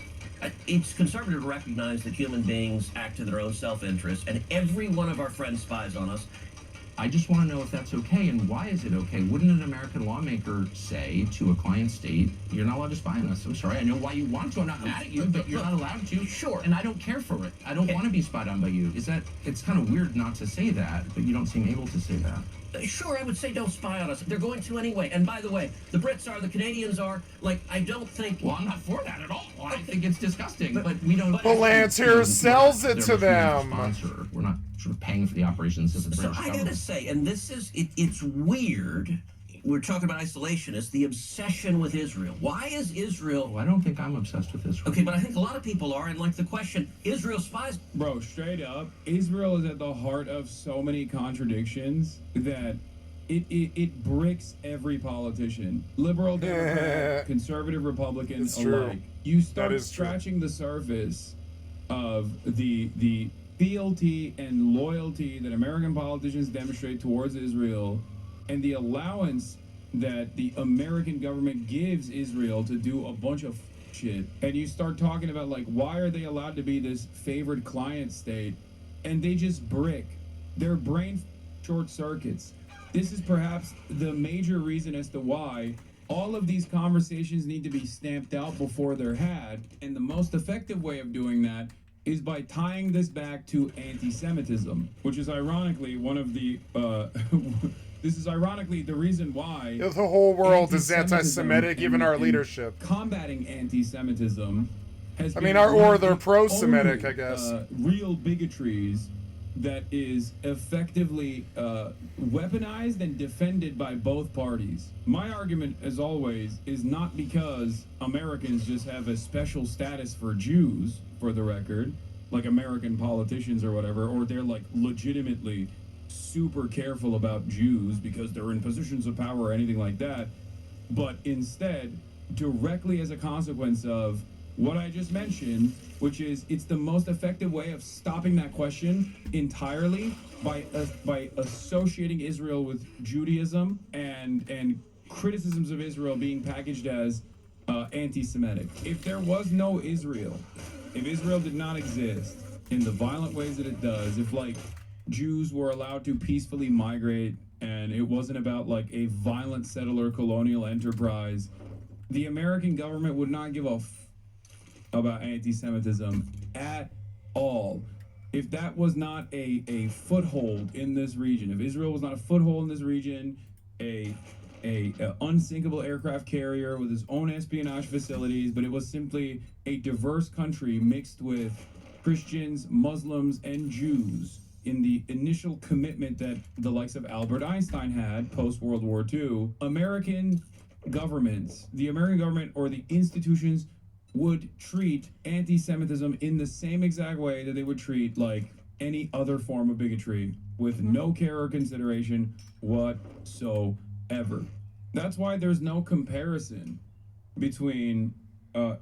[SPEAKER 15] It's conservative to recognize that human beings act in their own self-interest, and every one of our friends spies on us.
[SPEAKER 7] I just want to know if that's okay, and why is it okay? Wouldn't an American lawmaker say to a client state, you're not allowed to spy on us? I'm sorry, I know why you want to. I'm not mad at you, but you're not allowed to.
[SPEAKER 15] Sure.
[SPEAKER 7] And I don't care for it. I don't want to be spied on by you. It's kind of weird not to say that, but you don't seem able to say that.
[SPEAKER 15] Sure, I would say don't spy on us. They're going to anyway. And by the way, the Brits are, the Canadians are. Like, I don't think...
[SPEAKER 7] Well, I'm not for that at all. I think it's disgusting, but we don't...
[SPEAKER 1] Palantir sells it to them.
[SPEAKER 7] We're not sort of paying for the operations of the British
[SPEAKER 15] government. So I
[SPEAKER 7] government.
[SPEAKER 15] gotta say, and this is... it's weird. We're talking about isolationists, the obsession with Israel. Why is Israel...
[SPEAKER 7] Well, I don't think I'm obsessed with Israel.
[SPEAKER 15] Okay, but I think a lot of people are, and like the question, Israel spies...
[SPEAKER 4] Bro, straight up, Israel is at the heart of so many contradictions that it bricks every politician. Liberal, Democrat, conservative, Republican
[SPEAKER 1] It's
[SPEAKER 4] alike.
[SPEAKER 1] true.
[SPEAKER 4] You start
[SPEAKER 1] That is
[SPEAKER 4] scratching the surface of the fealty and loyalty that American politicians demonstrate towards Israel, and the allowance that the American government gives Israel to do a bunch of shit, and you start talking about like, why are they allowed to be this favored client state, and they just brick their brain short circuits. This is perhaps the major reason as to why all of these conversations need to be stamped out before they're had, and the most effective way of doing that is by tying this back to anti-Semitism, which is ironically one of the this is ironically the reason why
[SPEAKER 1] the whole world is anti-Semitic, even our leadership.
[SPEAKER 4] Combating anti-Semitism has
[SPEAKER 1] I
[SPEAKER 4] been
[SPEAKER 1] mean,
[SPEAKER 4] one
[SPEAKER 1] or
[SPEAKER 4] of
[SPEAKER 1] they're
[SPEAKER 4] the
[SPEAKER 1] pro-Semitic,
[SPEAKER 4] only,
[SPEAKER 1] I guess.
[SPEAKER 4] Real bigotries that is effectively weaponized and defended by both parties. My argument, as always, is not because Americans just have a special status for Jews, for the record, like American politicians or whatever, or they're like legitimately super careful about Jews because they're in positions of power or anything like that, but instead directly as a consequence of what I just mentioned, which is it's the most effective way of stopping that question entirely by associating Israel with Judaism and criticisms of Israel being packaged as anti-Semitic. If there was no Israel, if Israel did not exist in the violent ways that it does, if like Jews were allowed to peacefully migrate and it wasn't about like a violent settler colonial enterprise, the American government would not give a about anti-Semitism at all. If that was not a foothold in this region, if Israel was not a foothold in this region, a unsinkable aircraft carrier with its own espionage facilities, but it was simply a diverse country mixed with Christians, Muslims, and Jews in the initial commitment that the likes of Albert Einstein had post-World War II, American governments, the American government or the institutions would treat anti-Semitism in the same exact way that they would treat like any other form of bigotry, with no care or consideration whatsoever. That's why there's no comparison between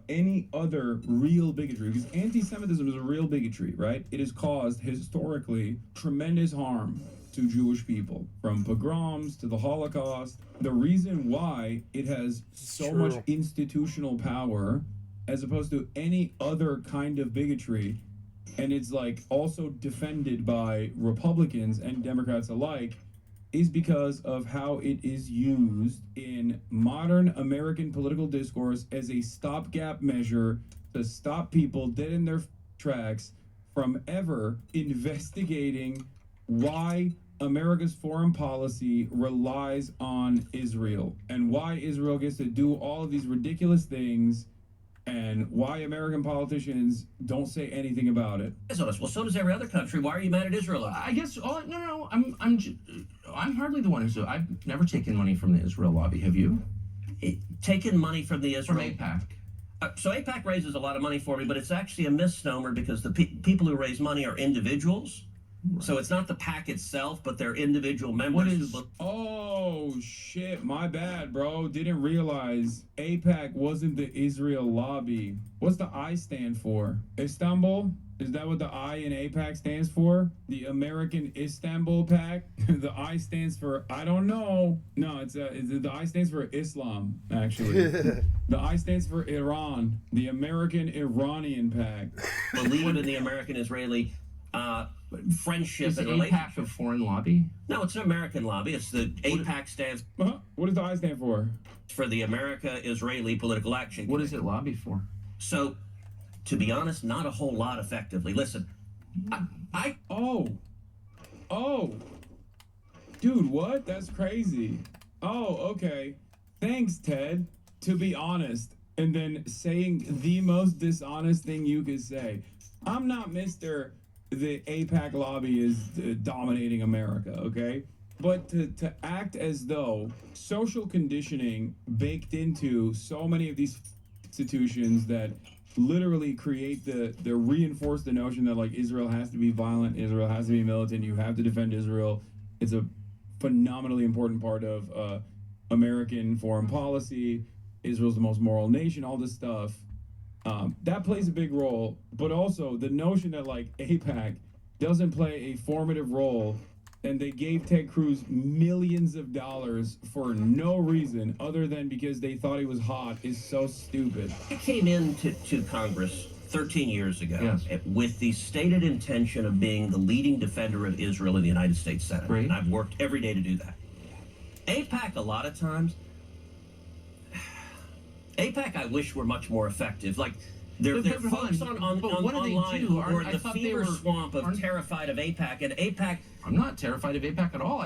[SPEAKER 4] any other real bigotry, because anti-Semitism is a real bigotry, right? It has caused historically tremendous harm to Jewish people, from pogroms to the Holocaust. The reason why it has so much institutional power as opposed to any other kind of bigotry, and it's like also defended by Republicans and Democrats alike, is because of how it is used in modern American political discourse as a stopgap measure to stop people dead in their tracks from ever investigating why America's foreign policy relies on Israel and why Israel gets to do all of these ridiculous things and why American politicians don't say anything about it.
[SPEAKER 15] Well, so does every other country. Why are you mad at Israel?
[SPEAKER 7] I guess. Oh no. I'm hardly the one who's. I've never taken money from the Israel lobby. Have you?
[SPEAKER 15] Taken money from the Israel
[SPEAKER 7] From AIPAC.
[SPEAKER 15] So AIPAC raises a lot of money for me, but it's actually a misnomer because the people who raise money are individuals. Right. So it's not the PAC itself, but they're individual members.
[SPEAKER 4] Oh shit, my bad, bro. Didn't realize AIPAC wasn't the Israel lobby. What's the I stand for? Istanbul? Is that what the I in AIPAC stands for? The American Istanbul Pact? The I stands for, I don't know. No, the I stands for Islam, actually. The I stands for Iran. The American Iranian Pact.
[SPEAKER 15] Believe in the American-Israeli friendship
[SPEAKER 7] is
[SPEAKER 15] and
[SPEAKER 7] relationship. AIPAC a foreign lobby?
[SPEAKER 15] No, it's an American lobby. It's the AIPAC stands.
[SPEAKER 4] What does the I stand for?
[SPEAKER 15] For the America-Israeli Political Action Committee.
[SPEAKER 7] What does it lobby for?
[SPEAKER 15] So, to be honest, not a whole lot effectively. Listen,
[SPEAKER 4] dude, what? That's crazy. Oh, okay. Thanks, Ted. To be honest, and then saying the most dishonest thing you could say. I'm not Mr. The AIPAC lobby is dominating America, okay? But to act as though social conditioning baked into so many of these institutions that literally create the reinforce the notion that like Israel has to be violent, Israel has to be militant, you have to defend Israel. It's a phenomenally important part of American foreign policy. Israel's the most moral nation, all this stuff. That plays a big role, but also the notion that like AIPAC doesn't play a formative role and they gave Ted Cruz millions of dollars for no reason other than because they thought he was hot is so stupid.
[SPEAKER 15] I came into Congress 13 years ago with the stated intention of being the leading defender of Israel in the United States Senate.
[SPEAKER 7] Right.
[SPEAKER 15] And I've worked every day to do that. AIPAC, a lot of times, AIPAC, I wish were much more effective. Like, there are folks online who are in the fever swamp of terrified of AIPAC, and AIPAC...
[SPEAKER 7] I'm not terrified of AIPAC at all.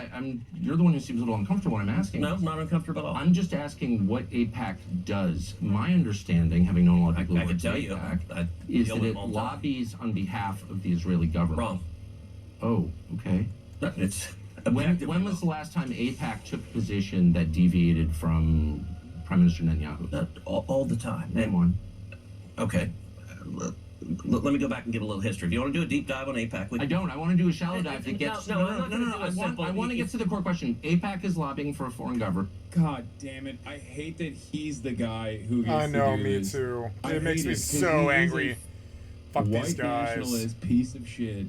[SPEAKER 7] You're the one who seems a little uncomfortable when I'm asking.
[SPEAKER 15] No, not uncomfortable at all.
[SPEAKER 7] I'm just asking what AIPAC does. My understanding, having known a lot of people who work at AIPAC, is that it lobbies on behalf of the Israeli government.
[SPEAKER 15] Wrong.
[SPEAKER 7] Oh, okay.
[SPEAKER 15] It's
[SPEAKER 7] when was the last time AIPAC took a position that deviated from Prime Minister Netanyahu?
[SPEAKER 15] All the time.
[SPEAKER 7] Name one.
[SPEAKER 15] Okay. Let me go back and give a little history. Do you want to do a deep dive on AIPAC?
[SPEAKER 7] I don't. I want to do a shallow dive that gets... No. I want to get to the core question. AIPAC is lobbying for a foreign government.
[SPEAKER 4] God damn it. I hate that he's the guy who gets
[SPEAKER 1] I know,
[SPEAKER 4] to do
[SPEAKER 1] me
[SPEAKER 4] this.
[SPEAKER 1] too.
[SPEAKER 4] I
[SPEAKER 1] It makes
[SPEAKER 4] hate
[SPEAKER 1] me
[SPEAKER 4] it, 'cause
[SPEAKER 1] so
[SPEAKER 4] he is
[SPEAKER 1] angry.
[SPEAKER 4] a
[SPEAKER 1] Fuck
[SPEAKER 4] white
[SPEAKER 1] these guys.
[SPEAKER 4] nationalist piece of shit.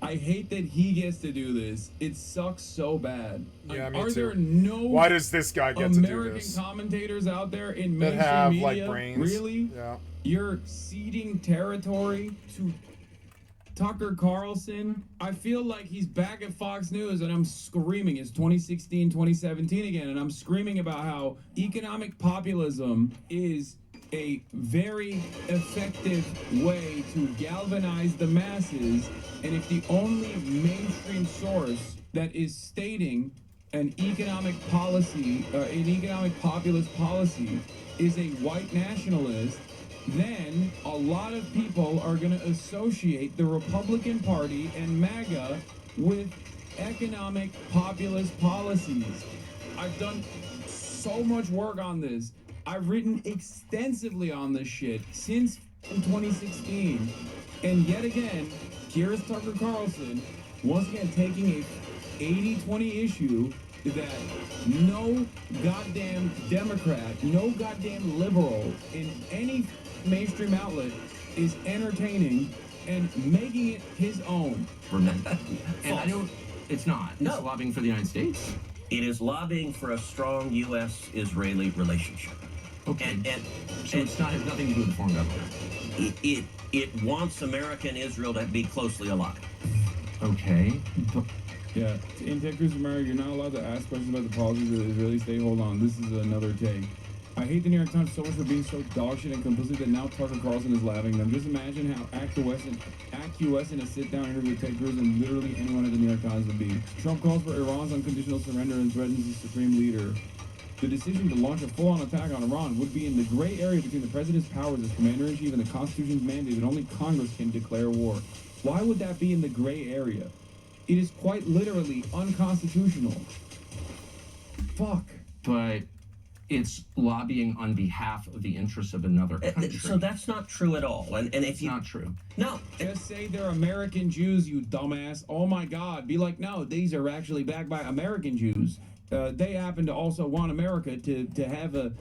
[SPEAKER 4] I hate that he gets to do this. It sucks so bad.
[SPEAKER 1] Yeah, me
[SPEAKER 4] Are
[SPEAKER 1] too.
[SPEAKER 4] there no
[SPEAKER 1] Why does this guy get to do
[SPEAKER 4] American
[SPEAKER 1] this?
[SPEAKER 4] commentators out there in
[SPEAKER 1] That
[SPEAKER 4] mainstream
[SPEAKER 1] have,
[SPEAKER 4] media?
[SPEAKER 1] like, brains.
[SPEAKER 4] Really?
[SPEAKER 1] Yeah.
[SPEAKER 4] You're ceding territory to Tucker Carlson. I feel like he's back at Fox News and I'm screaming. It's 2016, 2017 again, and I'm screaming about how economic populism is a very effective way to galvanize the masses, and if the only mainstream source that is stating an economic policy, an economic populist policy, is a white nationalist, then a lot of people are going to associate the Republican Party and MAGA with economic populist policies. I've done so much work on this. I've written extensively on this shit since 2016. And yet again, here's Tucker Carlson, once again taking a 80-20 issue that no goddamn Democrat, no goddamn liberal in any mainstream outlet is entertaining and making it his own.
[SPEAKER 7] And it's not. It's lobbying for the United States.
[SPEAKER 15] It is lobbying for a strong U.S.-Israeli relationship.
[SPEAKER 7] Okay. So it's not has nothing to do with the foreign government.
[SPEAKER 15] It wants America and Israel to be closely aligned.
[SPEAKER 7] Okay.
[SPEAKER 4] Yeah, in Ted Cruz America, you're not allowed to ask questions about the policies of the Israeli state. Hold on, this is another take. I hate the New York Times so much for being so dogshit and complicit that now Tucker Carlson is laughing them. Just imagine how acquiescent a sit-down interview with Ted Cruz and literally anyone at the New York Times would be. Trump calls for Iran's unconditional surrender and threatens the supreme leader. The decision to launch a full-on attack on Iran would be in the gray area between the president's powers as commander-in-chief and the Constitution's mandate that only Congress can declare war. Why would that be in the gray area? It is quite literally unconstitutional. Fuck.
[SPEAKER 7] But it's lobbying on behalf of the interests of another country.
[SPEAKER 15] So that's not true at all. And if you...
[SPEAKER 7] Not true.
[SPEAKER 15] No.
[SPEAKER 4] Just say they're American Jews, you dumbass. Oh my God. Be like, no, these are actually backed by American Jews. They happen to also want America to have a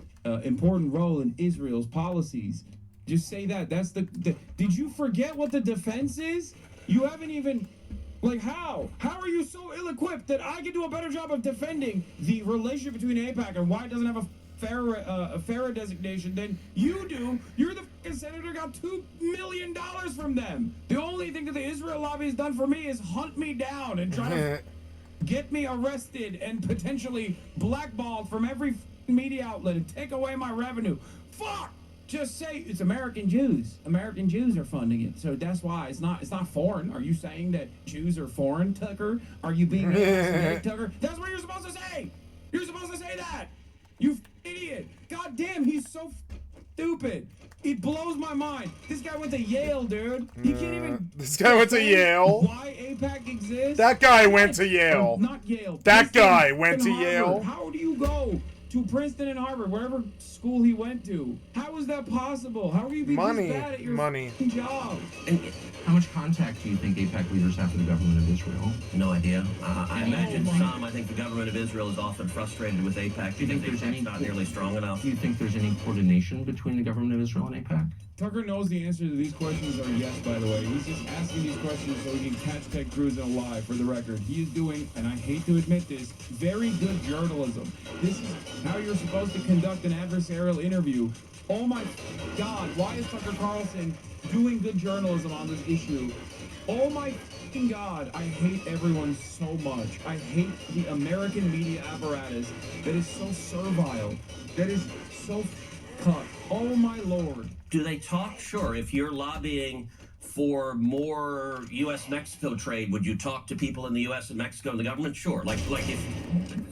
[SPEAKER 4] important role in Israel's policies. Just say that. That's the... Did you forget what the defense is? You haven't even... Like, how? How are you so ill-equipped that I can do a better job of defending the relationship between AIPAC and why it doesn't have a FARA designation than you do? You're the fucking senator got $2 million from them. The only thing that the Israel lobby has done for me is hunt me down and try to get me arrested and potentially blackballed from every media outlet and take away my revenue. Fuck! Just say it's American Jews. American Jews are funding it, so that's why it's not foreign. Are you saying that Jews are foreign, Tucker? Are you being anti-Semitic, Tucker? That's what you're supposed to say. You're supposed to say that. You idiot. God damn, he's so stupid. It blows my mind. This guy went to Yale, dude. He can't even.
[SPEAKER 1] This guy went to Yale.
[SPEAKER 4] Why AIPAC exists?
[SPEAKER 1] That guy went to Yale.
[SPEAKER 4] Not Yale.
[SPEAKER 1] That
[SPEAKER 4] Princeton
[SPEAKER 1] guy went to
[SPEAKER 4] and Harvard.
[SPEAKER 1] Yale.
[SPEAKER 4] How do you go to Princeton and Harvard, wherever school he went to? How is that possible? How are you being this bad at your job?
[SPEAKER 7] And how much contact do you think AIPAC leaders have with the government of Israel?
[SPEAKER 15] No idea. I imagine some. I think the government of Israel is often frustrated with AIPAC.
[SPEAKER 7] Do you think there's
[SPEAKER 15] AIPAC's not nearly strong enough?
[SPEAKER 7] Do you think there's any coordination between the government of Israel and AIPAC?
[SPEAKER 4] Tucker knows the answer to these questions are yes, by the way. He's just asking these questions so he can catch Ted Cruz in a lie, for the record. He is doing, and I hate to admit this, very good journalism. This is how you're supposed to conduct an adversarial interview. Oh my God, why is Tucker Carlson doing good journalism on this issue? Oh my God, I hate everyone so much. I hate the American media apparatus that is so servile, that is so cut. Oh my Lord.
[SPEAKER 15] Do they talk? Sure. If you're lobbying for more U.S.-Mexico trade, would you talk to people in the U.S. and Mexico and the government? Sure. Like if...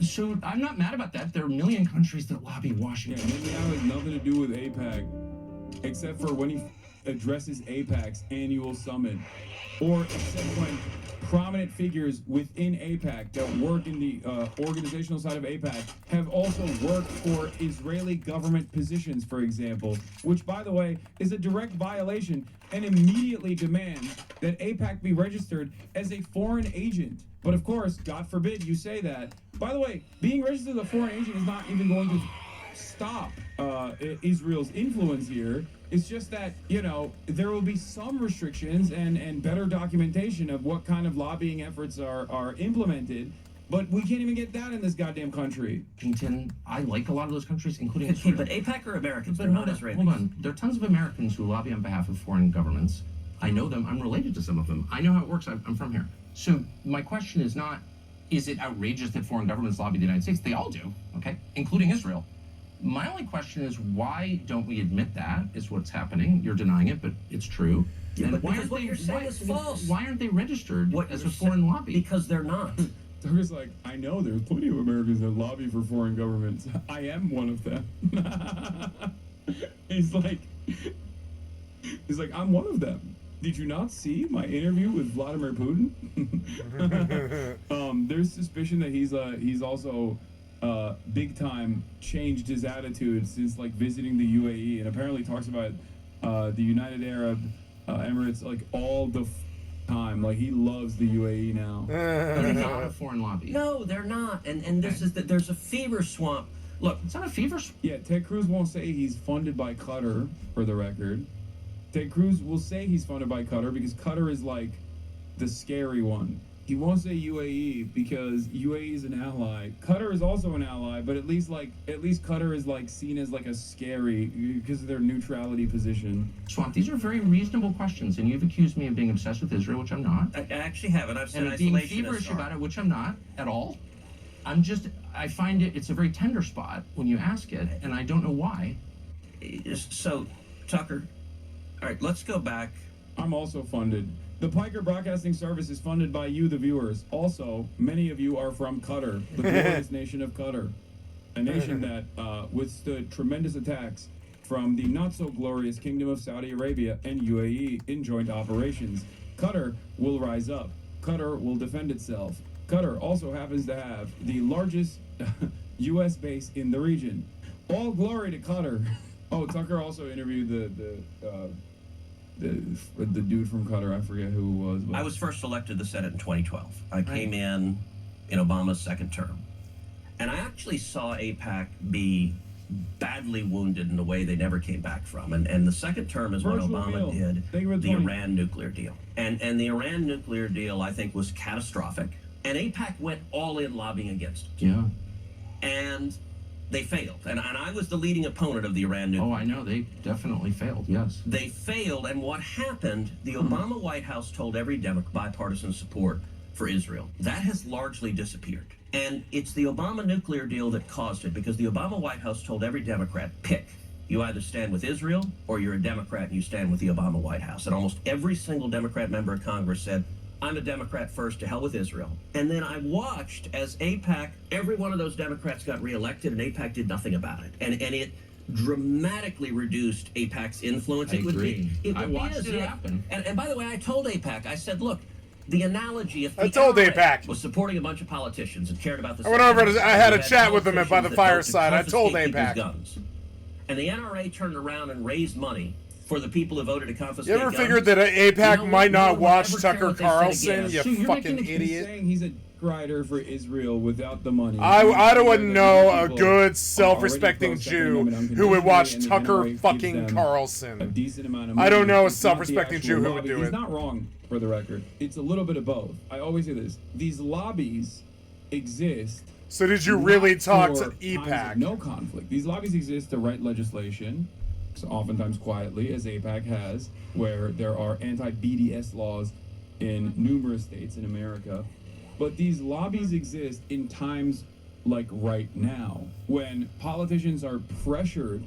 [SPEAKER 7] So I'm not mad about that. There are a million countries that lobby Washington.
[SPEAKER 4] Yeah, Netanyahu has nothing to do with AIPAC, except for when he addresses AIPAC's annual summit, or except when prominent figures within AIPAC that work in the organizational side of AIPAC have also worked for Israeli government positions, for example, which, by the way, is a direct violation and immediately demands that AIPAC be registered as a foreign agent. But of course, God forbid you say that. By the way, being registered as a foreign agent is not even going to stop Israel's influence here. It's just that, you know, there will be some restrictions and better documentation of what kind of lobbying efforts are implemented, but we can't even get that in this goddamn country.
[SPEAKER 7] Washington, I like a lot of those countries, including Israel.
[SPEAKER 15] But AIPAC are Americans,
[SPEAKER 7] But
[SPEAKER 15] they're not
[SPEAKER 7] hold
[SPEAKER 15] Israelis.
[SPEAKER 7] on. There are tons of Americans who lobby on behalf of foreign governments. I know them. I'm related to some of them. I know how it works. I'm from here. So my question is not, is it outrageous that foreign governments lobby the United States? They all do, okay, including Israel. My only question is, why don't we admit that is what's happening? You're denying it, but it's true.
[SPEAKER 15] Yeah,
[SPEAKER 7] and
[SPEAKER 15] but
[SPEAKER 7] why
[SPEAKER 15] because
[SPEAKER 7] aren't
[SPEAKER 15] what
[SPEAKER 7] they,
[SPEAKER 15] you're saying is false.
[SPEAKER 7] Why aren't they registered as a foreign lobby?
[SPEAKER 15] Because they're not.
[SPEAKER 4] Tucker's like, I know there's plenty of Americans that lobby for foreign governments. I am one of them. He's like, I'm one of them. Did you not see my interview with Vladimir Putin? There's suspicion that he's also big time changed his attitude since like visiting the UAE, and apparently talks about the United Arab Emirates like all the time. Like he loves the UAE now.
[SPEAKER 7] They're not a foreign lobby.
[SPEAKER 15] No, they're not. And this is that there's a fever swamp. Look,
[SPEAKER 7] it's not a fever swamp.
[SPEAKER 4] Yeah, Ted Cruz won't say he's funded by Qatar, for the record. Ted Cruz will say he's funded by Qatar because Qatar is like the scary one. He won't say UAE because UAE is an ally. Qatar is also an ally, but at least Qatar is like seen as like a scary because of their neutrality position.
[SPEAKER 7] Swamp, these are very reasonable questions, and you've accused me of being obsessed with Israel, which I'm not.
[SPEAKER 15] I actually haven't. I've said
[SPEAKER 7] and being
[SPEAKER 15] isolationist
[SPEAKER 7] feverish
[SPEAKER 15] are.
[SPEAKER 7] about it, which I'm not at all. I find it's a very tender spot when you ask it, and I don't know why.
[SPEAKER 15] So, Tucker, all right, let's go back.
[SPEAKER 4] I'm also funded. The Piker Broadcasting Service is funded by you, the viewers. Also, many of you are from Qatar, the glorious nation of Qatar, a nation that withstood tremendous attacks from the not-so-glorious Kingdom of Saudi Arabia and UAE in joint operations. Qatar will rise up. Qatar will defend itself. Qatar also happens to have the largest U.S. base in the region. All glory to Qatar. Oh, Tucker also interviewed the dude from Qatar. I forget who it was.
[SPEAKER 15] I was first elected to the Senate in 2012. I came in Obama's second term. And I actually saw AIPAC be badly wounded in a way they never came back from. And the second term is what Obama did, the Iran nuclear deal. And the Iran nuclear deal, I think, was catastrophic. And AIPAC went all in lobbying against it.
[SPEAKER 7] Yeah.
[SPEAKER 15] And they failed. And I was the leading opponent of the Iran nuclear.
[SPEAKER 7] Oh, I know. They definitely failed, yes.
[SPEAKER 15] They failed, and what happened, the Obama White House told every Democrat bipartisan support for Israel. That has largely disappeared. And it's the Obama nuclear deal that caused it, because the Obama White House told every Democrat, pick. You either stand with Israel, or you're a Democrat and you stand with the Obama White House. And almost every single Democrat member of Congress said, I'm a Democrat first, to hell with Israel. And then I watched as AIPAC, every one of those Democrats got reelected, and AIPAC did nothing about it. And it dramatically reduced AIPAC's influence.
[SPEAKER 7] I agree. I watched it happen.
[SPEAKER 15] And by the way, I told AIPAC, I said, look, the analogy, if
[SPEAKER 1] I told AIPAC
[SPEAKER 15] was supporting a bunch of politicians and cared about the
[SPEAKER 1] I went over I had a chat with them by the fireside. I told AIPAC.
[SPEAKER 15] Guns, and the NRA turned around and raised money for the people who voted to confiscate
[SPEAKER 1] guns. You ever
[SPEAKER 15] guns.
[SPEAKER 1] figured that AIPAC might not watch Tucker Carlson, you
[SPEAKER 4] so
[SPEAKER 1] fucking idiot?
[SPEAKER 4] Saying he's a writer for Israel without the money.
[SPEAKER 1] I don't know a
[SPEAKER 4] People
[SPEAKER 1] good,
[SPEAKER 4] are
[SPEAKER 1] self-respecting
[SPEAKER 4] already
[SPEAKER 1] Jew
[SPEAKER 4] pro-Second
[SPEAKER 1] who would
[SPEAKER 4] Amendment
[SPEAKER 1] watch
[SPEAKER 4] unconditionally,
[SPEAKER 1] Tucker
[SPEAKER 4] and the NRA
[SPEAKER 1] fucking
[SPEAKER 4] gives them
[SPEAKER 1] Carlson.
[SPEAKER 4] a decent amount of
[SPEAKER 1] I don't
[SPEAKER 4] money.
[SPEAKER 1] know a
[SPEAKER 4] It's not the
[SPEAKER 1] self-respecting
[SPEAKER 4] actual
[SPEAKER 1] Jew who would
[SPEAKER 4] lobby.
[SPEAKER 1] do
[SPEAKER 4] He's
[SPEAKER 1] it.
[SPEAKER 4] not wrong, for the record. It's a little bit of both. I always say this. These lobbies exist.
[SPEAKER 1] So did you really
[SPEAKER 4] not
[SPEAKER 1] talk
[SPEAKER 4] for
[SPEAKER 1] to
[SPEAKER 4] times
[SPEAKER 1] EPAC?
[SPEAKER 4] of no conflict. These lobbies exist to write legislation, so oftentimes quietly, as AIPAC has, where there are anti-BDS laws in numerous states in America. But these lobbies exist in times like right now, when politicians are pressured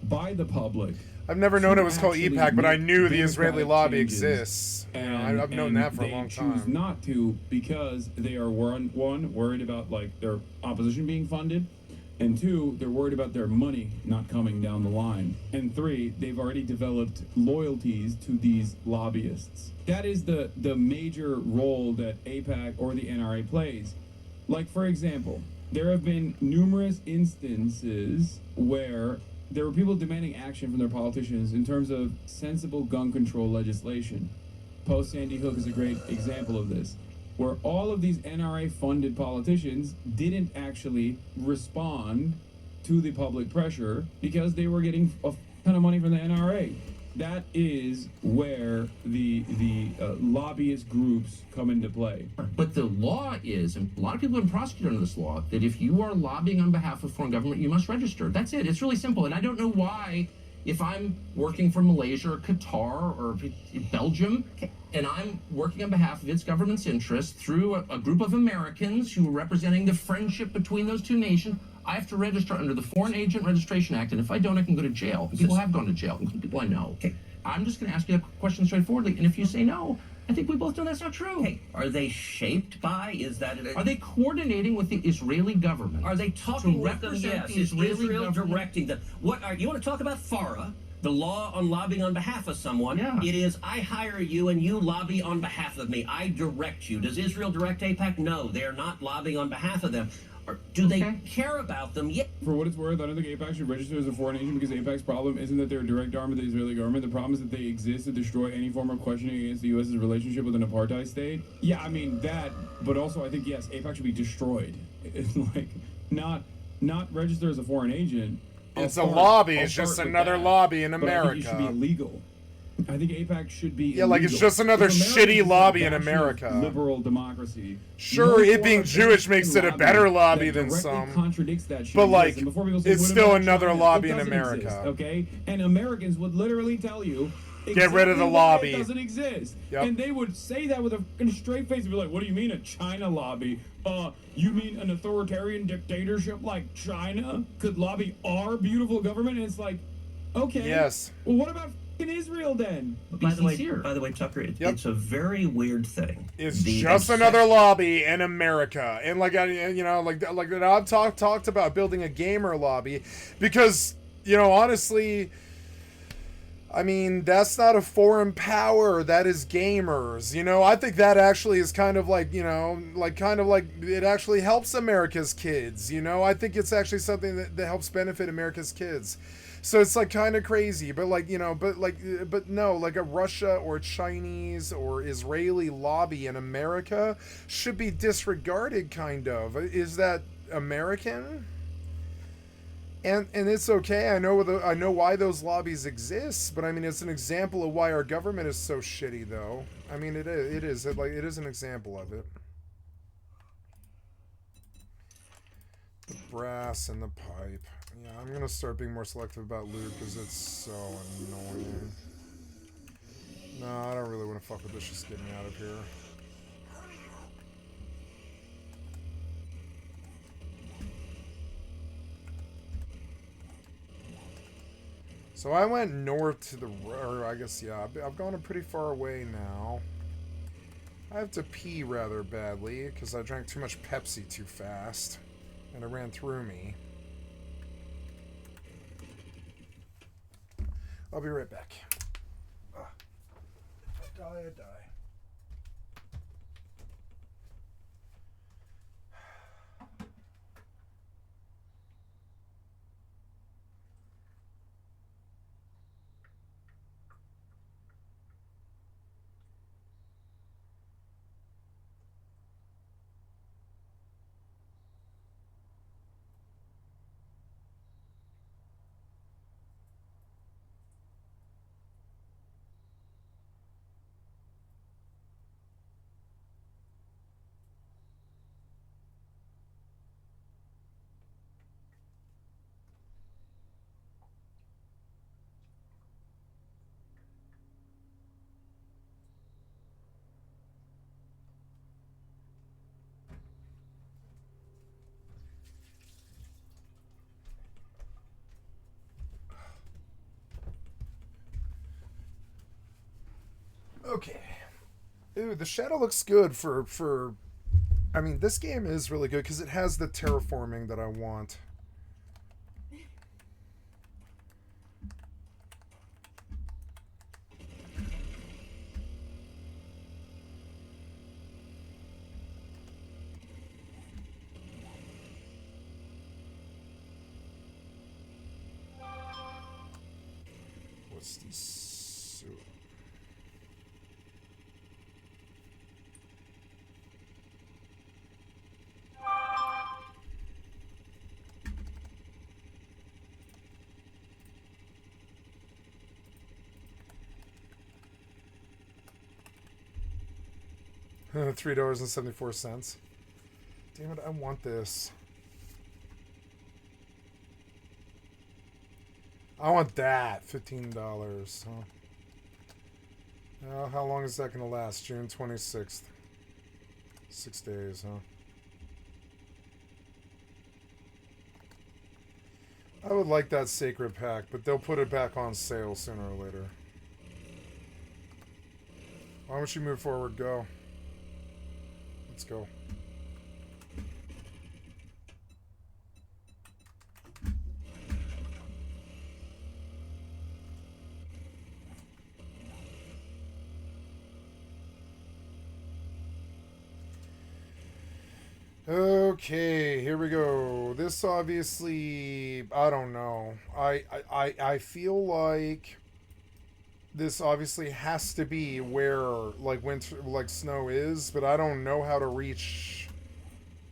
[SPEAKER 4] by the public.
[SPEAKER 1] I've never known
[SPEAKER 4] to
[SPEAKER 1] it was called
[SPEAKER 4] actually
[SPEAKER 1] EPAC, but I
[SPEAKER 4] make
[SPEAKER 1] knew the Israeli
[SPEAKER 4] democratic
[SPEAKER 1] lobby
[SPEAKER 4] changes.
[SPEAKER 1] exists. You know,
[SPEAKER 4] And,
[SPEAKER 1] I've known
[SPEAKER 4] and
[SPEAKER 1] that for a
[SPEAKER 4] they
[SPEAKER 1] long
[SPEAKER 4] choose
[SPEAKER 1] time.
[SPEAKER 4] not to because they are one worried about like their opposition being funded, and two, they're worried about their money not coming down the line, and three, they've already developed loyalties to these lobbyists. That is the major role that AIPAC or the NRA plays. Like, for example, there have been numerous instances where there were people demanding action from their politicians in terms of sensible gun control legislation. Post Sandy Hook is a great example of this, where all of these NRA-funded politicians didn't actually respond to the public pressure because they were getting a ton of money from the NRA. That is where the lobbyist groups come into play.
[SPEAKER 7] But the law is, and a lot of people have been prosecuted under this law, that if you are lobbying on behalf of foreign government, you must register. That's it. It's really simple. And I don't know why, if I'm working for Malaysia or Qatar or Belgium, and I'm working on behalf of its government's interests through a group of Americans who are representing the friendship between those two nations, I have to register under the Foreign Agent Registration Act, and if I don't, I can go to jail. And people have gone to jail, including people I know. Okay. I'm just going to ask you that question straightforwardly, and if you say no, I think we both know that's not true.
[SPEAKER 15] Hey, are they shaped by? Is that?
[SPEAKER 7] Are they coordinating with the Israeli government?
[SPEAKER 15] Are they talking
[SPEAKER 7] to
[SPEAKER 15] with them?
[SPEAKER 7] represent
[SPEAKER 15] Yes.
[SPEAKER 7] the
[SPEAKER 15] Is
[SPEAKER 7] Israeli
[SPEAKER 15] Israel
[SPEAKER 7] government?
[SPEAKER 15] directing them? What are you want to talk about? FARA, the law on lobbying on behalf of someone.
[SPEAKER 7] Yeah.
[SPEAKER 15] It is I hire you and you lobby on behalf of me. I direct you. Does Israel direct AIPAC? No, they are not lobbying on behalf of them. Or do they care about them? Yeah.
[SPEAKER 4] For what it's worth, I don't think AIPAC should register as a foreign agent because AIPAC's problem isn't that they're a direct arm of the Israeli government. The problem is that they exist to destroy any form of questioning against the U.S.'s relationship with an apartheid state. Yeah, I mean that, but also I think, yes, AIPAC should be destroyed. It's like, not register as a foreign agent.
[SPEAKER 1] It's a lobby. It's just another lobby in
[SPEAKER 4] But I think it should be
[SPEAKER 1] America.
[SPEAKER 4] illegal. I think AIPAC should be
[SPEAKER 1] Yeah, like it's
[SPEAKER 4] illegal.
[SPEAKER 1] just another
[SPEAKER 4] If America
[SPEAKER 1] shitty
[SPEAKER 4] is a
[SPEAKER 1] lobby in
[SPEAKER 4] bastion of
[SPEAKER 1] America.
[SPEAKER 4] Liberal democracy.
[SPEAKER 1] Sure,
[SPEAKER 4] no
[SPEAKER 1] it
[SPEAKER 4] form
[SPEAKER 1] being
[SPEAKER 4] of
[SPEAKER 1] Jewish makes it a better lobby
[SPEAKER 4] that
[SPEAKER 1] than
[SPEAKER 4] directly
[SPEAKER 1] some.
[SPEAKER 4] contradicts that shit
[SPEAKER 1] But,
[SPEAKER 4] exists.
[SPEAKER 1] like,
[SPEAKER 4] And before people say,
[SPEAKER 1] it's
[SPEAKER 4] "What
[SPEAKER 1] still
[SPEAKER 4] about
[SPEAKER 1] another
[SPEAKER 4] China?"
[SPEAKER 1] lobby
[SPEAKER 4] It
[SPEAKER 1] in
[SPEAKER 4] doesn't
[SPEAKER 1] America.
[SPEAKER 4] exist, okay, and Americans would literally tell you.
[SPEAKER 1] Get rid of the
[SPEAKER 4] exactly why
[SPEAKER 1] lobby.
[SPEAKER 4] It doesn't exist,
[SPEAKER 1] Yep.
[SPEAKER 4] and they would say that with a fucking straight face and be like, "What do you mean a China lobby? You mean an authoritarian dictatorship like China could lobby our beautiful government?" And it's like, okay,
[SPEAKER 1] Yes.
[SPEAKER 4] Well, what about fucking Israel then?
[SPEAKER 15] By the way, Tucker, it's a very weird thing.
[SPEAKER 1] It's
[SPEAKER 15] The
[SPEAKER 1] just
[SPEAKER 15] obsession-
[SPEAKER 1] another lobby in America, and like like I've talked about building a gamer lobby, because honestly, I mean that's not a foreign power. That is gamers. I think that actually is kind of like it actually helps America's kids. I think it's actually something that helps benefit America's kids. So it's like kind of crazy, but but no, like a Russia or Chinese or Israeli lobby in America should be disregarded. Kind of. Is that American? And it's okay. I know why those lobbies exist, but I mean it's an example of why our government is so shitty, though. I mean it is an example of it. The brass and the pipe. Yeah, I'm gonna start being more selective about loot because it's so annoying. No, I don't really want to fuck with this. Just get me out of here. So I went north to the, or I guess, yeah, I've gone pretty far away now. I have to pee rather badly because I drank too much Pepsi too fast and it ran through me. I'll be right back. If I die, I die. Okay. Ooh, the shadow looks good for. I mean, this game is really good because it has the terraforming that I want. What's this? $3.74. Damn it, I want this. I want that. $15. Huh? How long is that going to last? June 26th. 6 days, huh? I would like that sacred pack, but they'll put it back on sale sooner or later. Why don't you move forward? Go. Let's go. Okay, here we go. This obviously, I don't know. I feel like this obviously has to be where like winter, like snow is, but I don't know how to reach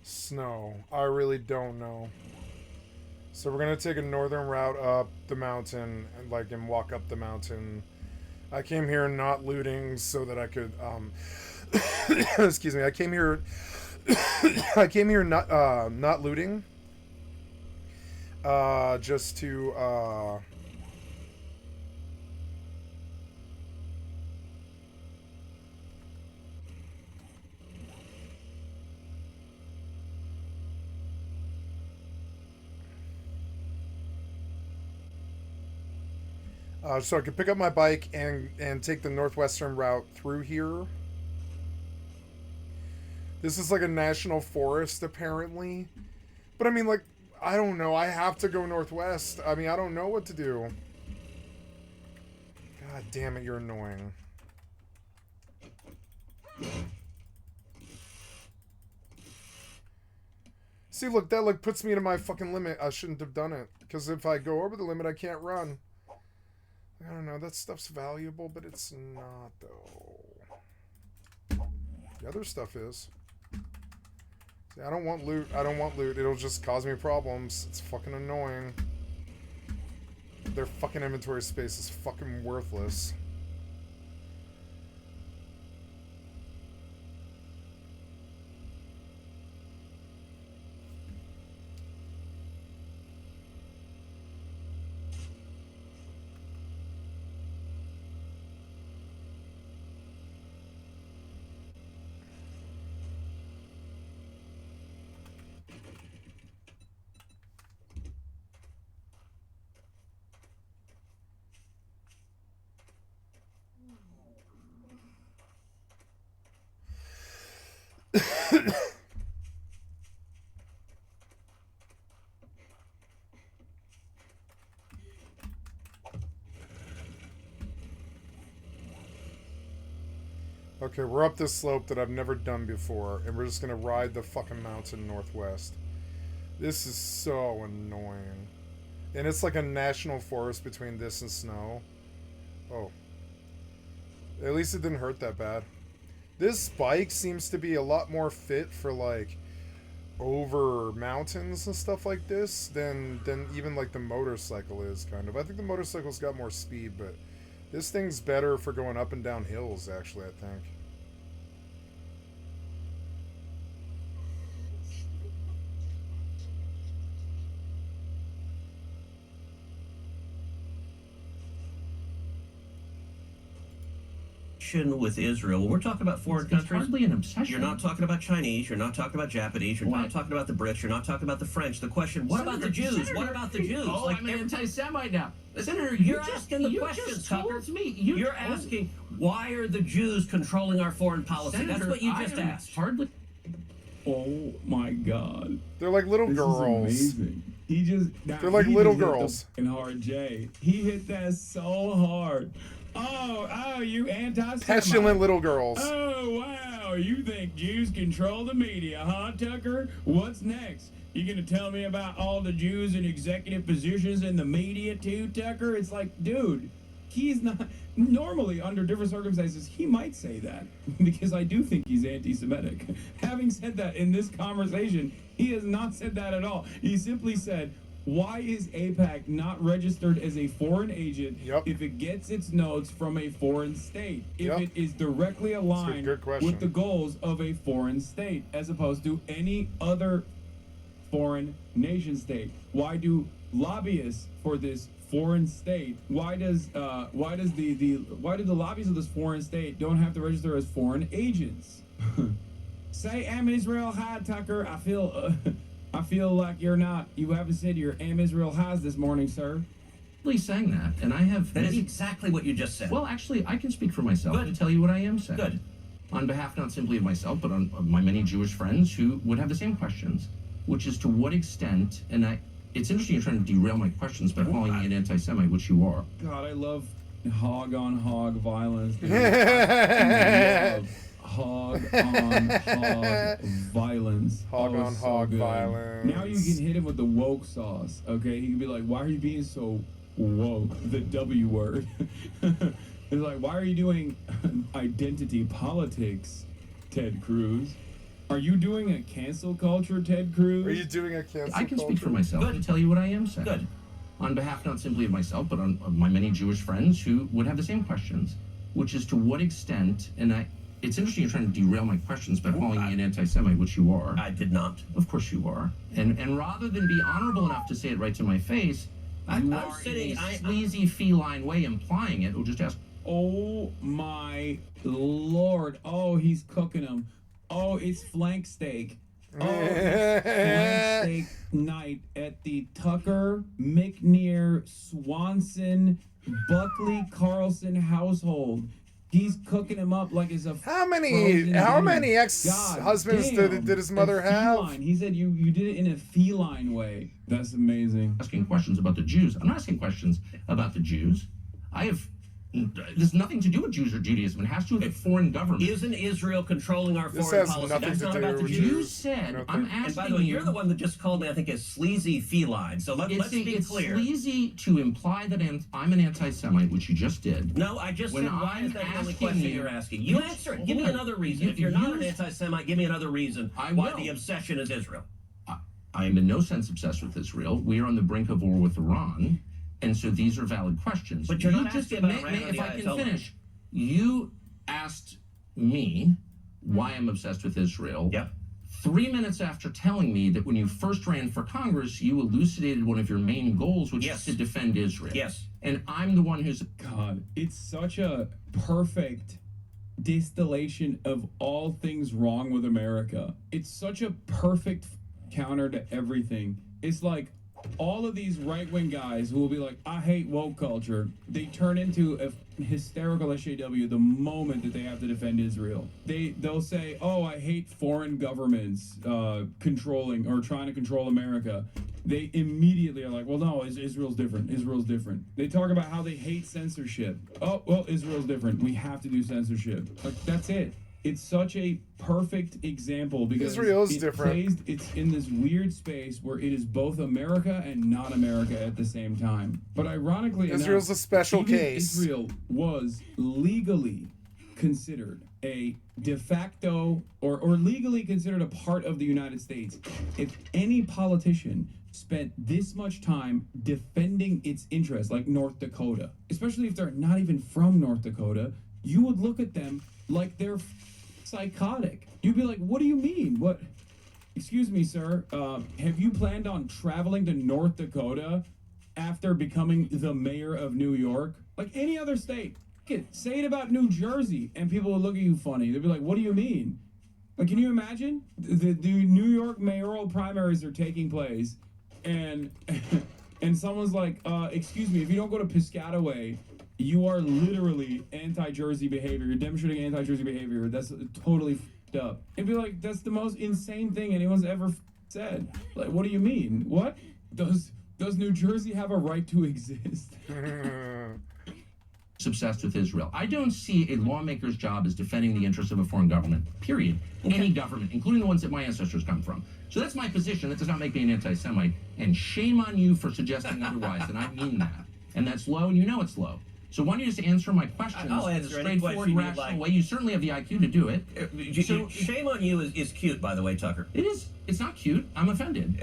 [SPEAKER 1] snow. I really don't know. So we're gonna take a northern route up the mountain and walk up the mountain. I came here not looting so that I could excuse me. I came here not looting. Just to so I could pick up my bike and take the northwestern route through here. This is like a national forest, apparently. But I mean, like, I don't know. I have to go northwest. I mean, I don't know what to do. God damn it, you're annoying. See, look, that like puts me to my fucking limit. I shouldn't have done it. Because if I go over the limit, I can't run. I don't know. That stuff's valuable, but it's not, though. The other stuff is. See, I don't want loot. I don't want loot. It'll just cause me problems. It's fucking annoying. Their fucking inventory space is fucking worthless. Okay, we're up this slope that I've never done before, and we're just gonna ride the fucking mountain northwest. This is so annoying. And it's like a national forest between this and snow. Oh. At least it didn't hurt that bad. This bike seems to be a lot more fit for, like, over mountains and stuff like this than even, like, the motorcycle is, kind of. I think the motorcycle's got more speed, but this thing's better for going up and down hills, actually, I think.
[SPEAKER 15] obsession with Israel. When we're talking about foreign countries,
[SPEAKER 7] hardly an obsession.
[SPEAKER 15] You're not talking about Chinese. You're not talking about Japanese. You're not talking about the Brits. You're not talking about the French. The question: what about the Jews? What about the Jews?
[SPEAKER 7] Oh, I'm an anti-Semite now. Senator,
[SPEAKER 15] You're asking the
[SPEAKER 7] question,
[SPEAKER 15] questions,
[SPEAKER 7] Tucker.
[SPEAKER 15] Tucker.
[SPEAKER 7] You're
[SPEAKER 15] asking why are the Jews controlling our foreign policy?
[SPEAKER 7] Senator,
[SPEAKER 15] That's what you just asked.
[SPEAKER 7] Hardly.
[SPEAKER 4] Oh my God.
[SPEAKER 1] They're like little
[SPEAKER 4] This
[SPEAKER 1] girls.
[SPEAKER 4] is amazing. He just.
[SPEAKER 1] They're like little girls.
[SPEAKER 4] And hard J. He hit that so hard. Oh, you anti-Semite.
[SPEAKER 1] Petulant little girls.
[SPEAKER 4] Oh, wow. You think Jews control the media, huh, Tucker? What's next? You gonna tell me about all the Jews in executive positions in the media too, Tucker? It's like, dude, he's not. Normally, under different circumstances, he might say that because I do think he's anti-Semitic. Having said that, in this conversation, he has not said that at all. He simply said, why is AIPAC not registered as a foreign agent if it gets its notes from a foreign state? If it is directly aligned with the goals of a foreign state, as opposed to any other foreign nation state? Why do lobbyists for this foreign state, why do the lobbyists of this foreign state don't have to register as foreign agents? Say Am Israel High, Tucker. I feel like you haven't said your Am Israel Highs this morning, sir.
[SPEAKER 7] He's saying that, and I have.
[SPEAKER 15] That is exactly what you just said.
[SPEAKER 7] Well, actually, I can speak for myself and tell you what I am saying.
[SPEAKER 15] Good.
[SPEAKER 7] On behalf not simply of myself, but on of my many Jewish friends who would have the same questions, which is to what extent, and it's interesting you're trying to derail my questions by calling me an anti-Semite, which you are.
[SPEAKER 4] God, I love hog on hog violence. I love hog on hog violence.
[SPEAKER 1] Hog on hog violence.
[SPEAKER 4] Now you can hit him with the woke sauce, okay? He can be like, why are you being so woke? The W word. It's like, why are you doing identity politics, Ted Cruz? Are you doing a cancel culture, Ted Cruz?
[SPEAKER 1] Are you doing a cancel culture?
[SPEAKER 7] I can speak for myself and tell you what I am saying.
[SPEAKER 15] Good.
[SPEAKER 7] On behalf not simply of myself, but on of my many Jewish friends who would have the same questions, which is to what extent, and it's interesting you're trying to derail my questions by calling me an anti-Semite, which you are.
[SPEAKER 15] I did not.
[SPEAKER 7] Of course you are. And rather than be honorable enough to say it right to my face, you are in a sleazy feline way implying it, or just ask.
[SPEAKER 4] Oh my Lord. Oh, he's cooking them. Oh, it's flank steak. Oh, it's flank steak night at the Tucker, McNear, Swanson, Buckley, Carlson household. He's cooking him up like it's a
[SPEAKER 1] How many ex-husbands did his mother have?
[SPEAKER 4] He said you did it in a feline way. That's amazing.
[SPEAKER 7] Asking questions about the Jews. I'm not asking questions about the Jews. There's nothing to do with Jews or Judaism. It has to do with a foreign government.
[SPEAKER 15] Isn't Israel controlling our
[SPEAKER 1] This
[SPEAKER 15] foreign
[SPEAKER 1] has
[SPEAKER 15] policy?
[SPEAKER 1] nothing
[SPEAKER 15] That's
[SPEAKER 1] to
[SPEAKER 15] not
[SPEAKER 1] do
[SPEAKER 15] about the
[SPEAKER 1] with
[SPEAKER 15] Jews.
[SPEAKER 7] You said, I'm asking
[SPEAKER 15] And by the way, you're the one that just called me, I think, a sleazy feline. So let's be clear.
[SPEAKER 7] It's sleazy to imply that I'm an anti-Semite, which you just did.
[SPEAKER 15] No, I just said, why is that the only question you're asking? You answer it. Give me another reason. If you're not an anti-Semite, give me another reason why the obsession is Israel.
[SPEAKER 7] I am in no sense obsessed with Israel. We are on the brink of war with Iran. And so these are valid questions.
[SPEAKER 15] But you're not asking about Iran or the
[SPEAKER 7] if I can
[SPEAKER 15] Ayatollah.
[SPEAKER 7] finish, you asked me why I'm obsessed with Israel.
[SPEAKER 15] Yep.
[SPEAKER 7] 3 minutes after telling me that when you first ran for Congress, you elucidated one of your main goals, which is to defend Israel.
[SPEAKER 15] Yes.
[SPEAKER 7] And I'm the one who's...
[SPEAKER 4] God, it's such a perfect distillation of all things wrong with America. It's such a perfect counter to everything. It's like all of these right-wing guys who will be like, I hate woke culture, they turn into a hysterical SJW the moment that they have to defend Israel. They'll say, oh, I hate foreign governments controlling or trying to control America. They immediately are like, well, no, Israel's different. Israel's different. They talk about how they hate censorship. Oh, well, Israel's different. We have to do censorship. Like, that's it. It's such a perfect example because
[SPEAKER 1] Israel's different.
[SPEAKER 4] It's in this weird space where it is both America and not America at the same time. But ironically
[SPEAKER 1] Israel's
[SPEAKER 4] enough,
[SPEAKER 1] a special
[SPEAKER 4] even
[SPEAKER 1] case.
[SPEAKER 4] Israel was legally considered a de facto or legally considered a part of the United States. If any politician spent this much time defending its interests, like North Dakota, especially if they're not even from North Dakota, you would look at them like they're psychotic. You'd be like, what do you mean? What? Excuse me, sir. Have you planned on traveling to North Dakota after becoming the mayor of New York? Like any other state, Say it about New Jersey, and people will look at you funny. They'll be like, "What do you mean?" Like, can you imagine? The New York mayoral primaries are taking place, and and someone's like, "Excuse me, if you don't go to Piscataway, you are literally anti-Jersey behavior. You're demonstrating anti-Jersey behavior. That's totally f***ed up." It'd be like, that's the most insane thing anyone's ever said. Like, what do you mean? What? Does New Jersey have a right to exist?
[SPEAKER 7] Obsessed with Israel. I don't see a lawmaker's job as defending the interests of a foreign government, period. Any government, including the ones that my ancestors come from. So that's my position. That does not make me an anti-Semite. And shame on you for suggesting otherwise, and I mean that. And that's low, and you know it's low. So why don't you just answer my questions
[SPEAKER 15] I'll
[SPEAKER 7] in a
[SPEAKER 15] answer any
[SPEAKER 7] straightforward,
[SPEAKER 15] question you'd
[SPEAKER 7] rational
[SPEAKER 15] like.
[SPEAKER 7] way? You certainly have the IQ to do it.
[SPEAKER 15] So, shame on you is cute, by the way, Tucker.
[SPEAKER 7] It is. It's not cute. I'm offended.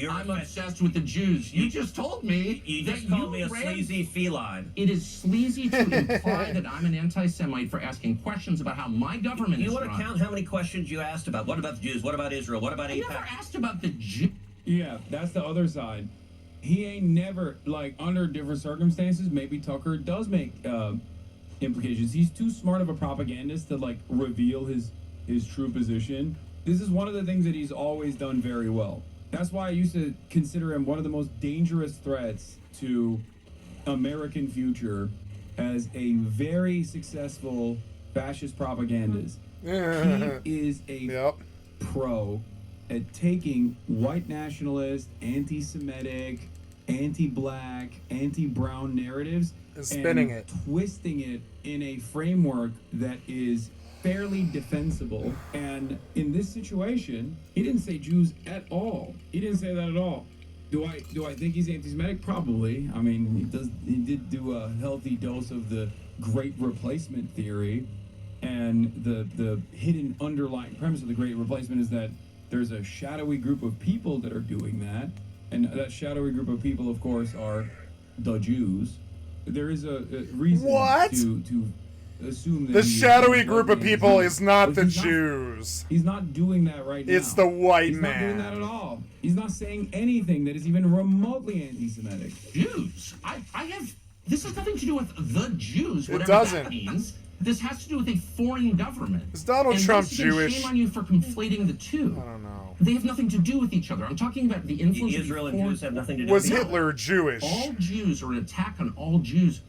[SPEAKER 7] I'm obsessed with the Jews. You just told me
[SPEAKER 15] You
[SPEAKER 7] that
[SPEAKER 15] just called me a
[SPEAKER 7] ran-
[SPEAKER 15] sleazy feline.
[SPEAKER 7] It is sleazy to imply that I'm an anti-Semite for asking questions about how my government
[SPEAKER 15] You
[SPEAKER 7] is
[SPEAKER 15] want to
[SPEAKER 7] run.
[SPEAKER 15] count how many questions you asked about? What about the Jews? What about Israel? What about
[SPEAKER 7] I
[SPEAKER 15] AIPAC?
[SPEAKER 7] never asked about the Jews.
[SPEAKER 4] Yeah, that's the other side. He ain't never, like, under different circumstances, maybe Tucker does make implications. He's too smart of a propagandist to, like, reveal his true position. This is one of the things that he's always done very well. That's why I used to consider him one of the most dangerous threats to American future as a very successful fascist propagandist. He is a pro at taking white nationalist, anti-Semitic, anti-black, anti-brown narratives
[SPEAKER 1] and spinning
[SPEAKER 4] it, twisting it in a framework that is fairly defensible. And in this situation, he didn't say Jews at all. He didn't say that at all. Do I think he's anti-Semitic? Probably. I mean, he did do a healthy dose of the Great Replacement theory, and the hidden underlying premise of the Great Replacement is that there's a shadowy group of people that are doing that, and that shadowy group of people, of course, are the Jews. There is a reason to assume that
[SPEAKER 1] the shadowy group of people is not the Jews.
[SPEAKER 4] He's not doing that right now.
[SPEAKER 1] It's the white
[SPEAKER 4] He's
[SPEAKER 1] man.
[SPEAKER 4] not doing that at all. He's not saying anything that is even remotely anti-Semitic.
[SPEAKER 7] Jews. I have. This has nothing to do with the Jews. Whatever
[SPEAKER 1] doesn't.
[SPEAKER 7] that means. This has to do with a foreign government.
[SPEAKER 1] Is Donald
[SPEAKER 7] And
[SPEAKER 1] Trump
[SPEAKER 7] once again,
[SPEAKER 1] Jewish?
[SPEAKER 7] Shame on you for conflating the two.
[SPEAKER 1] I don't know.
[SPEAKER 7] They have nothing to do with each other. I'm talking about the influence
[SPEAKER 15] Israel
[SPEAKER 7] of
[SPEAKER 15] and
[SPEAKER 7] foreign...
[SPEAKER 15] Jews have nothing to do
[SPEAKER 1] Was
[SPEAKER 15] with each other.
[SPEAKER 1] Hitler Jewish?
[SPEAKER 7] All Jews, or an attack on all Jews,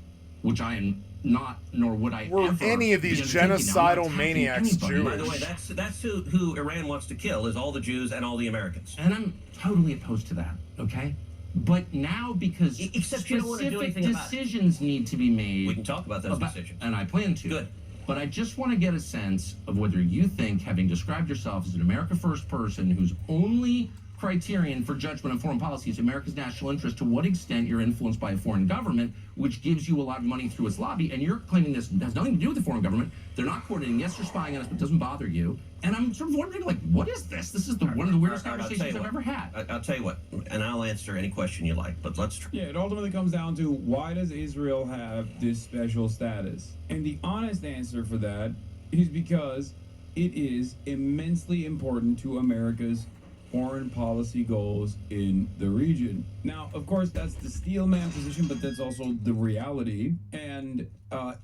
[SPEAKER 7] which I am not, nor would I
[SPEAKER 1] Were
[SPEAKER 7] ever
[SPEAKER 1] any of these
[SPEAKER 7] be undertaking. I'm not
[SPEAKER 1] genocidal
[SPEAKER 7] attacking
[SPEAKER 1] maniacs
[SPEAKER 7] anybody.
[SPEAKER 1] Jewish?
[SPEAKER 15] By the way, that's who Iran wants to kill, is all the Jews and all the Americans.
[SPEAKER 7] And I'm totally opposed to that, okay? But now, because
[SPEAKER 15] Except you don't want to do
[SPEAKER 7] specific
[SPEAKER 15] anything about it.
[SPEAKER 7] decisions need to be made...
[SPEAKER 15] We can talk about those decisions.
[SPEAKER 7] And I plan to.
[SPEAKER 15] Good.
[SPEAKER 7] But I just want to get a sense of whether you think, having described yourself as an America First person whose only criterion for judgment on foreign policy is America's national interest, to what extent you're influenced by a foreign government, which gives you a lot of money through its lobby, and you're claiming this has nothing to do with the foreign government. They're not coordinating. Yes, they're spying on us, but it doesn't bother you. And I'm sort of wondering, like, what is this? This is one of the weirdest conversations I've ever had.
[SPEAKER 15] I'll tell you what, and I'll answer any question you like, but let's try.
[SPEAKER 4] Yeah, it ultimately comes down to, why does Israel have this special status? And the honest answer for that is because it is immensely important to America's foreign policy goals in the region. Now, of course, that's the steelman position, but that's also the reality. And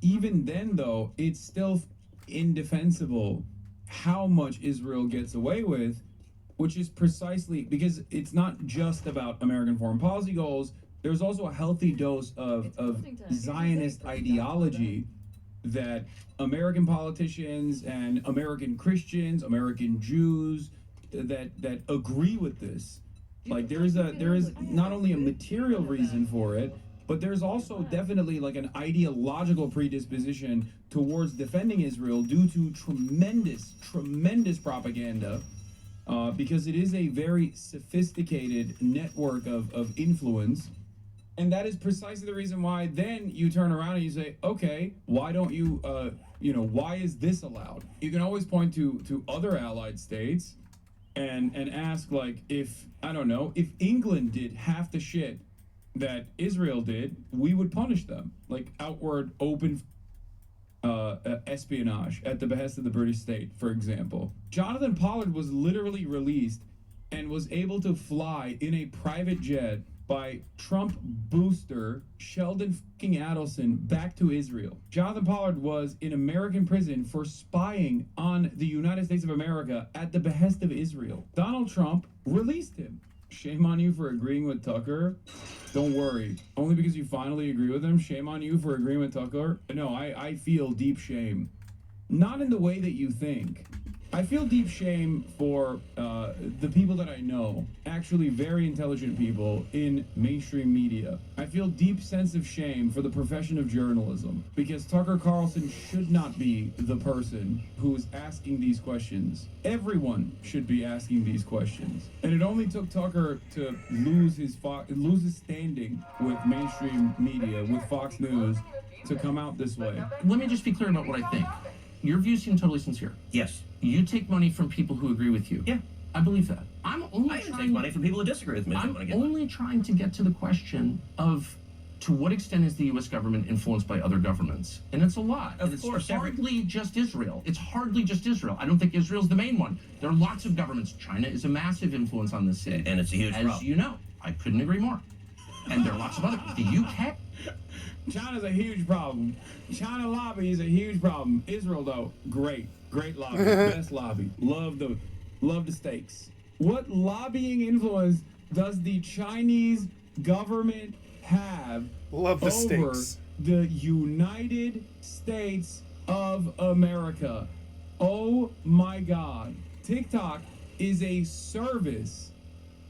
[SPEAKER 4] even then, though, it's still indefensible how much Israel gets away with, which is precisely because it's not just about American foreign policy goals. There's also a healthy dose of Zionist ideology that American politicians and American Christians, American Jews, that agree with this. Like, there is not only a material reason for it, but there's also definitely like an ideological predisposition towards defending Israel due to tremendous propaganda, because it is a very sophisticated network of influence. And that is precisely the reason why then you turn around and you say, okay, why don't you, why is this allowed? You can always point to other allied states and ask, like, if England did half the shit that Israel did, we would punish them. Like, outward, open espionage at the behest of the British state, for example. Jonathan Pollard was literally released and was able to fly in a private jet by Trump booster Sheldon fucking Adelson back to Israel. Jonathan Pollard was in American prison for spying on the United States of America at the behest of Israel. Donald Trump released him. Shame on you for agreeing with Tucker. Don't worry. Only because you finally agree with him. Shame on you for agreeing with Tucker. No, I feel deep shame. Not in the way that you think. I feel deep shame for the people that I know, actually very intelligent people in mainstream media. I feel deep sense of shame for the profession of journalism because Tucker Carlson should not be the person who is asking these questions. Everyone should be asking these questions. And it only took Tucker to lose his standing with mainstream media, with Fox News, to come out this way.
[SPEAKER 7] Let me just be clear about what I think. Your views seem totally sincere.
[SPEAKER 15] Yes.
[SPEAKER 7] You take money from people who agree with you.
[SPEAKER 15] Yeah.
[SPEAKER 7] I believe that. I'm only
[SPEAKER 15] I take money from people who disagree with me.
[SPEAKER 7] I'm only trying to get to the question of to what extent is the U.S. government influenced by other governments? And it's a lot.
[SPEAKER 15] Of course.
[SPEAKER 7] It's hardly just Israel. It's hardly just Israel. I don't think Israel's the main one. There are lots of governments. China is a massive influence on this city.
[SPEAKER 15] And it's a huge problem.
[SPEAKER 7] As you know, I couldn't agree more. And there are lots of other. The UK.
[SPEAKER 4] China's a huge problem. China lobby is a huge problem. Israel, though, great lobby, best lobby. Love the stakes. What lobbying influence does the Chinese government have over
[SPEAKER 1] stakes.
[SPEAKER 4] the United States of America? Oh my God! TikTok is a service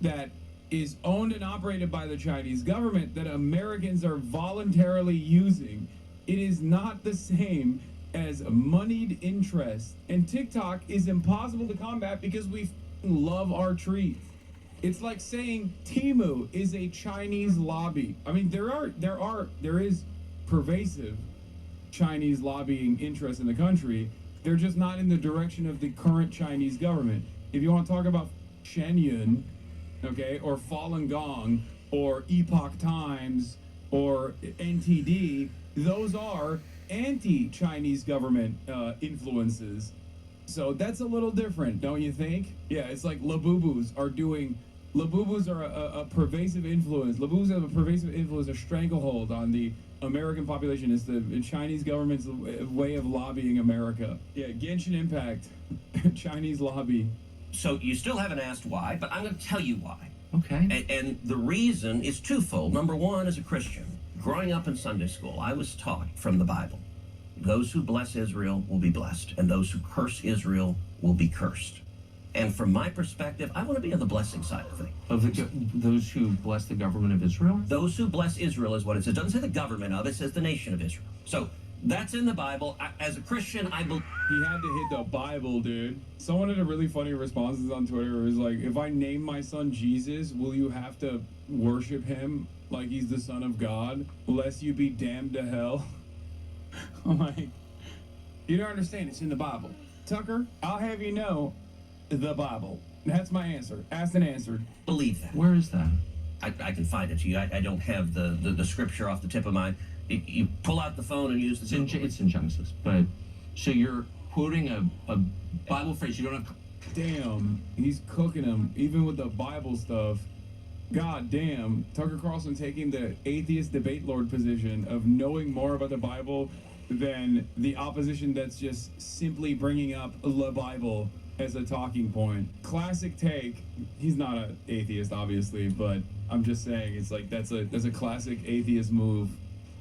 [SPEAKER 4] that is owned and operated by the Chinese government that Americans are voluntarily using. It is not the same as moneyed interest. And TikTok is impossible to combat because we love our trees. It's like saying Temu is a Chinese lobby. I mean, there is pervasive Chinese lobbying interest in the country. They're just not in the direction of the current Chinese government. If you want to talk about Shenyun, okay, or Falun Gong, or Epoch Times, or NTD, those are anti-Chinese government influences. So that's a little different, don't you think? Yeah, it's like Labubus are a pervasive influence. Labubus have a pervasive influence, a stranglehold on the American population. It's the Chinese government's way of lobbying America. Yeah, Genshin Impact, Chinese lobby.
[SPEAKER 15] So you still haven't asked why, but I'm going to tell you why.
[SPEAKER 7] Okay.
[SPEAKER 15] And the reason is twofold. Number one, as a Christian, growing up in Sunday school, I was taught from the Bible, those who bless Israel will be blessed, and those who curse Israel will be cursed. And from my perspective, I want to be on the blessing side of things.
[SPEAKER 7] Of those who bless the government of Israel?
[SPEAKER 15] Those who bless Israel is what it says. It doesn't say the government of, it says the nation of Israel. So that's in the Bible. As a Christian, I believe.
[SPEAKER 4] He had to hit the Bible, dude. Someone had a really funny responses on Twitter. It was like, if I name my son Jesus, will you have to worship him like he's the son of God, lest you be damned to hell? I'm like, you don't understand. It's in the Bible. Tucker, I'll have you know, the Bible. That's my answer. Asked and answered.
[SPEAKER 15] Believe that.
[SPEAKER 7] Where is that?
[SPEAKER 15] I can find it to you. I don't have the scripture off the tip of my... You pull out the phone and use the...
[SPEAKER 7] It's in Genesis, but... So you're quoting a Bible phrase you don't have...
[SPEAKER 4] Damn, he's cooking him, even with the Bible stuff. God damn, Tucker Carlson taking the atheist debate lord position of knowing more about the Bible than the opposition that's just simply bringing up the Bible as a talking point. Classic take. He's not an atheist, obviously, but I'm just saying it's like that's a classic atheist move,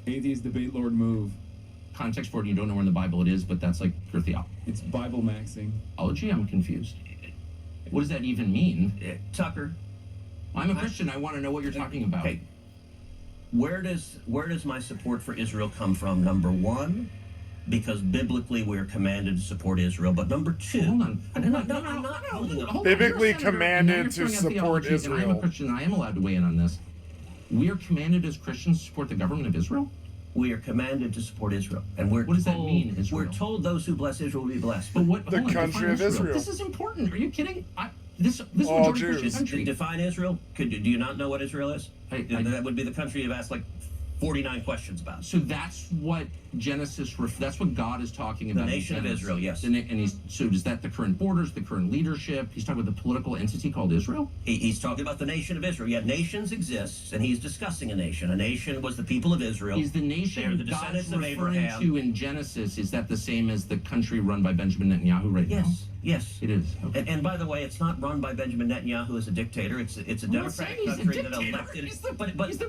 [SPEAKER 4] atheist debate lord move.
[SPEAKER 7] Context for it, you don't know where in the Bible it is, but that's like your theology.
[SPEAKER 4] It's Bible maxing.
[SPEAKER 7] Theology? I'm confused. What does that even mean?
[SPEAKER 15] Tucker,
[SPEAKER 7] I'm a Christian. I want to know what you're talking about.
[SPEAKER 15] Okay. Where does my support for Israel come from? Number one, because biblically we're commanded to support Israel. But number two,
[SPEAKER 7] hold on.
[SPEAKER 15] I'm not holding up.
[SPEAKER 1] Biblically commanded to support Israel.
[SPEAKER 7] And I'm a Christian. I am allowed to weigh in on this. We are commanded as Christians to support the government of Israel?
[SPEAKER 15] We are commanded to support Israel. And what
[SPEAKER 7] does that mean, Israel?
[SPEAKER 15] We're told those who bless Israel will be blessed.
[SPEAKER 7] But what?
[SPEAKER 1] The country of Israel.
[SPEAKER 7] This is important. Are you kidding? This
[SPEAKER 1] All
[SPEAKER 7] majority
[SPEAKER 1] Jews.
[SPEAKER 7] Christian country.
[SPEAKER 15] Define Israel? Do you not know what Israel is? That would be the country you've asked like 49 questions about.
[SPEAKER 7] So that's what Genesis, that's what God is talking about.
[SPEAKER 15] The nation of Israel, yes.
[SPEAKER 7] So is that the current borders, the current leadership? He's talking about the political entity called Israel?
[SPEAKER 15] He's talking about the nation of Israel. Yeah, nations exist, and he's discussing a nation. A nation was the people of Israel.
[SPEAKER 7] Is the nation
[SPEAKER 15] They're the
[SPEAKER 7] God's
[SPEAKER 15] descendants of
[SPEAKER 7] referring
[SPEAKER 15] Abraham.
[SPEAKER 7] to in Genesis, is that the same as the country run by Benjamin Netanyahu right now?
[SPEAKER 15] Yes.
[SPEAKER 7] It is. Okay.
[SPEAKER 15] And by the way, it's not run by Benjamin Netanyahu as a dictator. It's a democratic country that elected.
[SPEAKER 7] He's the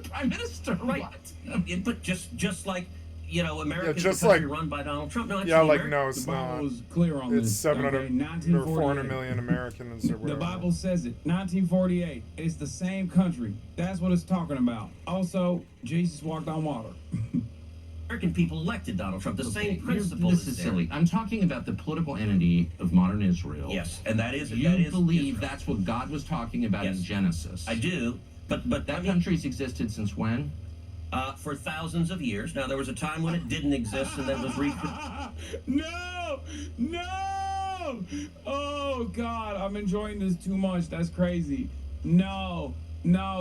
[SPEAKER 7] prime minister.
[SPEAKER 15] Right. But just like, you know, America's
[SPEAKER 1] just
[SPEAKER 15] the country
[SPEAKER 1] like-
[SPEAKER 15] run by Donald Trump. No,
[SPEAKER 1] Yeah, like,
[SPEAKER 15] America.
[SPEAKER 1] no, it's
[SPEAKER 4] The Bible
[SPEAKER 1] not.
[SPEAKER 4] was clear on
[SPEAKER 1] It's
[SPEAKER 4] this.
[SPEAKER 1] 700
[SPEAKER 4] okay,
[SPEAKER 1] or 400 million Americans or
[SPEAKER 4] The
[SPEAKER 1] whatever.
[SPEAKER 4] Bible says it. 1948. It's the same country. That's what it's talking about. Also, Jesus walked on water.
[SPEAKER 15] American people elected Donald Trump. The same principle
[SPEAKER 7] This is
[SPEAKER 15] there.
[SPEAKER 7] silly. I'm talking about the political entity of modern Israel.
[SPEAKER 15] Yes, and that is
[SPEAKER 7] You believe that's what God was talking about in Genesis.
[SPEAKER 15] I do, but
[SPEAKER 7] that country's existed since when?
[SPEAKER 15] For thousands of years. Now, there was a time when it didn't exist, and then was
[SPEAKER 4] No! No! Oh, God, I'm enjoying this too much. That's crazy. No,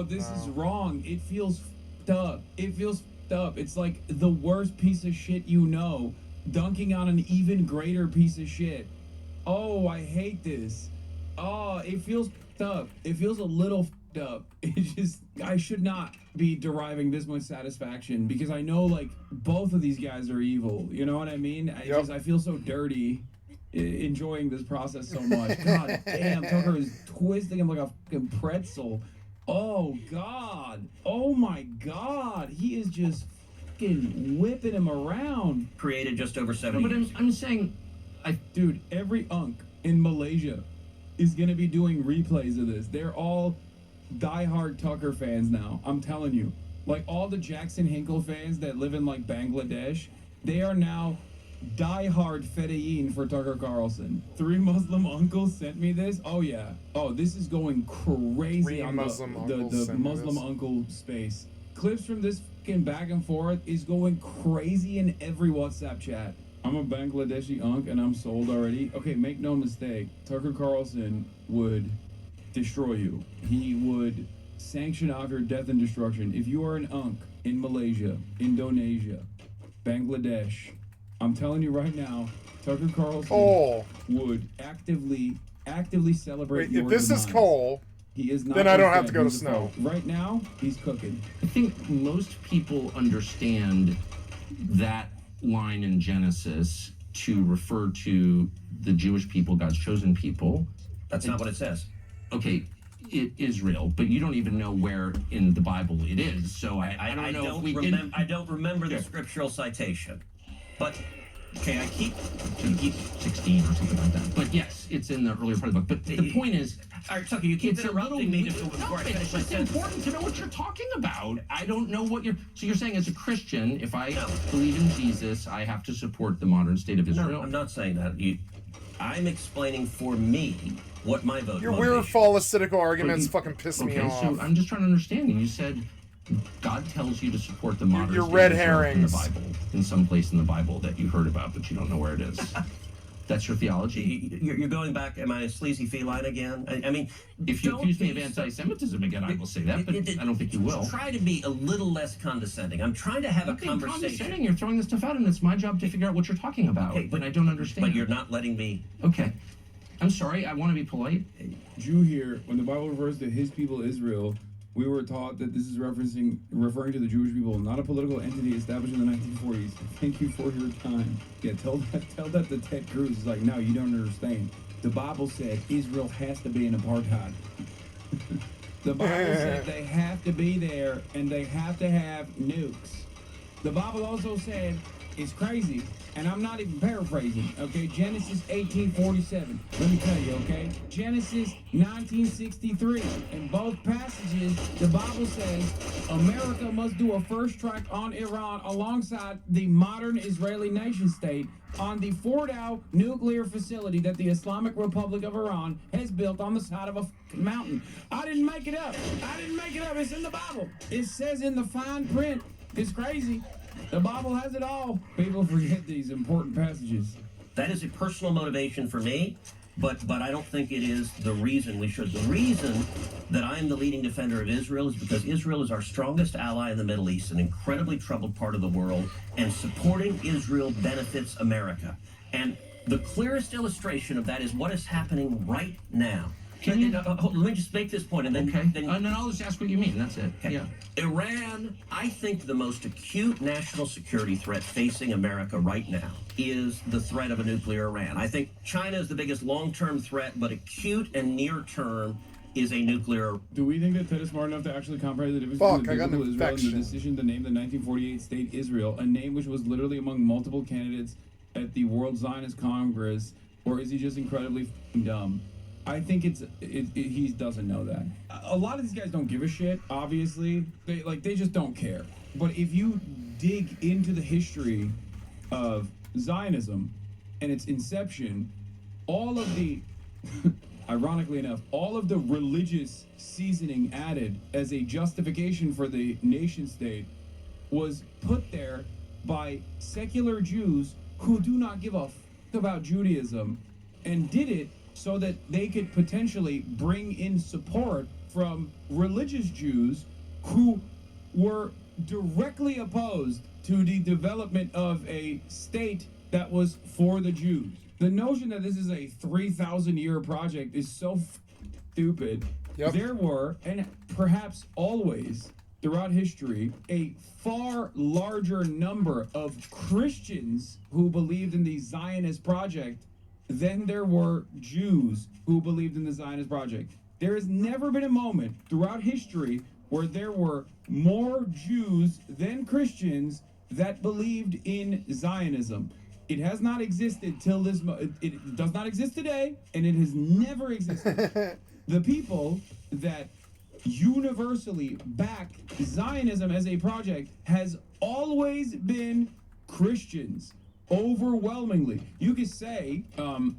[SPEAKER 4] this is wrong. It feels f***ed up. It's like the worst piece of shit you know, dunking on an even greater piece of shit. Oh, I hate this. Oh, it feels f***ed up. It feels a little f***ed up. It's just, I should not be deriving this much satisfaction because I know, like, both of these guys are evil. You know what I mean? I feel so dirty enjoying this process so much. God damn, Tucker is twisting him like a fucking pretzel. Oh, God. Oh, my God. He is just fucking whipping him around.
[SPEAKER 15] created just over 70
[SPEAKER 7] No, but
[SPEAKER 15] years.
[SPEAKER 7] I'm saying,
[SPEAKER 4] Dude, every unk in Malaysia is going to be doing replays of this. They're all diehard Tucker fans now. I'm telling you. Like, all the Jackson Hinkle fans that live in, like, Bangladesh, they are now diehard Fedayeen for Tucker Carlson. 3 Muslim uncles sent me this. Oh, yeah. Oh, this is going crazy
[SPEAKER 1] 3
[SPEAKER 4] on
[SPEAKER 1] Muslim
[SPEAKER 4] the
[SPEAKER 1] uncles sent me
[SPEAKER 4] Muslim
[SPEAKER 1] this.
[SPEAKER 4] uncle space. Clips from this fucking back and forth is going crazy in every WhatsApp chat. I'm a Bangladeshi unk and I'm sold already. Okay, make no mistake. Tucker Carlson would destroy you. He would sanction off your death and destruction. If you are an unk in Malaysia, Indonesia, Bangladesh, I'm telling you right now, Tucker Carlson would actively celebrate
[SPEAKER 1] Wait,
[SPEAKER 4] your
[SPEAKER 1] if this is
[SPEAKER 4] demise.
[SPEAKER 1] Cole,
[SPEAKER 4] He is not
[SPEAKER 1] then I don't have
[SPEAKER 4] dead.
[SPEAKER 1] to go to
[SPEAKER 4] He's a
[SPEAKER 1] Snow.
[SPEAKER 4] foe. Right now, he's cooking.
[SPEAKER 7] I think most people understand that line in Genesis to refer to the Jewish people, God's chosen people.
[SPEAKER 15] That's not what it says.
[SPEAKER 7] Okay, Israel, but you don't even know where in the Bible it is. So I don't know if we can.
[SPEAKER 15] I don't remember the scriptural citation. But
[SPEAKER 7] Okay, I keep 16 or something like that. But yes, it's in the earlier part of the book. But the point is,
[SPEAKER 15] all right, Tucker, you keep
[SPEAKER 7] it's a
[SPEAKER 15] interrupting me
[SPEAKER 7] little-
[SPEAKER 15] before I
[SPEAKER 7] No,
[SPEAKER 15] finish
[SPEAKER 7] it's
[SPEAKER 15] my
[SPEAKER 7] just
[SPEAKER 15] sentence.
[SPEAKER 7] important to know what you're talking about. I don't know what you're. So you're saying as a Christian, if I believe in Jesus, I have to support the modern state of Israel.
[SPEAKER 15] No, I'm not saying that. I'm explaining for me what my vote.
[SPEAKER 1] your weird phallocitical arguments fucking piss me
[SPEAKER 7] Okay,
[SPEAKER 1] off.
[SPEAKER 7] so I'm just trying to understand. You said God tells you to support the modern
[SPEAKER 1] You're
[SPEAKER 7] state
[SPEAKER 1] red
[SPEAKER 7] of Israel
[SPEAKER 1] herrings.
[SPEAKER 7] in the Bible, in some place in the Bible that you heard about, but you don't know where it is. That's your theology?
[SPEAKER 15] You're going back. Am I a sleazy feline again? I mean,
[SPEAKER 7] If you
[SPEAKER 15] don't
[SPEAKER 7] accuse me
[SPEAKER 15] be
[SPEAKER 7] of
[SPEAKER 15] so-
[SPEAKER 7] anti-Semitism again, I will say that, but I don't think you will.
[SPEAKER 15] Try to be a little less condescending. I'm trying to have a conversation.
[SPEAKER 7] Condescending. You're throwing this stuff out, and it's my job to figure out what you're talking about.
[SPEAKER 15] Okay,
[SPEAKER 7] but I don't understand.
[SPEAKER 15] But you're not letting me.
[SPEAKER 7] Okay. I'm sorry. I want to be polite.
[SPEAKER 4] Jew here, when the Bible refers to his people Israel, we were taught that this is referring to the Jewish people, not a political entity established in the 1940s. Thank you for your time. Yeah, tell that to Ted Cruz. It's like, no, you don't understand. The Bible said Israel has to be in apartheid. The Bible said they have to be there and they have to have nukes. The Bible also said, it's crazy, and I'm not even paraphrasing, okay? Genesis 18:47. Let me tell you, okay? Genesis 1963. In both passages, the Bible says America must do a first strike on Iran alongside the modern Israeli nation state on the Fordow nuclear facility that the Islamic Republic of Iran has built on the side of a fucking mountain. I didn't make it up. It's in the Bible. It says in the fine print. It's crazy. The Bible has it all. People forget these important passages.
[SPEAKER 15] That is a personal motivation for me. but I don't think it is the reason we should. The reason that I'm the leading defender of Israel is because Israel is our strongest ally in the Middle East, an incredibly troubled part of the world, and supporting Israel benefits America. And the clearest illustration of that is what is happening right now.
[SPEAKER 7] Can you-
[SPEAKER 15] Let me just make this point, and then
[SPEAKER 7] And then I'll just ask what you mean. That's it.
[SPEAKER 15] Okay.
[SPEAKER 7] Yeah.
[SPEAKER 15] Iran, I think the most acute national security threat facing America right now is the threat of a nuclear Iran. I think China is the biggest long-term threat, but acute and near-term is a nuclear.
[SPEAKER 4] Do we think that Ted is smart enough to actually comprehend the difference
[SPEAKER 1] Fuck,
[SPEAKER 4] between
[SPEAKER 1] I got
[SPEAKER 4] the
[SPEAKER 1] an
[SPEAKER 4] biblical Israel and the
[SPEAKER 1] infection.
[SPEAKER 4] decision to name the 1948 state Israel, a name which was literally among multiple candidates at the World Zionist Congress, or is he just incredibly f***ing dumb? I think he doesn't know that. A lot of these guys don't give a shit, obviously. They just don't care. But if you dig into the history of Zionism and its inception, all of the ironically enough, all of the religious seasoning added as a justification for the nation state was put there by secular Jews who do not give a f about Judaism, and did it so that they could potentially bring in support from religious Jews who were directly opposed to the development of a state that was for the Jews. The notion that this is a 3,000-year project is so stupid.
[SPEAKER 1] Yep.
[SPEAKER 4] There were, and perhaps always throughout history, a far larger number of Christians who believed in the Zionist project than there were Jews who believed in the Zionist project. There has never been a moment throughout history where there were more Jews than Christians that believed in Zionism. It has not existed till this it does not exist today, and it has never existed. The people that universally back Zionism as a project has always been Christians. Overwhelmingly. You could say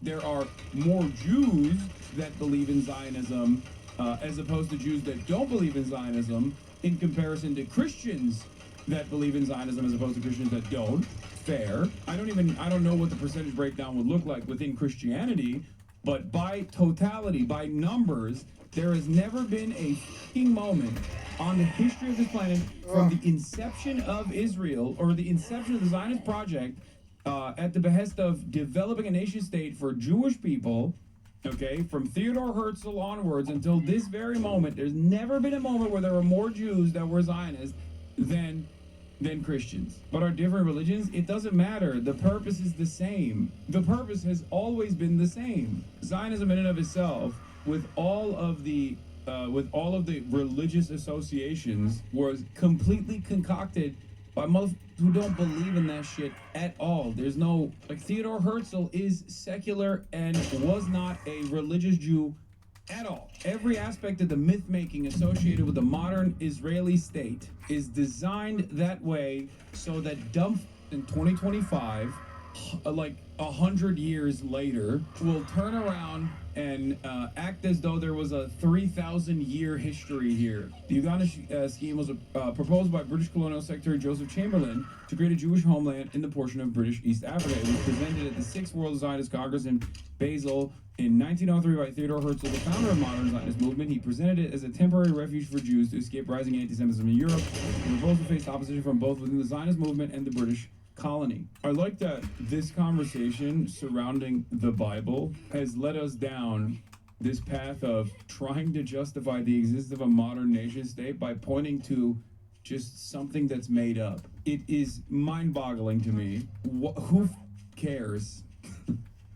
[SPEAKER 4] there are more Jews that believe in Zionism as opposed to Jews that don't believe in Zionism in comparison to Christians that believe in Zionism as opposed to Christians that don't. Fair. I don't know what the percentage breakdown would look like within Christianity, but by totality, by numbers, there has never been a fucking moment on the history of this planet from the inception of Israel or the inception of the Zionist project at the behest of developing a nation state for Jewish people, okay, from Theodore Herzl onwards until this very moment, there's never been a moment where there were more Jews that were Zionists than Christians. But our different religions, it doesn't matter. The purpose is the same. The purpose has always been the same. Zionism in and of itself, with all of the religious associations, was completely concocted by motherfuckers who don't believe in that shit at all. There's no, like, Theodore Herzl is secular and was not a religious Jew at all. Every aspect of the myth-making associated with the modern Israeli state is designed that way so that dumb in 2025, like 100 years later, will turn around and act as though there was a 3,000-year history here. The Uganda scheme was proposed by British Colonial Secretary Joseph Chamberlain to create a Jewish homeland in the portion of British East Africa. It was presented at the 6th World Zionist Congress in Basel in 1903 by Theodore Herzl, the founder of modern Zionist movement. He presented it as a temporary refuge for Jews to escape rising anti-Semitism in Europe. The proposal faced opposition from both within the Zionist movement and the British colony. I like that this conversation surrounding the Bible has led us down this path of trying to justify the existence of a modern nation state by pointing to just something that's made up. It is mind-boggling to me. Who cares?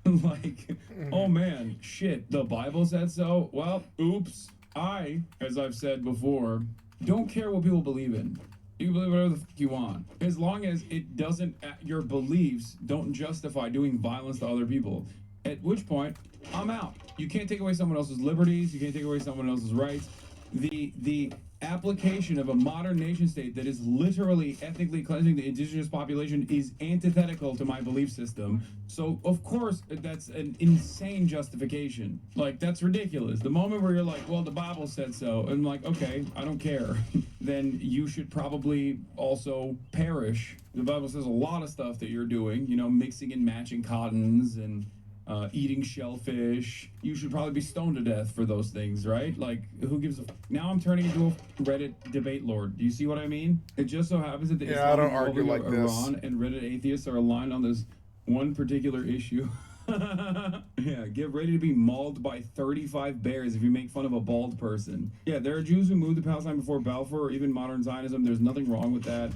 [SPEAKER 4] Like, oh man, shit, the Bible said so? Well, oops. I, as I've said before, don't care what people believe in. You can believe whatever the fuck you want. As long as it doesn't, your beliefs don't justify doing violence to other people. At which point, I'm out. You can't take away someone else's liberties. You can't take away someone else's rights. The application of a modern nation state that is literally ethnically cleansing the indigenous population is antithetical to my belief system. So, of course, that's an insane justification. Like, that's ridiculous. The moment where you're like, well, the Bible said so, and I'm like, okay, I don't care. Then you should probably also perish. The Bible says a lot of stuff that you're doing, you know, mixing and matching cottons and eating shellfish. You should probably be stoned to death for those things, right? Like, who gives a... Now I'm turning into a Reddit debate lord. Do you see what I mean? It just so happens that the
[SPEAKER 1] Yeah, I don't
[SPEAKER 4] Islamic
[SPEAKER 1] argue
[SPEAKER 4] Republic
[SPEAKER 1] like
[SPEAKER 4] of
[SPEAKER 1] this.
[SPEAKER 4] Iran and Reddit atheists are aligned on this one particular issue. Yeah, get ready to be mauled by 35 bears if you make fun of a bald person. Yeah, there are Jews who moved to Palestine before Balfour or even modern Zionism. There's nothing wrong with that.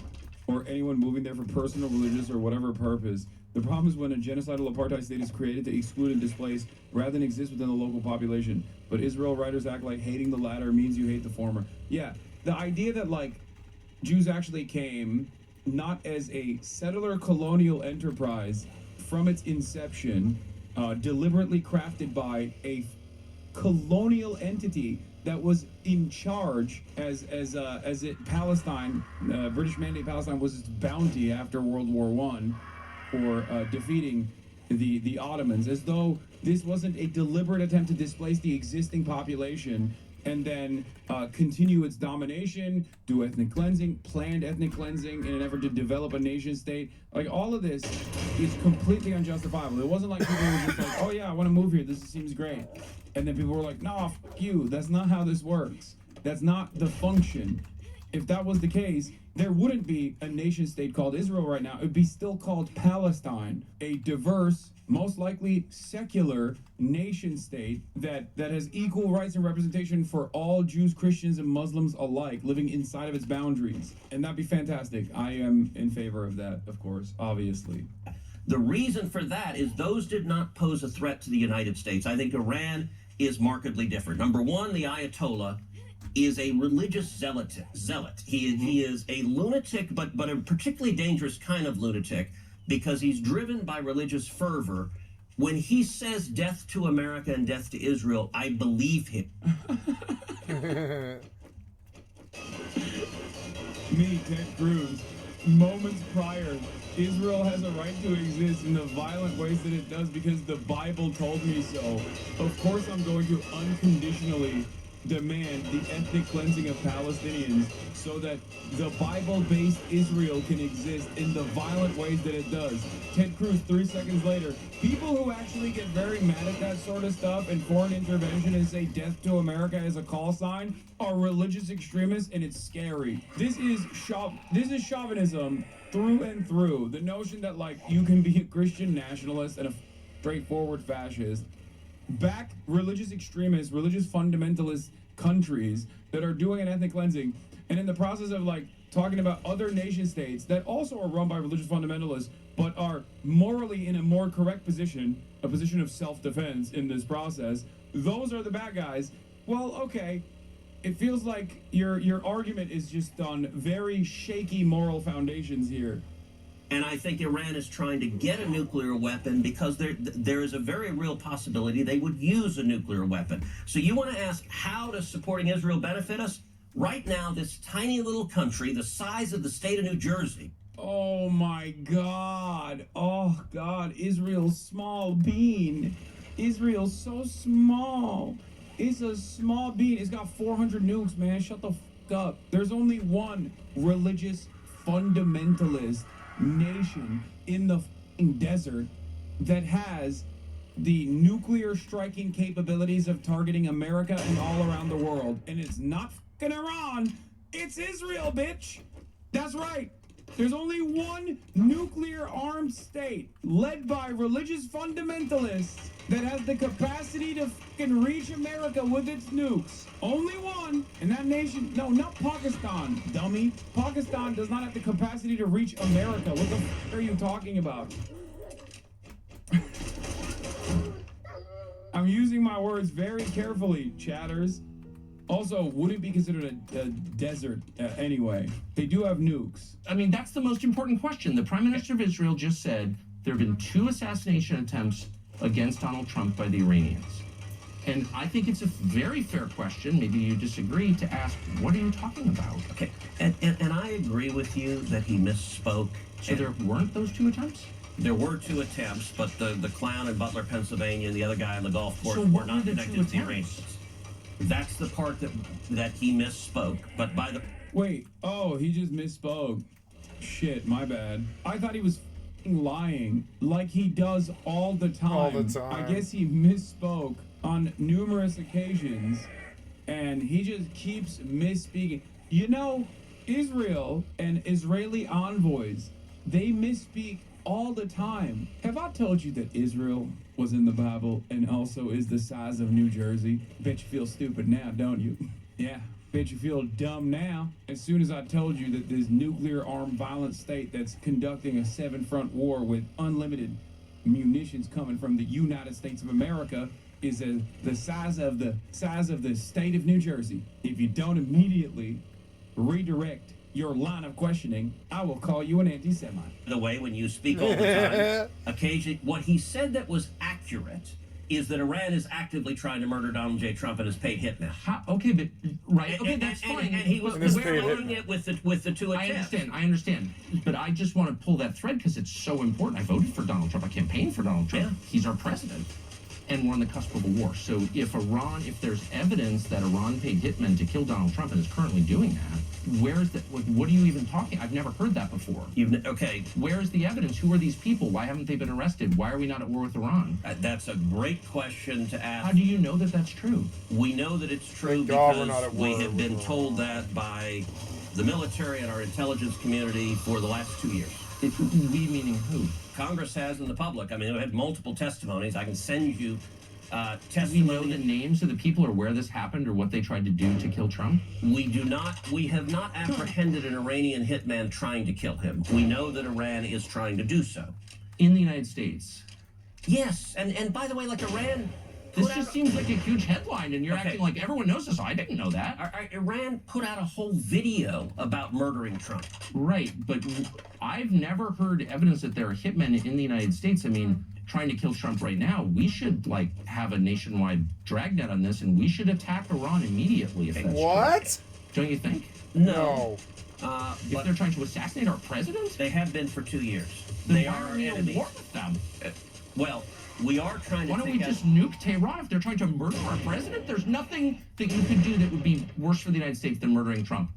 [SPEAKER 4] Or anyone moving there for personal, religious, or whatever purpose. The problem is when a genocidal apartheid state is created to exclude and displace rather than exist within the local population. But Israel writers act like hating the latter means you hate the former. Yeah, the idea that, like, Jews actually came not as a settler colonial enterprise from its inception, deliberately crafted by a colonial entity that was in charge as it Palestine, British Mandate Palestine was its bounty after World War I for defeating the Ottomans, as though this wasn't a deliberate attempt to displace the existing population and then continue its domination, do ethnic cleansing, planned ethnic cleansing in an effort to develop a nation state. Like, all of this is completely unjustifiable. It wasn't like people were just like, oh yeah, I want to move here, this seems great. And then people were like, no, fuck you, that's not how this works. That's not the function. If that was the case, there wouldn't be a nation state called Israel right now. It would be still called Palestine, a diverse, most likely secular nation state that has equal rights and representation for all Jews, Christians, and Muslims alike living inside of its boundaries. And that'd be fantastic. I am in favor of that, of course, obviously.
[SPEAKER 15] The reason for that is those did not pose a threat to the United States. I think Iran is markedly different. Number one, the Ayatollah is a religious zealot. He is a lunatic, but a particularly dangerous kind of lunatic, because he's driven by religious fervor. When he says death to America and death to Israel, I believe him.
[SPEAKER 4] Me, Ted Cruz, moments prior, Israel has a right to exist in the violent ways that it does because the Bible told me so. Of course I'm going to unconditionally demand the ethnic cleansing of Palestinians so that the Bible-based Israel can exist in the violent ways that it does. Ted Cruz, 3 seconds later, people who actually get very mad at that sort of stuff and foreign intervention and say death to America as a call sign are religious extremists, and it's scary. This is chauvinism through and through. The notion that, like, you can be a Christian nationalist and a straightforward fascist, back religious extremists, religious fundamentalist countries that are doing an ethnic cleansing, and in the process of, like, talking about other nation states that also are run by religious fundamentalists but are morally in a more correct position, a position of self-defense in this process, those are the bad guys. Well, okay, it feels like your argument is just on very shaky moral foundations here.
[SPEAKER 15] And I think Iran is trying to get a nuclear weapon because there is a very real possibility they would use a nuclear weapon. So you want to ask, how does supporting Israel benefit us? Right now, this tiny little country, the size of the state of New Jersey.
[SPEAKER 4] Oh my God. Oh God, Israel's small bean. Israel's so small. It's a small bean. It's got 400 nukes, man. Shut the fuck up. There's only one religious fundamentalist nation in the desert that has the nuclear striking capabilities of targeting America and all around the world, and it's not fucking Iran, it's Israel, bitch. That's right. There's only one nuclear armed state led by religious fundamentalists that has the capacity to fucking reach America with its nukes. Only one. And that nation, no, not Pakistan, dummy. Pakistan does not have the capacity to reach America. What the fuck are you talking about? I'm using my words very carefully, chatters. Also, would it be considered a desert anyway? They do have nukes.
[SPEAKER 7] I mean, that's the most important question. The Prime Minister of Israel just said there have been 2 assassination attempts against Donald Trump by the Iranians. And I think it's a very fair question, maybe you disagree, to ask, what are you talking about?
[SPEAKER 15] Okay, and I agree with you that he misspoke.
[SPEAKER 7] So there weren't those 2 attempts?
[SPEAKER 15] There were 2 attempts, but the clown in Butler, Pennsylvania, and the other guy on the golf course
[SPEAKER 7] So
[SPEAKER 15] were not
[SPEAKER 7] the
[SPEAKER 15] connected
[SPEAKER 7] 2
[SPEAKER 15] to the Iranians. That's the part that he misspoke. But by the...
[SPEAKER 4] Wait, oh, he just misspoke. Shit, my bad. I thought he was lying like he does all the time.
[SPEAKER 1] All the time.
[SPEAKER 4] I guess he misspoke on numerous occasions, and he just keeps misspeaking. You know, Israel and Israeli envoys, they misspeak all the time. Have I told you that Israel was in the Bible and also is the size of New Jersey? Bet you feel stupid now, don't you? Yeah. Bet you feel dumb now. As soon as I told you that this nuclear-armed violent state that's conducting a seven-front war with unlimited munitions coming from the United States of America is the size of the state of New Jersey. If you don't immediately redirect your line of questioning, I will call you an anti-Semite.
[SPEAKER 15] The way when you speak all the time, occasionally, what he said that was accurate is that Iran is actively trying to murder Donald J. Trump and has paid hitmen.
[SPEAKER 7] Okay, but okay, that's fine.
[SPEAKER 15] And he was squaring it with the two attempts.
[SPEAKER 7] I understand. But I just want to pull that thread because it's so important. I voted for Donald Trump. I campaigned for Donald Trump. Yeah. He's our president. And we're on the cusp of a war. So if there's evidence that Iran paid hitmen to kill Donald Trump and is currently doing that, where is that? What are you even talking? I've never heard that before.
[SPEAKER 15] Okay.
[SPEAKER 7] Where is the evidence? Who are these people? Why haven't they been arrested? Why are we not at war with Iran?
[SPEAKER 15] That's a great question to ask.
[SPEAKER 7] How do you know that that's true?
[SPEAKER 15] We know that it's true because we have been told that by the military and our intelligence community for the last 2 years.
[SPEAKER 7] We meaning who?
[SPEAKER 15] Congress has and the public. I mean, we had multiple testimonies. I can send you
[SPEAKER 7] testimony. Do we know the names of the people or where this happened or what they tried to do to kill Trump?
[SPEAKER 15] We do not. We have not apprehended an Iranian hitman trying to kill him. We know that Iran is trying to do so.
[SPEAKER 7] In the United States?
[SPEAKER 15] Yes. And by the way, like Iran...
[SPEAKER 7] This just seems like a huge headline, and you're acting like everyone knows this. I didn't know that.
[SPEAKER 15] Iran put out a whole video about murdering Trump.
[SPEAKER 7] Right, but I've never heard evidence that there are hitmen in the United States. I mean, trying to kill Trump right now, we should, have a nationwide dragnet on this, and we should attack Iran immediately if that's
[SPEAKER 1] what?
[SPEAKER 7] True. Don't you think?
[SPEAKER 15] No.
[SPEAKER 7] If they're trying to assassinate our president?
[SPEAKER 15] They have been for 2 years.
[SPEAKER 7] Then
[SPEAKER 15] They
[SPEAKER 7] why
[SPEAKER 15] are
[SPEAKER 7] are we
[SPEAKER 15] enemies.
[SPEAKER 7] at war with them?
[SPEAKER 15] Well, we are trying to
[SPEAKER 7] Why don't we just nuke Tehran if they're trying to murder our president? There's nothing that you could do that would be worse for the United States than murdering Trump.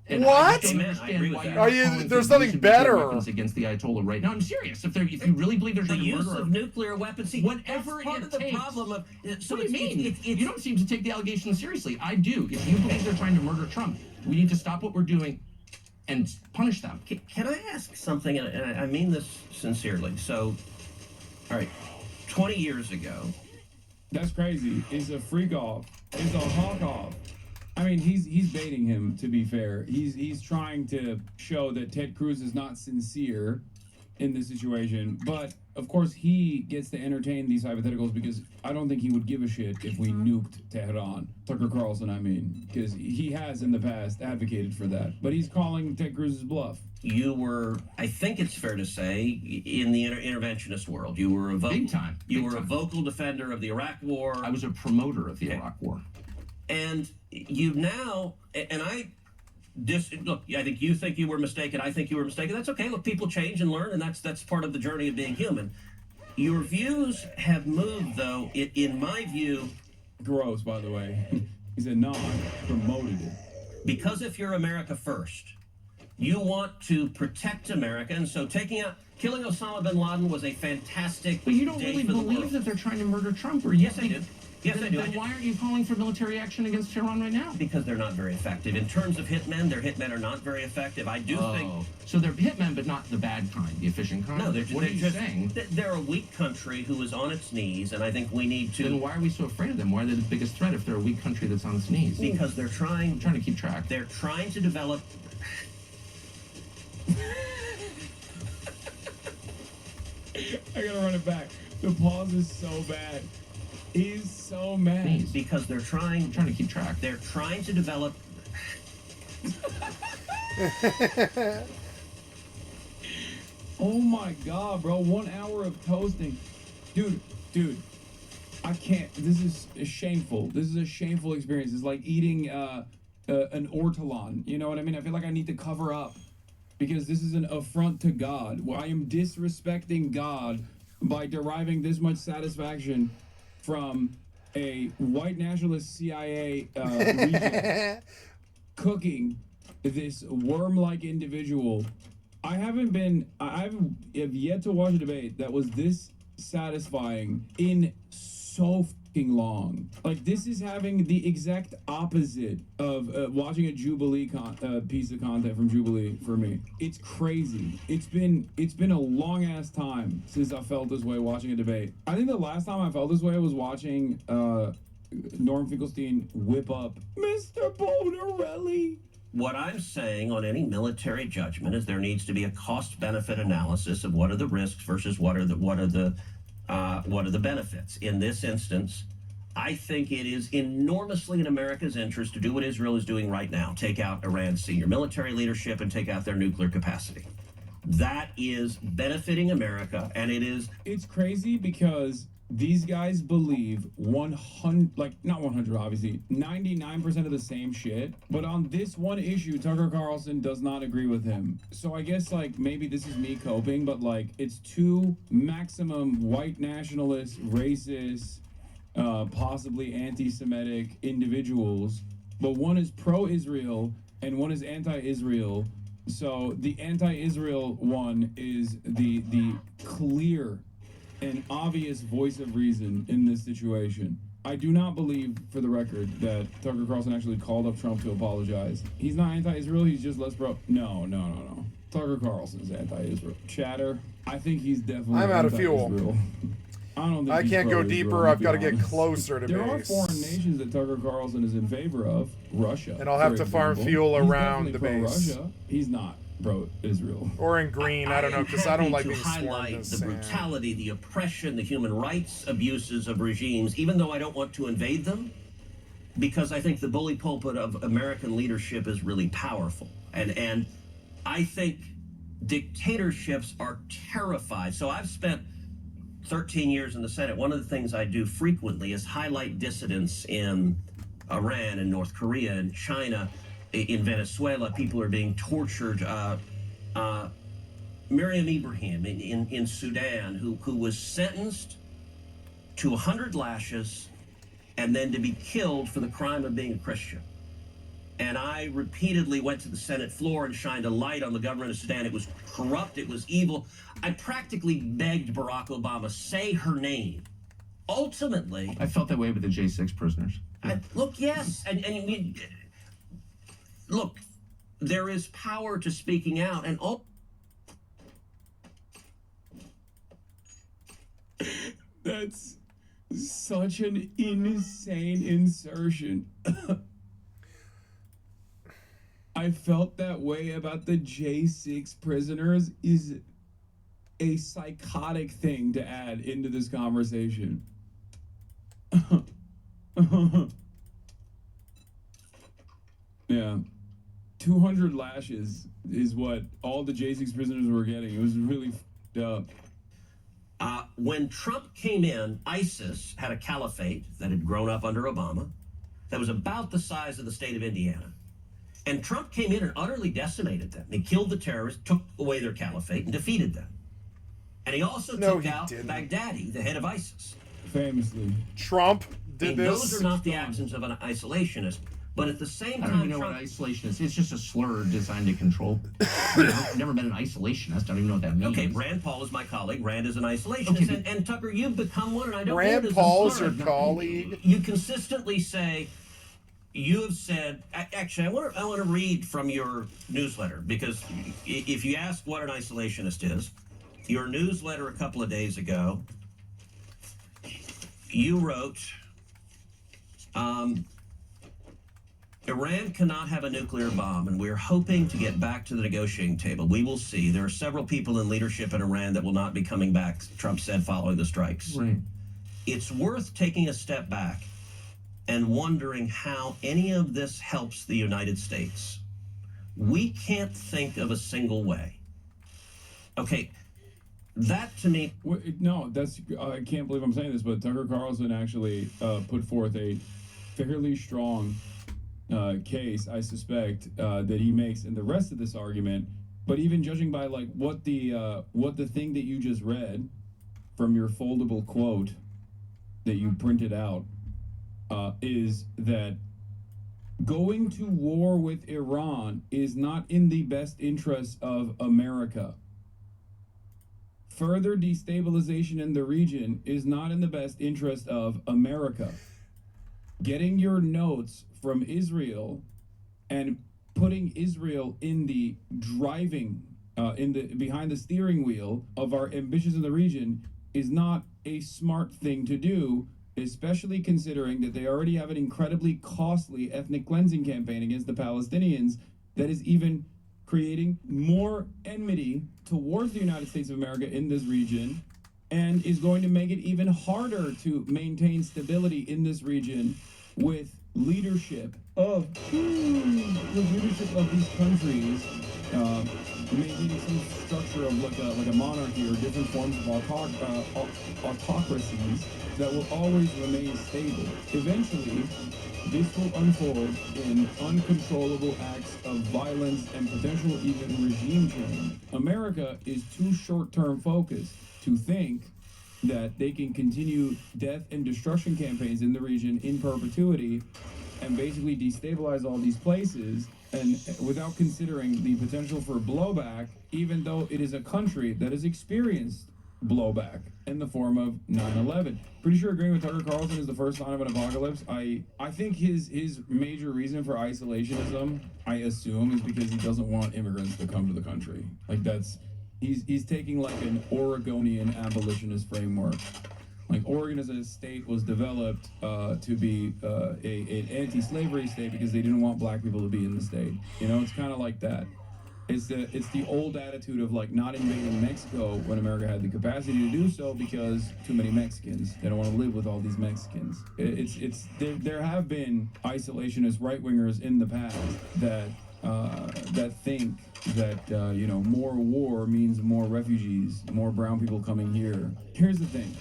[SPEAKER 7] And
[SPEAKER 1] what?
[SPEAKER 7] I just don't understand why you're
[SPEAKER 1] Are you?
[SPEAKER 7] calling
[SPEAKER 1] There's
[SPEAKER 7] for
[SPEAKER 1] nothing
[SPEAKER 7] use of nuclear
[SPEAKER 1] better.
[SPEAKER 7] weapons against the Ayatollah right now. I'm serious. If you really believe they're
[SPEAKER 15] The
[SPEAKER 7] trying to
[SPEAKER 15] use
[SPEAKER 7] murder
[SPEAKER 15] of nuclear weapons. See,
[SPEAKER 7] whatever
[SPEAKER 15] that's part
[SPEAKER 7] it
[SPEAKER 15] of the
[SPEAKER 7] takes.
[SPEAKER 15] problem of. So
[SPEAKER 7] What do you mean?
[SPEAKER 15] It's,
[SPEAKER 7] you don't seem to take the allegations seriously. I do. If you believe they're trying to murder Trump, we need to stop what we're doing and punish them.
[SPEAKER 15] Can I ask something? And I mean this sincerely. So, all right, 20 years ago.
[SPEAKER 4] That's crazy. It's a freak off. It's a hawk off. I mean, he's baiting him, to be fair. He's trying to show that Ted Cruz is not sincere in this situation. But, of course, he gets to entertain these hypotheticals because I don't think he would give a shit if we nuked Tehran. Tucker Carlson, I mean. Because he has, in the past, advocated for that. But he's calling Ted Cruz's bluff.
[SPEAKER 15] You were, I think it's fair to say, in the interventionist world. You were a
[SPEAKER 7] Big time.
[SPEAKER 15] You were a vocal defender of the Iraq War.
[SPEAKER 7] I was a promoter of the Iraq War.
[SPEAKER 15] And you now, and look, I think you think you were mistaken. I think you were mistaken. That's okay. Look, people change and learn, and that's part of the journey of being human. Your views have moved, though, in my view.
[SPEAKER 4] Gross, by the way. He said, no, I promoted it.
[SPEAKER 15] Because if you're America first, you want to protect America, and so killing Osama bin Laden was a fantastic
[SPEAKER 7] But you don't
[SPEAKER 15] day
[SPEAKER 7] really
[SPEAKER 15] for the
[SPEAKER 7] believe
[SPEAKER 15] world.
[SPEAKER 7] that they're trying to murder Trump, or
[SPEAKER 15] Yes, I do. Yes, I do.
[SPEAKER 7] Then why aren't you calling for military action against Tehran right now?
[SPEAKER 15] Because they're not very effective. In terms of hitmen, their hitmen are not very effective. I do think...
[SPEAKER 7] So they're hitmen, but not the bad kind, the efficient kind?
[SPEAKER 15] No,
[SPEAKER 7] What are you saying?
[SPEAKER 15] They're a weak country who is on its knees, and I think we need to...
[SPEAKER 7] Then why are we so afraid of them? Why are they the biggest threat if they're a weak country that's on its knees?
[SPEAKER 15] Because they're trying...
[SPEAKER 7] I'm trying to keep track.
[SPEAKER 15] They're trying to develop...
[SPEAKER 4] I gotta run it back. The pause is so bad. He's so mad.
[SPEAKER 15] Because they're trying...
[SPEAKER 7] I'm trying to keep track.
[SPEAKER 15] They're trying to develop...
[SPEAKER 4] Oh my god, bro. 1 hour of toasting. Dude, I can't. This is shameful. This is a shameful experience. It's like eating an ortolan. You know what I mean? I feel like I need to cover up because this is an affront to God. Well, I am disrespecting God by deriving this much satisfaction from a white nationalist CIA regent cooking this worm-like individual I've yet to watch a debate that was this satisfying in so fucking long. Like, this is having the exact opposite of watching a Jubilee piece of content from Jubilee for me. It's crazy. It's been a long ass time since I felt this way watching a debate. I think the last time I felt this way was watching Norm Finkelstein whip up Mr. Bonarelli.
[SPEAKER 15] What I'm saying on any military judgment is there needs to be a cost-benefit analysis of what are the risks versus what are the benefits. In this instance, I think it is enormously in America's interest to do what Israel is doing right now: take out Iran's senior military leadership and take out their nuclear capacity. That is benefiting America, and it is.
[SPEAKER 4] It's crazy because these guys believe 100, like not 100, obviously, 99% of the same shit. But on this one issue, Tucker Carlson does not agree with him. So I guess like maybe this is me coping, but like it's two maximum white nationalist, racist, possibly anti-Semitic individuals. But one is pro-Israel and one is anti-Israel. So the anti-Israel one is the clear an obvious voice of reason in this situation. I do not believe, for the record, that Tucker Carlson actually called up Trump to apologize. He's not anti-Israel, he's just less pro. No. Tucker Carlson's anti-Israel. Chatter, I think he's definitely
[SPEAKER 1] I'm out of fuel.
[SPEAKER 4] I don't think
[SPEAKER 1] I
[SPEAKER 4] he's
[SPEAKER 1] can't go
[SPEAKER 4] pro-Israel,
[SPEAKER 1] deeper. I've got to get closer to
[SPEAKER 4] There
[SPEAKER 1] base.
[SPEAKER 4] are foreign nations that Tucker Carlson is in favor of. Russia.
[SPEAKER 1] And I'll have
[SPEAKER 4] for
[SPEAKER 1] to farm
[SPEAKER 4] example.
[SPEAKER 1] fuel
[SPEAKER 4] He's
[SPEAKER 1] around
[SPEAKER 4] definitely
[SPEAKER 1] the base.
[SPEAKER 4] pro-Russia. He's not pro-Israel.
[SPEAKER 1] Or in green, I don't know, because I don't like being sworn
[SPEAKER 15] highlight
[SPEAKER 1] to
[SPEAKER 15] the
[SPEAKER 1] sand.
[SPEAKER 15] brutality, the oppression, the human rights abuses of regimes, even though I don't want to invade them, because I think the bully pulpit of American leadership is really powerful. And I think dictatorships are terrified. So I've spent 13 years in the Senate. One of the things I do frequently is highlight dissidents in Iran and North Korea and China. In Venezuela, people are being tortured. Miriam Ibrahim in Sudan, who was sentenced to 100 lashes and then to be killed for the crime of being a Christian. And I repeatedly went to the Senate floor and shined a light on the government of Sudan. It was corrupt, it was evil. I practically begged Barack Obama, say her name. Ultimately,
[SPEAKER 7] I felt that way with the J6 prisoners.
[SPEAKER 15] Look, yes, look, there is power to speaking out, and
[SPEAKER 4] That's such an insane insertion. I felt that way about the J6 prisoners is a psychotic thing to add into this conversation. Yeah. 200 lashes is what all the J6 prisoners were getting. It was really f***ed up.
[SPEAKER 15] When Trump came in, ISIS had a caliphate that had grown up under Obama that was about the size of the state of Indiana. And Trump came in and utterly decimated them. He killed the terrorists, took away their caliphate, and defeated them. And he also took out Baghdadi, the head of ISIS.
[SPEAKER 4] Famously.
[SPEAKER 1] Trump did this.
[SPEAKER 15] Those are not the actions of an isolationist. But at the same time,
[SPEAKER 7] I don't even know what isolation is. It's just a slur designed to control. I've never met an isolationist. I don't even know what that means.
[SPEAKER 15] Okay, Rand Paul is my colleague. Rand is an isolationist.
[SPEAKER 7] Okay.
[SPEAKER 15] And Tucker, you've become one, and I don't
[SPEAKER 1] Rand
[SPEAKER 15] mean it as
[SPEAKER 1] Paul
[SPEAKER 15] a
[SPEAKER 1] is
[SPEAKER 15] slur.
[SPEAKER 1] your colleague.
[SPEAKER 15] You consistently say, you have said, actually, I want to read from your newsletter, because if you ask what an isolationist is, your newsletter a couple of days ago, you wrote, Iran cannot have a nuclear bomb, and we're hoping to get back to the negotiating table. We will see. There are several people in leadership in Iran that will not be coming back, Trump said, following the strikes.
[SPEAKER 7] Right.
[SPEAKER 15] It's worth taking a step back and wondering how any of this helps the United States. We can't think of a single way. Okay, that to me...
[SPEAKER 4] No, that's... I can't believe I'm saying this, but Tucker Carlson actually put forth a fairly strong case, I suspect, that he makes in the rest of this argument. But even judging by like what the thing that you just read from your foldable quote that you printed out is that Going to war with Iran is not in the best interest of America. Further destabilization in the region is not in the best interest of America. Getting your notes from Israel and putting Israel in the driving, behind the steering wheel of our ambitions in the region is not a smart thing to do, especially considering that they already have an incredibly costly ethnic cleansing campaign against the Palestinians that is even creating more enmity towards the United States of America in this region, and is going to make it even harder to maintain stability in this region with leadership of these countries maintaining some structure of like a monarchy or different forms of autocracies that will always remain stable. Eventually, this will unfold in uncontrollable acts of violence and potential even regime change. America is too short-term focused to think that they can continue death and destruction campaigns in the region in perpetuity and basically destabilize all these places, and without considering the potential for blowback, even though it is a country that has experienced blowback in the form of 9/11. Pretty sure agreeing with Tucker Carlson is the first sign of an apocalypse. I think his major reason for isolationism, I assume, is because he doesn't want immigrants to come to the country. Like he's taking like an Oregonian abolitionist framework. Like Oregon as a state was developed to be an anti-slavery state because they didn't want black people to be in the state. You know, it's kind of like that. It's the old attitude of like not invading Mexico when America had the capacity to do so because too many Mexicans. They don't want to live with all these Mexicans. There have been isolationist right-wingers in the past that think that more war means more refugees, more brown people coming here. Here's the thing.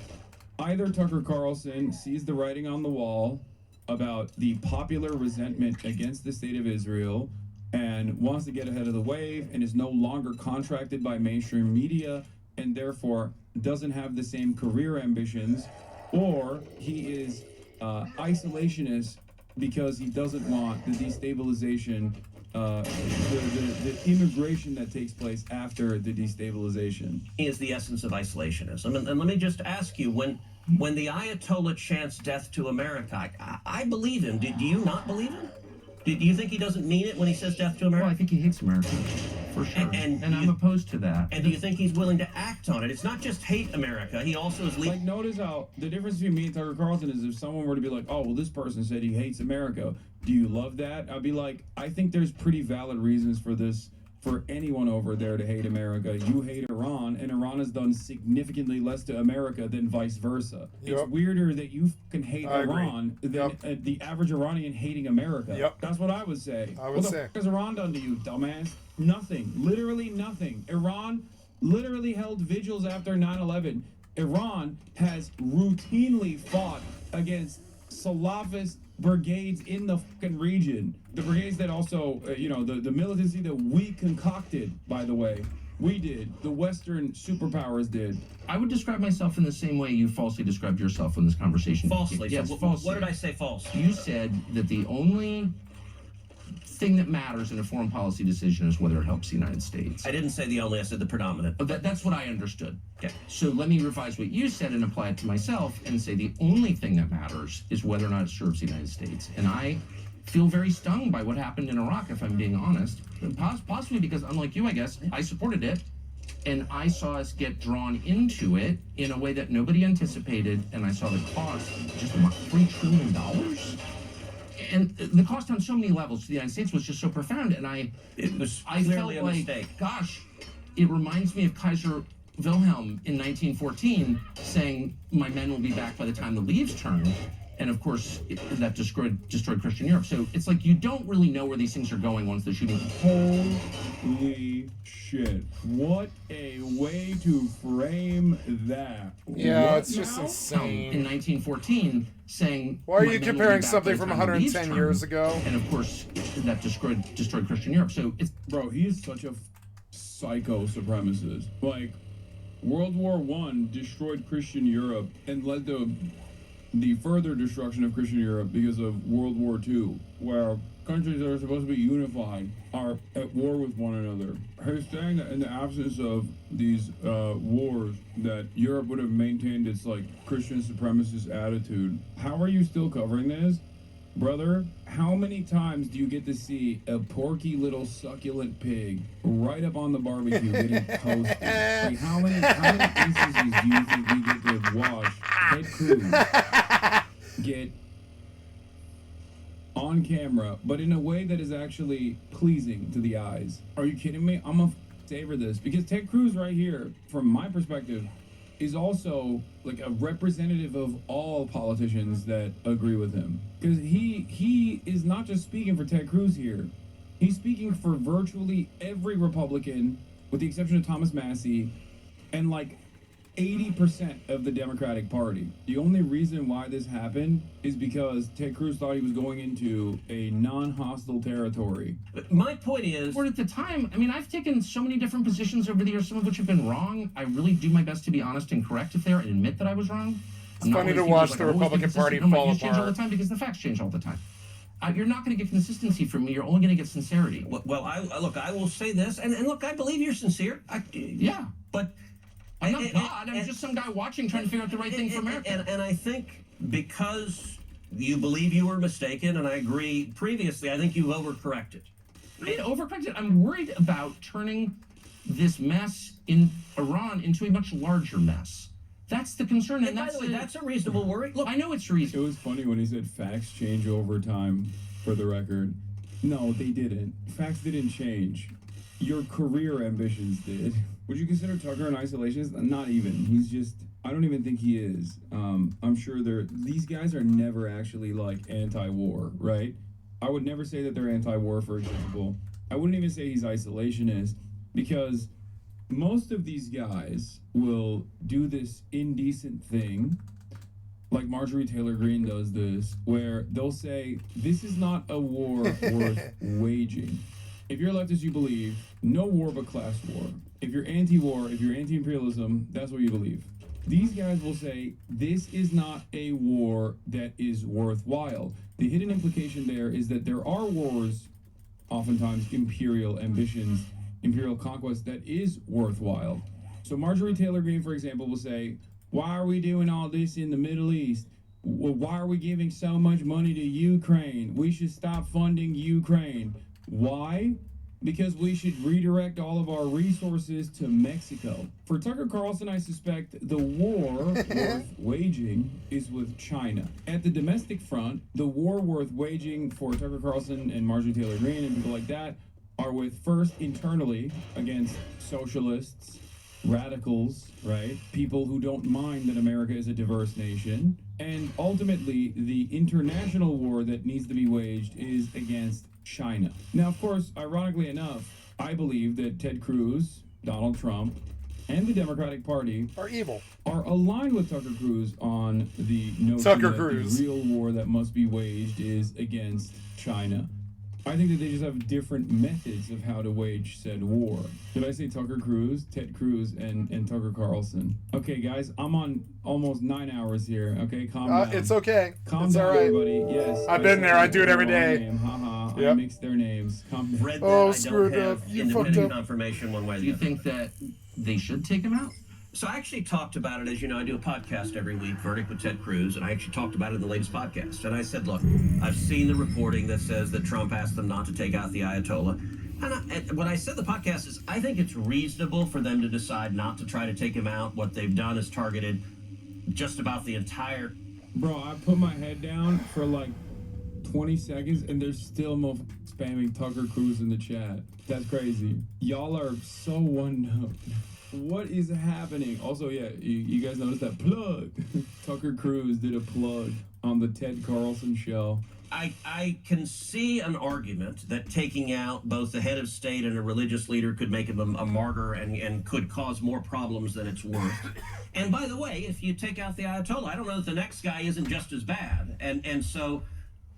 [SPEAKER 4] Either Tucker Carlson sees the writing on the wall about the popular resentment against the state of Israel and wants to get ahead of the wave and is no longer contracted by mainstream media and therefore doesn't have the same career ambitions, or he is isolationist because he doesn't want the destabilization, the immigration that takes place after the destabilization.
[SPEAKER 15] Is the essence of isolationism. And let me just ask you, when the Ayatollah chants death to America, I believe him. Do you not believe him? Do you think he doesn't mean it when he says death to America?
[SPEAKER 7] Well, I think he hates America, for sure. And I'm opposed to that.
[SPEAKER 15] And do you think he's willing to act on it? It's not just hate America. He also is...
[SPEAKER 4] Like, notice how the difference between me and Tucker Carlson is if someone were to be like, oh, well, this person said he hates America. Do you love that? I'd be like, I think there's pretty valid reasons for this, for anyone over there to hate America. You hate Iran, and Iran has done significantly less to America than vice versa.
[SPEAKER 1] Yep.
[SPEAKER 4] It's weirder that you can hate Iran than the average Iranian hating America.
[SPEAKER 1] Yep.
[SPEAKER 4] That's what I would say.
[SPEAKER 1] What
[SPEAKER 4] the fuck has Iran done to you, dumbass? Nothing. Literally nothing. Iran literally held vigils after 9/11. Iran has routinely fought against Salafist brigades in the fucking region. The brigades that also, the militancy that we concocted, by the way. We did. The Western superpowers did.
[SPEAKER 7] I would describe myself in the same way you falsely described yourself in this conversation.
[SPEAKER 15] Falsely?
[SPEAKER 7] Yes,
[SPEAKER 15] so
[SPEAKER 7] falsely.
[SPEAKER 15] What did I say false?
[SPEAKER 7] You said that the only thing that matters in a foreign policy decision is whether it helps the United States.
[SPEAKER 15] I didn't say the only, I said the predominant.
[SPEAKER 7] That's what I understood.
[SPEAKER 15] Okay.
[SPEAKER 7] So let me revise what you said and apply it to myself and say the only thing that matters is whether or not it serves the United States. And I feel very stung by what happened in Iraq, if I'm being honest. Possibly because, unlike you, I guess, I supported it. And I saw us get drawn into it in a way that nobody anticipated. And I saw the cost, just what, $3 trillion? And the cost on so many levels to the United States was just so profound. And I
[SPEAKER 15] clearly
[SPEAKER 7] felt
[SPEAKER 15] a mistake.
[SPEAKER 7] Gosh, it reminds me of Kaiser Wilhelm in 1914 saying, my men will be back by the time the leaves turn. And of course, that destroyed Christian Europe. So it's like you don't really know where these things are going once they're shooting.
[SPEAKER 4] Holy shit. What a way to frame that.
[SPEAKER 1] Yeah,
[SPEAKER 4] What
[SPEAKER 1] it's just
[SPEAKER 4] now?
[SPEAKER 1] insane.
[SPEAKER 7] In 1914, saying...
[SPEAKER 1] Why are you comparing something from 110 years ago?
[SPEAKER 7] And of course, that destroyed Christian Europe. So it's...
[SPEAKER 4] Bro, he is such a psycho supremacist. Like, World War I destroyed Christian Europe and led to the further destruction of Christian Europe because of World War II, where countries that are supposed to be unified are at war with one another. He's saying that in the absence of these wars, that Europe would have maintained its like Christian supremacist attitude. How are you still covering this? Brother, how many times do you get to see a porky little succulent pig right up on the barbecue getting toasted? Like how many instances do you think we get to watch Ted Cruz get on camera, but in a way that is actually pleasing to the eyes? Are you kidding me? I'm gonna savor this because Ted Cruz right here, from my perspective, is also like a representative of all politicians that agree with him. Because he is not just speaking for Ted Cruz here. He's speaking for virtually every Republican, with the exception of Thomas Massey, and like 80% of the Democratic Party. The only reason why this happened is because Ted Cruz thought he was going into a non-hostile territory.
[SPEAKER 15] My point is,
[SPEAKER 7] Or at the time, I mean, I've taken so many different positions over the years, some of which have been wrong. I really do my best to be honest and correct if they are and admit that I was wrong.
[SPEAKER 1] It's funny to watch the Republican Party fall
[SPEAKER 7] apart. Change all the time because the facts change all the time. You're not going to get consistency from me. You're only going to get sincerity.
[SPEAKER 15] well, I will say this, and look, I believe you're sincere.
[SPEAKER 7] Yeah.
[SPEAKER 15] But
[SPEAKER 7] I'm not God. I'm just some guy watching, trying to figure out the right thing for America.
[SPEAKER 15] And I think because you believe you were mistaken, and I agree previously, I think you've overcorrected.
[SPEAKER 7] I didn't overcorrect it. I'm worried about turning this mess in Iran into a much larger mess. That's the concern, and
[SPEAKER 15] by the way, that's a reasonable worry.
[SPEAKER 7] Look, I know it's reasonable.
[SPEAKER 4] It was funny when he said facts change over time, for the record. No, they didn't. Facts didn't change. Your career ambitions did. Would you consider Tucker an isolationist? Not even. He's just, I don't even think he is. I'm sure these guys are never actually like anti-war, right? I would never say that they're anti-war, for example. I wouldn't even say he's isolationist because most of these guys will do this indecent thing, like Marjorie Taylor Greene does this, where they'll say, this is not a war worth waging. If you're leftist, you believe no war but class war. If you're anti-war, if you're anti-imperialism, that's what you believe. These guys will say, this is not a war that is worthwhile. The hidden implication there is that there are wars, oftentimes imperial ambitions, imperial conquest, that is worthwhile. So Marjorie Taylor Greene, for example, will say, why are we doing all this in the Middle East? Well, why are we giving so much money to Ukraine? We should stop funding Ukraine. Why? Because we should redirect all of our resources to Mexico. For Tucker Carlson, I suspect the war worth waging is with China. At the domestic front, the war worth waging for Tucker Carlson and Marjorie Taylor Greene and people like that are with first internally against socialists, radicals, right? People who don't mind that America is a diverse nation. And ultimately, the international war that needs to be waged is against China. Now, of course, ironically enough, I believe that Ted Cruz, Donald Trump, and the Democratic Party
[SPEAKER 1] are evil.
[SPEAKER 4] Are aligned with Tucker Cruz on the notion
[SPEAKER 1] Tucker
[SPEAKER 4] that
[SPEAKER 1] Cruz.
[SPEAKER 4] the real war that must be waged is against China. I think that they just have different methods of how to wage said war. Did I say Tucker Cruz, Ted Cruz, and Tucker Carlson? Okay, guys, I'm on almost 9 hours here. Okay, calm down.
[SPEAKER 1] It's okay.
[SPEAKER 4] Calm
[SPEAKER 1] It's
[SPEAKER 4] down,
[SPEAKER 1] all right.
[SPEAKER 4] everybody. Yes.
[SPEAKER 1] I've been there. I do it every day.
[SPEAKER 4] Haha. I
[SPEAKER 1] Yep.
[SPEAKER 4] mixed their names. Calm down.
[SPEAKER 15] Read that.
[SPEAKER 1] Oh,
[SPEAKER 15] I
[SPEAKER 1] screwed
[SPEAKER 15] don't
[SPEAKER 1] up.
[SPEAKER 15] have
[SPEAKER 1] You fucked
[SPEAKER 15] independent
[SPEAKER 1] up.
[SPEAKER 15] confirmation one way or
[SPEAKER 7] Do
[SPEAKER 15] the
[SPEAKER 7] you
[SPEAKER 15] other.
[SPEAKER 7] think that they should take him out?
[SPEAKER 15] So I actually talked about it. As you know, I do a podcast every week, Verdict with Ted Cruz, and I actually talked about it in the latest podcast. And I said, look, I've seen the reporting that says that Trump asked them not to take out the Ayatollah. And what I said in the podcast is I think it's reasonable for them to decide not to try to take him out. What they've done is targeted just about the entire...
[SPEAKER 4] Bro, I put my head down for like 20 seconds, and there's still more spamming Tucker Cruz in the chat. That's crazy. Y'all are so one-note. What is happening? Also, yeah, you guys noticed that plug. Tucker Cruz did a plug on the Ted Carlson show.
[SPEAKER 15] I can see an argument that taking out both the head of state and a religious leader could make him a martyr and could cause more problems than it's worth. And by the way, if you take out the Ayatollah, I don't know that the next guy isn't just as bad. And so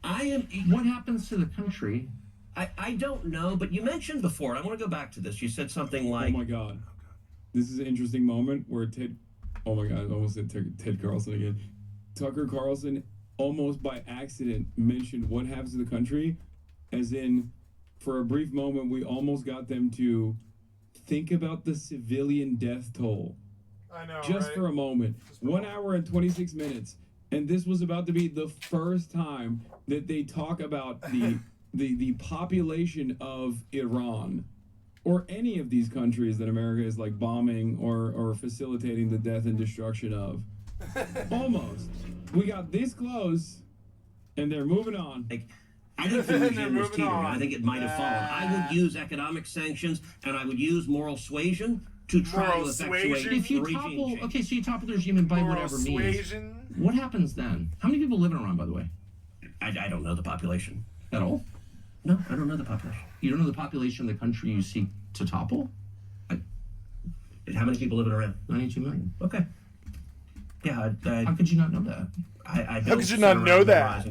[SPEAKER 15] I am...
[SPEAKER 7] What happens to the country?
[SPEAKER 15] I don't know, but you mentioned before, and I want to go back to this. You said something like...
[SPEAKER 4] Oh my God. This is an interesting moment where Ted... Oh my God, I almost said Ted Carlson again. Tucker Carlson almost by accident mentioned what happens to the country, as in, for a brief moment, we almost got them to think about the civilian death toll.
[SPEAKER 1] I know,
[SPEAKER 4] Just
[SPEAKER 1] right?
[SPEAKER 4] for a moment. 1 hour and 26 minutes. And this was about to be the first time that they talk about the population of Iran or any of these countries that America is like bombing or facilitating the death and destruction of. Almost. We got this close, and they're moving on.
[SPEAKER 15] I think the regime was teetering. I think it might have fallen. I would use economic sanctions, and I would use moral suasion to try to effectuate
[SPEAKER 7] If you
[SPEAKER 15] regime
[SPEAKER 7] topple,
[SPEAKER 15] change.
[SPEAKER 7] okay, so you topple the regime and by whatever means. What happens then? How many people live in Iran, by the way?
[SPEAKER 15] I don't know the population.
[SPEAKER 7] At all?
[SPEAKER 15] No, I don't know the population.
[SPEAKER 7] You don't know the population of the country you seek to topple?
[SPEAKER 15] How many people live in Iran?
[SPEAKER 7] 92 million.
[SPEAKER 15] Okay. Yeah,
[SPEAKER 7] How could you not know that?
[SPEAKER 15] I
[SPEAKER 1] How could you not know that?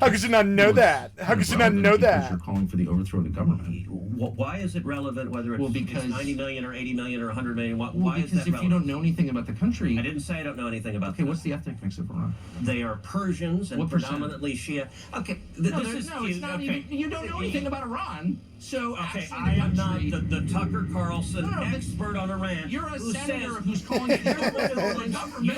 [SPEAKER 1] How could you not know that? How could you not know that?
[SPEAKER 7] You're calling for the overthrow of the government.
[SPEAKER 15] Why is it relevant whether it's,
[SPEAKER 7] because,
[SPEAKER 15] it's 90 million or 80 million or 100 million? Why is
[SPEAKER 7] because
[SPEAKER 15] that
[SPEAKER 7] if
[SPEAKER 15] relevant?
[SPEAKER 7] you don't know anything about the country...
[SPEAKER 15] I didn't say I don't know anything about
[SPEAKER 7] Okay, what's the ethnic mix of Iran?
[SPEAKER 15] They are Persians and
[SPEAKER 7] What percent?
[SPEAKER 15] predominantly Shia. Okay,
[SPEAKER 7] No,
[SPEAKER 15] this is
[SPEAKER 7] it's not even... You don't know anything about Iran. So,
[SPEAKER 15] Okay,
[SPEAKER 7] actually,
[SPEAKER 15] I
[SPEAKER 7] the
[SPEAKER 15] am not
[SPEAKER 7] country-
[SPEAKER 15] the Tucker Carlson
[SPEAKER 7] No,
[SPEAKER 15] expert on Iran.
[SPEAKER 7] You're a
[SPEAKER 15] who
[SPEAKER 7] senator
[SPEAKER 15] says,
[SPEAKER 7] who's calling for the overthrow of the government.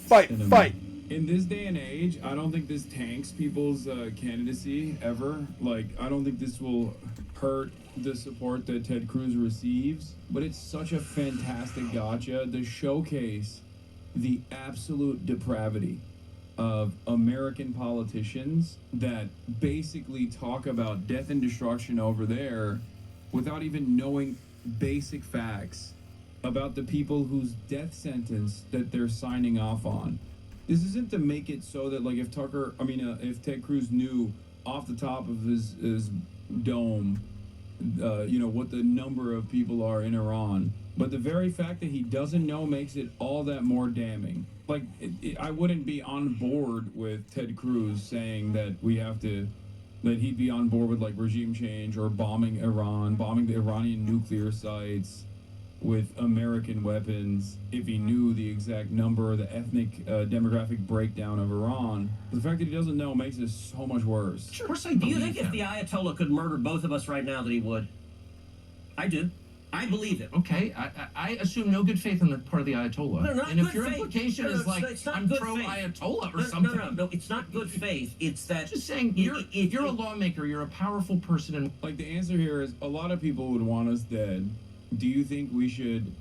[SPEAKER 1] Fight.
[SPEAKER 4] In this day and age, I don't think this tanks people's candidacy ever. Like, I don't think this will hurt the support that Ted Cruz receives. But it's such a fantastic gotcha to showcase the absolute depravity of American politicians that basically talk about death and destruction over there without even knowing basic facts about the people whose death sentence that they're signing off on. This isn't to make it so that, like, if Ted Cruz knew off the top of his dome, what the number of people are in Iran, but the very fact that he doesn't know makes it all that more damning. Like, I wouldn't be on board with Ted Cruz saying that that he'd be on board with, like, regime change or bombing Iran, bombing the Iranian nuclear sites with American weapons if he knew the exact number, the ethnic demographic breakdown of Iran. The fact that he doesn't know makes it so much worse.
[SPEAKER 15] Of course I do. You think if the Ayatollah could murder both of us right now that he would? I do. I believe it.
[SPEAKER 7] Okay, I assume no good faith on the part of the Ayatollah.
[SPEAKER 15] No, not
[SPEAKER 7] and if
[SPEAKER 15] good
[SPEAKER 7] your
[SPEAKER 15] faith.
[SPEAKER 7] implication
[SPEAKER 15] No,
[SPEAKER 7] is like,
[SPEAKER 15] it's not
[SPEAKER 7] I'm
[SPEAKER 15] good
[SPEAKER 7] pro-Ayatollah
[SPEAKER 15] faith.
[SPEAKER 7] or something.
[SPEAKER 15] No, it's not good faith. It's that...
[SPEAKER 7] Just saying, you're a lawmaker, you're a powerful person. And
[SPEAKER 4] like, the answer here is a lot of people would want us dead. Do you think we should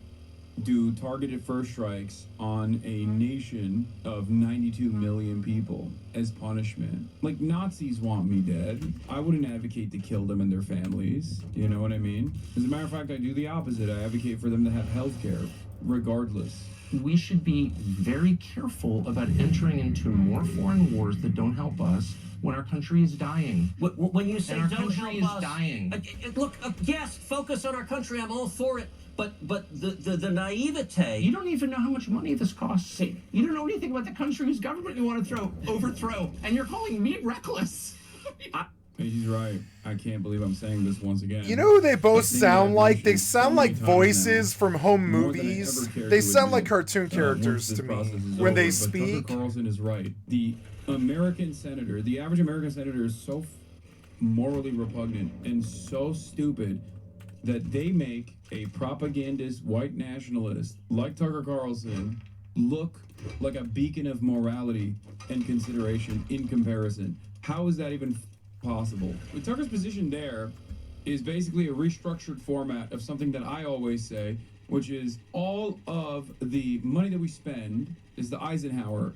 [SPEAKER 4] do targeted first strikes on a nation of 92 million people as punishment? Like, Nazis want me dead. I wouldn't advocate to kill them and their families. You know what I mean? As a matter of fact, I do the opposite. I advocate for them to have health care, regardless.
[SPEAKER 7] we should be very careful about entering into more foreign wars that don't help us when our country is dying.
[SPEAKER 15] When you say
[SPEAKER 7] and our
[SPEAKER 15] don't
[SPEAKER 7] country
[SPEAKER 15] help
[SPEAKER 7] is
[SPEAKER 15] us,
[SPEAKER 7] dying.
[SPEAKER 15] Look, yes, focus on our country. I'm all for it. But the naivete.
[SPEAKER 7] You don't even know how much money this costs. You don't know anything about the country whose government you want to overthrow, and you're calling me reckless.
[SPEAKER 4] He's right. I can't believe I'm saying this once again.
[SPEAKER 1] You know who they both sound like? They sound like voices from home movies. They sound like cartoon characters to me when they speak.
[SPEAKER 4] Tucker Carlson is right. The American senator, the average American senator, is so morally repugnant and so stupid that they make a propagandist white nationalist like Tucker Carlson look like a beacon of morality and consideration in comparison. How is that even possible? But Tucker's position there is basically a restructured format of something that I always say, which is all of the money that we spend is the Eisenhower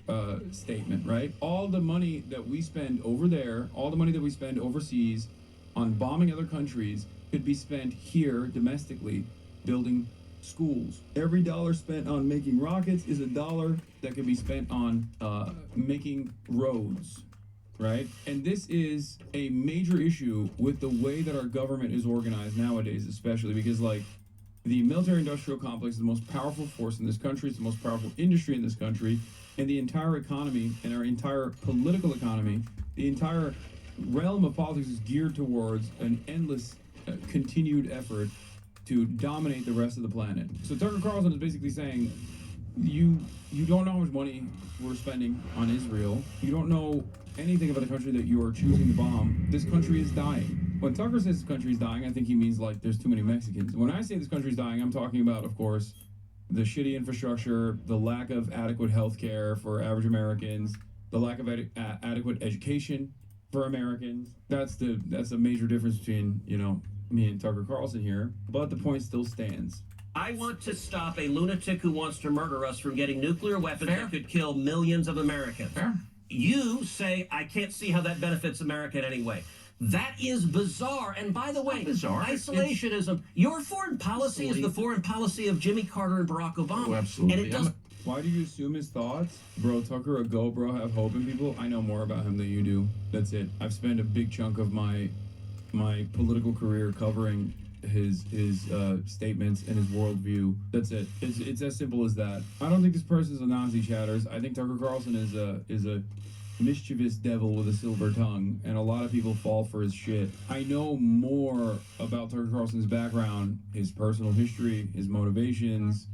[SPEAKER 4] statement, right? All the money that we spend over there, all the money that we spend overseas on bombing other countries could be spent here domestically building schools. Every dollar spent on making rockets is a dollar that could be spent on making roads, right? And this is a major issue with the way that our government is organized nowadays, especially because, like, the military-industrial complex is the most powerful force in this country. It's the most powerful industry in this country. And the entire economy and our entire political economy, the entire realm of politics is geared towards an endless continued effort to dominate the rest of the planet. So Tucker Carlson is basically saying, you don't know how much money we're spending on Israel. You don't know anything about the country that you are choosing to bomb. This country is dying. When Tucker says this country is dying, I think he means like there's too many Mexicans. When I say this country is dying, I'm talking about, of course, the shitty infrastructure, the lack of adequate health care for average Americans, the lack of adequate education for Americans. That's a major difference between, you know, me and Tucker Carlson here. But the point still stands.
[SPEAKER 15] I want to stop a lunatic who wants to murder us from getting nuclear weapons that could kill millions of Americans. You say, I can't see how that benefits America in any way. That is bizarre. And by the way, isolationism, your foreign policy is the foreign policy of Jimmy Carter and Barack Obama.
[SPEAKER 4] Oh, absolutely.
[SPEAKER 15] And it does.
[SPEAKER 4] Why do you assume his thoughts? Bro, Tucker, a go, bro, have hope in people. I know more about him than you do. That's it. I've spent a big chunk of my political career covering his statements and his worldview. That's it. It's as simple as that. I don't think this person's a Nazi, chatters. I think Tucker Carlson is a mischievous devil with a silver tongue, and a lot of people fall for his shit. I know more about Tucker Carlson's background, his personal history, his motivations,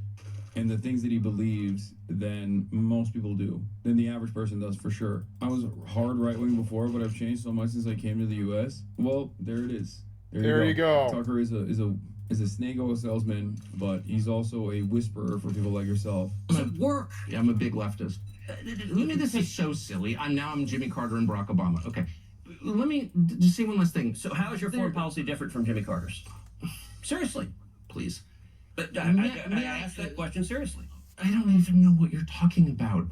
[SPEAKER 4] and the things that he believes than most people do, than the average person does, for sure. I was hard right-wing before, but I've changed so much since I came to the U.S. Well, there it is.
[SPEAKER 1] There you go.
[SPEAKER 4] Tucker is a snake oil salesman, but he's also a whisperer for people like yourself.
[SPEAKER 7] Work. Yeah, I'm a big leftist. You know, this is so silly. I'm Jimmy Carter and Barack Obama. Okay, let me just say one last thing.
[SPEAKER 15] So how is your foreign policy different from Jimmy Carter's? Seriously,
[SPEAKER 7] please.
[SPEAKER 15] But I asked that question seriously.
[SPEAKER 7] I don't even know what you're talking about.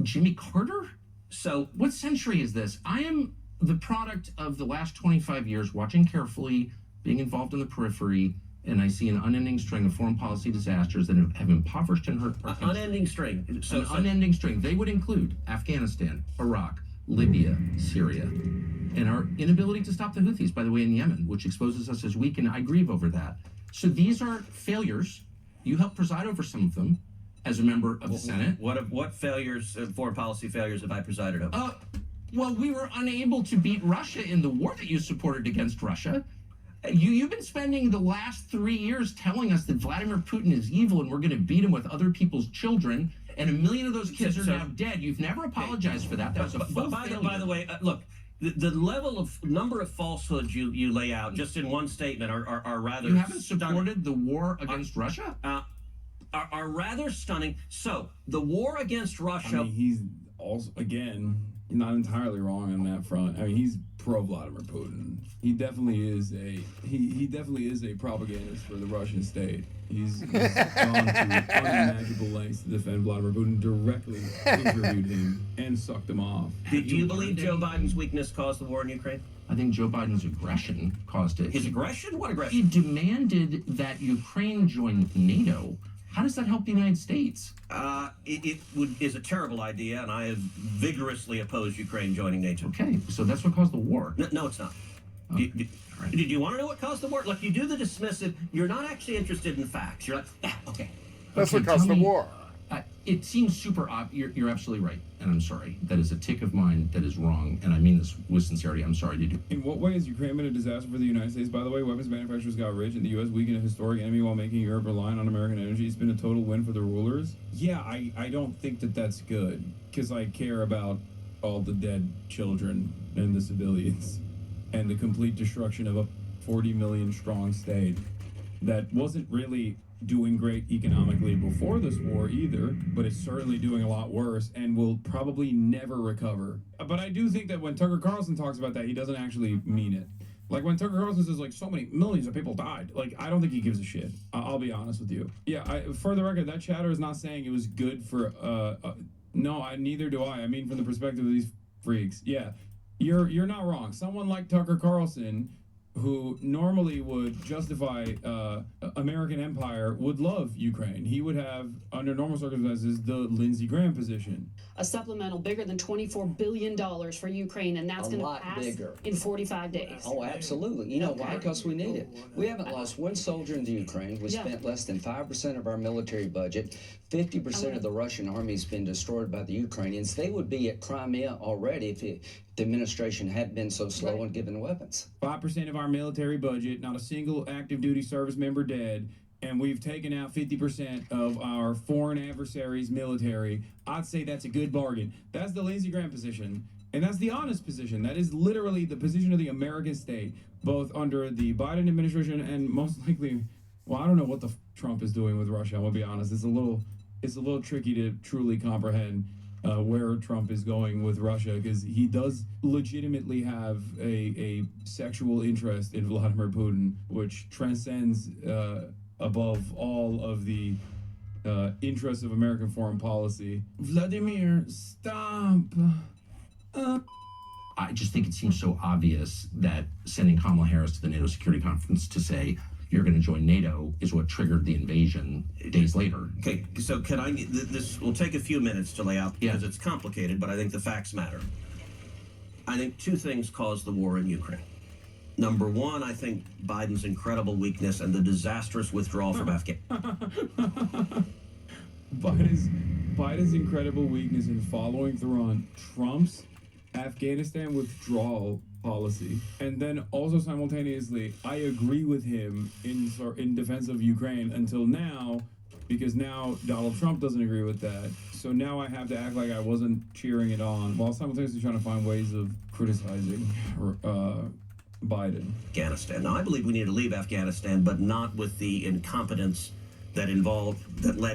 [SPEAKER 7] Jimmy Carter? So what century is this? I am the product of the last 25 years, watching carefully, being involved in the periphery, and I see an unending string of foreign policy disasters that have impoverished and hurt our country.
[SPEAKER 15] Unending string.
[SPEAKER 7] Unending string. They would include Afghanistan, Iraq, Libya, Syria, and our inability to stop the Houthis, by the way, in Yemen, which exposes us as weak, and I grieve over that. So these are failures. You helped preside over some of them as a member of the Senate.
[SPEAKER 15] What failures, foreign policy failures, have I presided over?
[SPEAKER 7] Well, we were unable to beat Russia in the war that you supported against Russia. You've been spending the last 3 years telling us that Vladimir Putin is evil and we're going to beat him with other people's children, and 1 million of those kids are now dead. You've never apologized for that. That was a full failure.
[SPEAKER 15] By the way, look, the level of number of falsehoods you lay out just in one statement are rather.
[SPEAKER 7] You haven't supported the war against Russia?
[SPEAKER 15] Are rather stunning. So the war against Russia.
[SPEAKER 4] I mean, he's also, again, not entirely wrong on that front. I mean, he's pro Vladimir Putin. He definitely is a propagandist for the Russian state. He's gone to unimaginable lengths to defend Vladimir Putin, directly interviewed him, and sucked him off.
[SPEAKER 15] Do you believe Joe Biden's weakness caused the war in Ukraine?
[SPEAKER 7] I think Joe Biden's aggression caused it.
[SPEAKER 15] His aggression? What aggression?
[SPEAKER 7] He demanded that Ukraine join NATO. How does that help the United States?
[SPEAKER 15] It is a terrible idea, and I have vigorously opposed Ukraine joining NATO.
[SPEAKER 7] Okay, so that's what caused the war.
[SPEAKER 15] No, it's not. Okay. Did you want to know what caused the war? Look, you do the dismissive. You're not actually interested in facts. You're like, okay.
[SPEAKER 1] That's what caused the war.
[SPEAKER 7] It seems super obvious. You're absolutely right, and I'm sorry. That is a tick of mine that is wrong, and I mean this with sincerity. I'm sorry to do.
[SPEAKER 4] In what way has Ukraine been a disaster for the United States? By the way, weapons manufacturers got rich, and the U.S. weakened a historic enemy while making Europe reliant on American energy. It's been a total win for the rulers. Yeah, I don't think that that's good, because I care about all the dead children and the civilians, and the complete destruction of a 40 million strong state that wasn't really doing great economically before this war either, but it's certainly doing a lot worse and will probably never recover. But I do think that when Tucker Carlson talks about that, he doesn't actually mean it. Like when Tucker Carlson says like so many millions of people died, like I don't think he gives a shit. I'll be honest with you. Yeah, for the record, that chatter is not saying it was good for no, neither do I. I mean, from the perspective of these freaks. Yeah, you're not wrong. Someone like Tucker Carlson, who normally would justify American empire, would love Ukraine. He would have, under normal circumstances, the Lindsey Graham position.
[SPEAKER 10] A supplemental bigger than $24 billion for Ukraine, and that's going to pass in 45 days.
[SPEAKER 11] Oh, absolutely. You know why? Because we need it. We haven't lost one soldier in the Ukraine. We spent less than 5% of our military budget. 50% of the Russian army has been destroyed by the Ukrainians. They would be at Crimea already if the administration had been so slow in giving weapons.
[SPEAKER 4] 5% of our military budget, not a single active duty service member dead, and we've taken out 50% of our foreign adversaries' military, I'd say that's a good bargain. That's the Lindsey Graham position, and that's the honest position. That is literally the position of the American state, both under the Biden administration and most likely, well, I don't know what the Trump is doing with Russia. I'm gonna be honest. It's a little tricky to truly comprehend where Trump is going with Russia, because he does legitimately have a sexual interest in Vladimir Putin, which transcends above all of the interests of American foreign policy. Vladimir, stop.
[SPEAKER 7] I just think it seems so obvious that sending Kamala Harris to the NATO Security Conference to say you're going to join NATO is what triggered the invasion days later.
[SPEAKER 15] Okay, so can I, this will take a few minutes to lay out because it's complicated, but I think the facts matter. I think two things caused the war in Ukraine. Number one, I think Biden's incredible weakness and the disastrous withdrawal from Afghanistan.
[SPEAKER 4] Biden's incredidible weakness in following through on Trump's Afghanistan withdrawal policy, and then also simultaneously, I agree with him in defense of Ukraine until now, because now Donald Trump doesn't agree with that. So now I have to act like I wasn't cheering it on, while simultaneously trying to find ways of criticizing Biden.
[SPEAKER 15] Afghanistan. Now, I believe we need to leave Afghanistan, but not with the incompetence that led